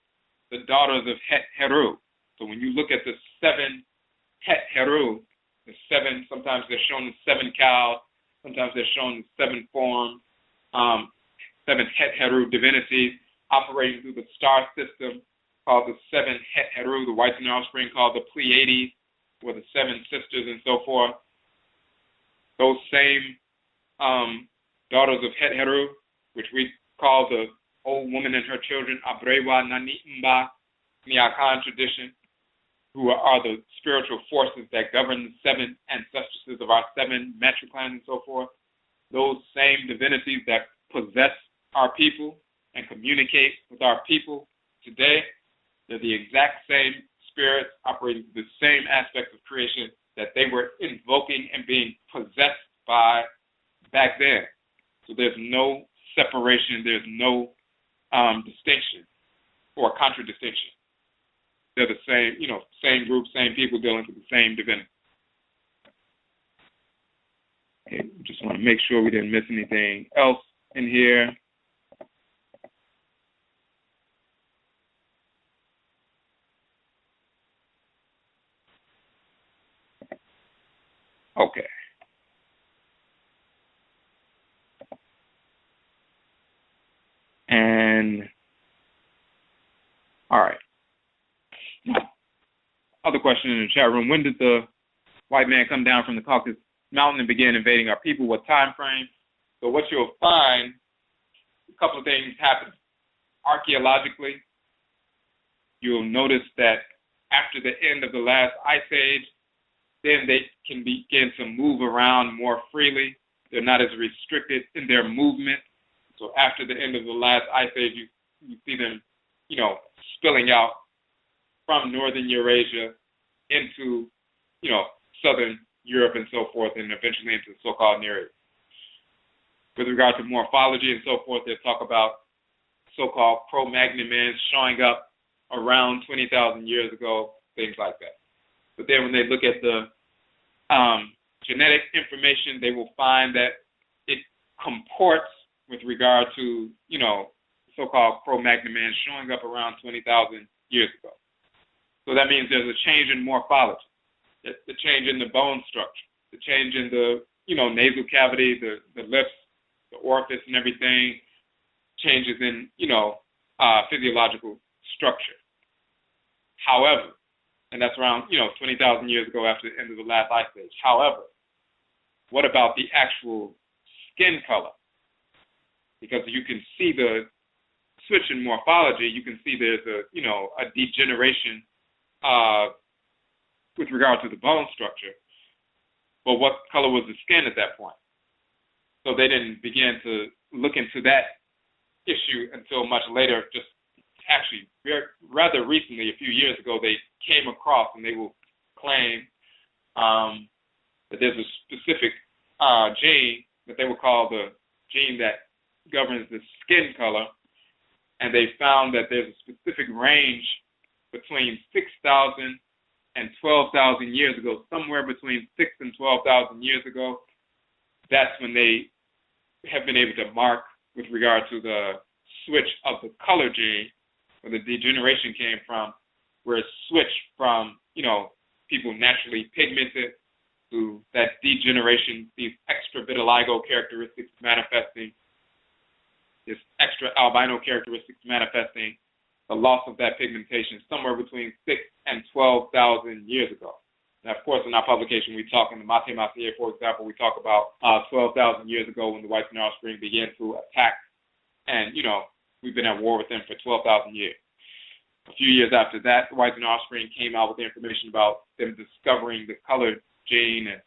Speaker 2: the daughters of Het Heru. So when you look at the 7 Het Heru, the 7, sometimes they're shown as 7 cows, sometimes they're shown as 7 forms, 7 Het Heru divinities operating through the star system called the 7 Het Heru, the whites and offspring called the Pleiades, or the 7 sisters and so forth. Those same daughters of Het Heru, which we call the old woman and her children, Abrewa Nani Mba, in the Akan tradition, who are the spiritual forces that govern the 7 ancestresses of our 7 matriclans and so forth. Those same divinities that possess our people and communicate with our people today, they're the exact same spirits operating the same aspects of creation that they were invoking and being possessed by back then. So there's no separation, there's no distinction or contradistinction. They're the same, same group, same people dealing with the same divinity. Okay, just want to make sure we didn't miss anything else in here. Okay. And all right. Other question in the chat room: when did the white man come down from the Caucasus Mountain and begin invading our people? What time frame? So what you'll find, a couple of things happen. Archaeologically, you'll notice that after the end of the last ice age, then they can begin to move around more freely. They're not as restricted in their movement. So after the end of the last ice age, you see them, spilling out from northern Eurasia into, southern Europe and so forth, and eventually into the so-called Near East. With regard to morphology and so forth, they talk about so-called Cro-Magnon men showing up around 20,000 years ago, things like that. But then when they look at the genetic information, they will find that it comports with regard to, so-called Cro-Magnon man showing up around 20,000 years ago. So that means there's a change in morphology, the change in the bone structure, the change in the, nasal cavity, the lips, the orifice and everything, changes in, physiological structure. However, and that's around, 20,000 years ago after the end of the last ice age. However, what about the actual skin color? Because you can see the switch in morphology, you can see there's a degeneration with regard to the bone structure. But what color was the skin at that point? So they didn't begin to look into that issue until much later. Just actually rather recently, a few years ago, they came across and they will claim that there's a specific gene that they would call the gene that governs the skin color, and they found that there's a specific range between 6,000 and 12,000 years ago, somewhere between 6 and 12,000 years ago. That's when they have been able to mark with regard to the switch of the color gene, where the degeneration came from, where it switched from, people naturally pigmented to that degeneration, these extra vitiligo characteristics manifesting, this extra albino characteristics manifesting, the loss of that pigmentation somewhere between 6 and 12,000 years ago. Now, of course, in our publication, we talk in the Mate Masier, for example, we talk about 12,000 years ago when the whites and offspring began to attack, and, we've been at war with them for 12,000 years. A few years after that, the whites and offspring came out with the information about them discovering the color gene, and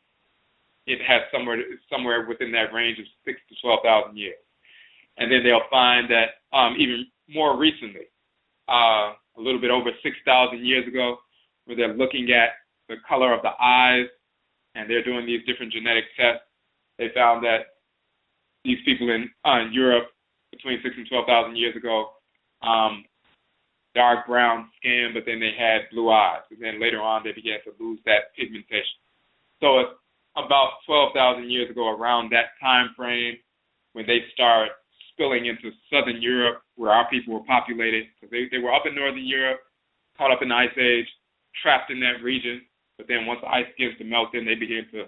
Speaker 2: it has somewhere within that range of 6 to 12,000 years. And then they'll find that even more recently, a little bit over 6,000 years ago, where they're looking at the color of the eyes, and they're doing these different genetic tests, they found that these people in Europe between 6 and 12,000 years ago, dark brown skin, but then they had blue eyes. And then later on, they began to lose that pigmentation. So it's about 12,000 years ago, around that time frame, when they start spilling into southern Europe, where our people were populated. So they were up in northern Europe, caught up in the Ice Age, trapped in that region. But then once the ice begins to melt in, they began to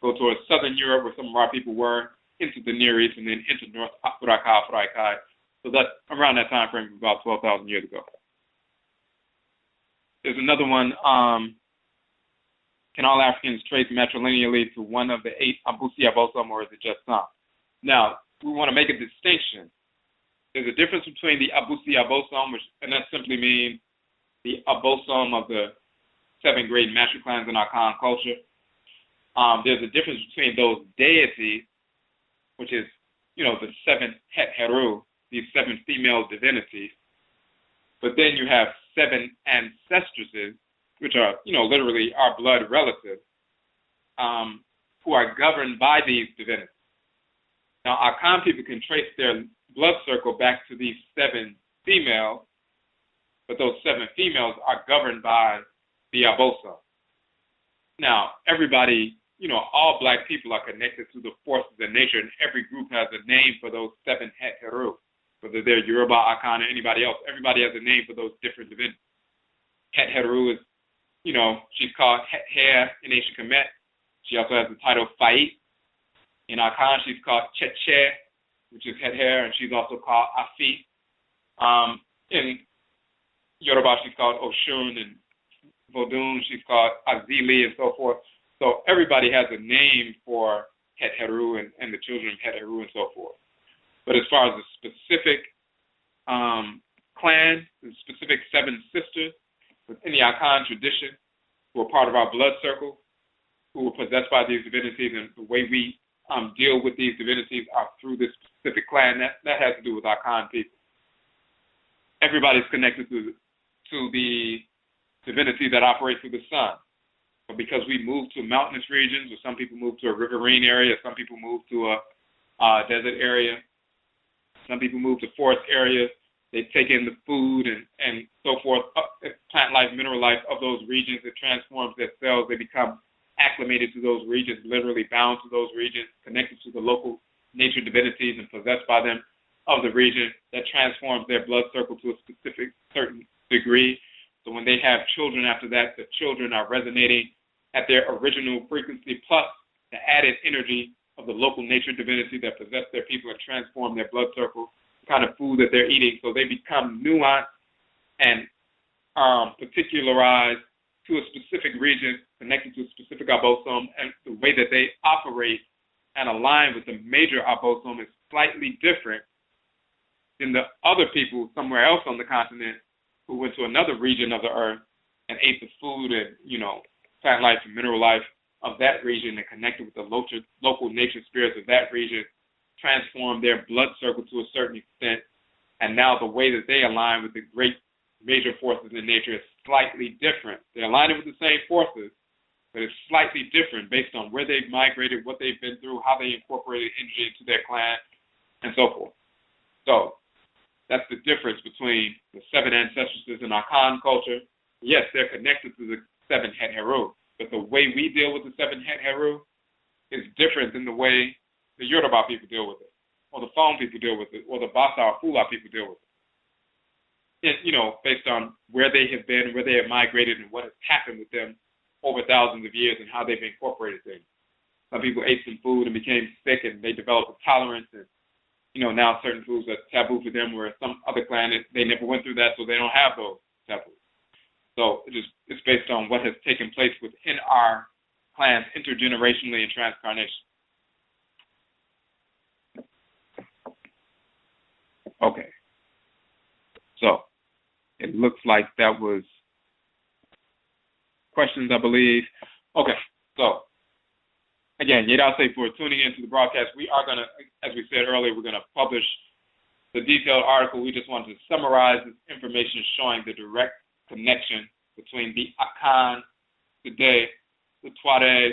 Speaker 2: go towards southern Europe, where some of our people were, into the Near East, and then into North Afuraka, Afuraitkait. So that's around that time frame, about 12,000 years ago. There's another one. Can all Africans trace matrilineally to one of the 8 Abusi Abosom, or is it just some? Now, we want to make a distinction. There's a difference between the Abusi Abosom, and that simply means the Abosom of the 7 great master clans in Akan culture. There's a difference between those deities, which is, the 7 Het Heru, these 7 female divinities. But then you have 7 ancestresses, which are, literally our blood relatives, who are governed by these divinities. Now, Akan people can trace their blood circle back to these 7 females, but those 7 females are governed by the Abosa. Now, everybody, all black people are connected to the forces of nature, and every group has a name for those 7 Het Heru. Whether they're Yoruba, Akan, or anybody else, everybody has a name for those different divinities. Het Heru is, she's called Het Her in ancient Kemet. She also has the title Fait. In Akan, she's called Cheche, which is Het Her, and she's also called Afi. In Yoruba, she's called Oshun, and Vodun, she's called Azili, and so forth. So everybody has a name for Het Heru and the children of Het Heru and so forth. But as far as the specific clan, the specific 7 sisters within the Akan tradition, who are part of our blood circle, who were possessed by these divinities, and the way we deal with these divinities are through this specific clan, that has to do with Akan people. Everybody's connected to the divinity that operates through the sun. But because we move to mountainous regions, or some people move to a riverine area, some people move to a desert area, some people move to forest areas, they take in the food and so forth, plant life, mineral life of those regions. It transforms their cells. They become acclimated to those regions, literally bound to those regions, connected to the local nature divinities and possessed by them of the region. That transforms their blood circle to a specific certain degree. So when they have children after that, the children are resonating at their original frequency plus the added energy of the local nature divinity that possess their people and transform their blood circle, the kind of food that they're eating. So they become nuanced and particularized to a specific region, connected to a specific abosom, and the way that they operate and align with the major abosom is slightly different than the other people somewhere else on the continent who went to another region of the earth and ate the food and, plant life and mineral life of that region and connected with the local nature spirits of that region, transformed their blood circle to a certain extent, and now the way that they align with the great major forces in nature is slightly different. They're aligning with the same forces, but it's slightly different based on where they've migrated, what they've been through, how they incorporated energy into their clan, and so forth. So that's the difference between the 7 ancestresses in Akan culture. Yes, they're connected to the 7 Heru, but the way we deal with the 7 Heru is different than the way the Yoruba people deal with it, or the Fon people deal with it, or the Basa or Fula people deal with it. Based on where they have been, where they have migrated, and what has happened with them over thousands of years and how they've incorporated things. Some people ate some food and became sick, and they developed a tolerance, and now certain foods are taboo for them, where some other clan, they never went through that, so they don't have those taboos. So it's based on what has taken place within our clans intergenerationally and transcarnation. Okay. So it looks like that was questions, I believe. Okay. So again, Yedase for tuning into the broadcast. We are going to, as we said earlier, we're going to publish the detailed article. We just wanted to summarize this information showing the direct connection between the Akan today, the Tuareg,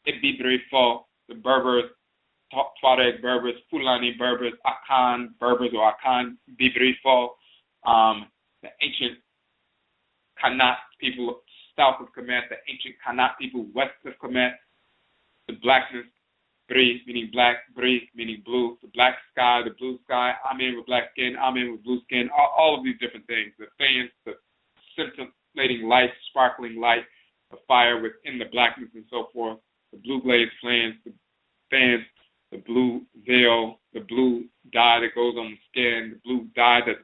Speaker 2: Abibirifo, the Berbers, Tuareg Berbers, Fulani Berbers, Akan Berbers or Akan Abibirifo, the ancient Khanit people south of Kamit, the ancient Khanit people west of Kamit, the blackness, Bri meaning black, Bri meaning blue, the black sky, the blue sky, Amen with black skin, Amen with blue skin, all of these different things, the fans, the scintillating light, sparkling light, the fire within the blackness and so forth, the blue blaze flames, the fans, the blue veil, the blue dye that goes on the skin, the blue dye that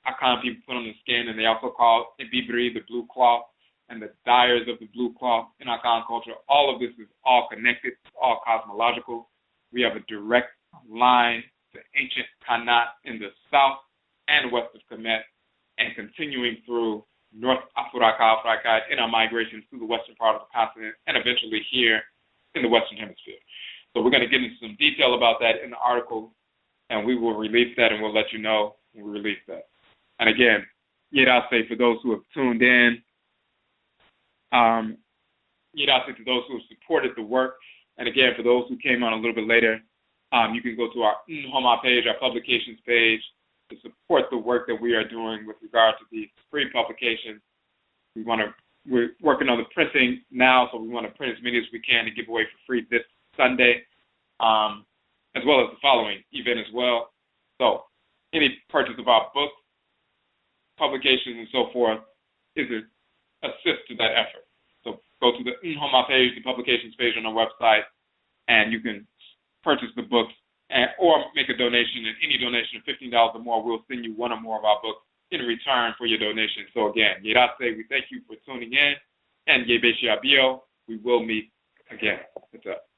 Speaker 2: Akan people put on the skin, and they also call Ibibri, the blue cloth, and the dyers of the blue cloth in Akan culture. All of this is all connected, all cosmological. We have a direct line to ancient Khanit in the south and west of Kamit, and continuing through North Afuraka, Afuraitkait, in our migrations through the western part of the continent, and eventually here in the Western Hemisphere. So we're going to get into some detail about that in the article, and we will release that, and we'll let you know when we release that. And again, Yedase for those who have tuned in, Yedase to those who have supported the work, and again, for those who came on a little bit later, you can go to our NHOMA page, our publications page, to support the work that we are doing with regard to these free publications. We're working on the printing now, so we want to print as many as we can to give away for free this Sunday, as well as the following event as well. So any purchase of our books, publications, and so forth is an assist to that effort. So go to the NHOMA page, the publications page on our website, and you can purchase the books or make a donation. And any donation of $15 or more, we'll send you one or more of our books in return for your donation. So again, Yedase, we thank you for tuning in, and Yebeshiabio, we will meet again. What's up?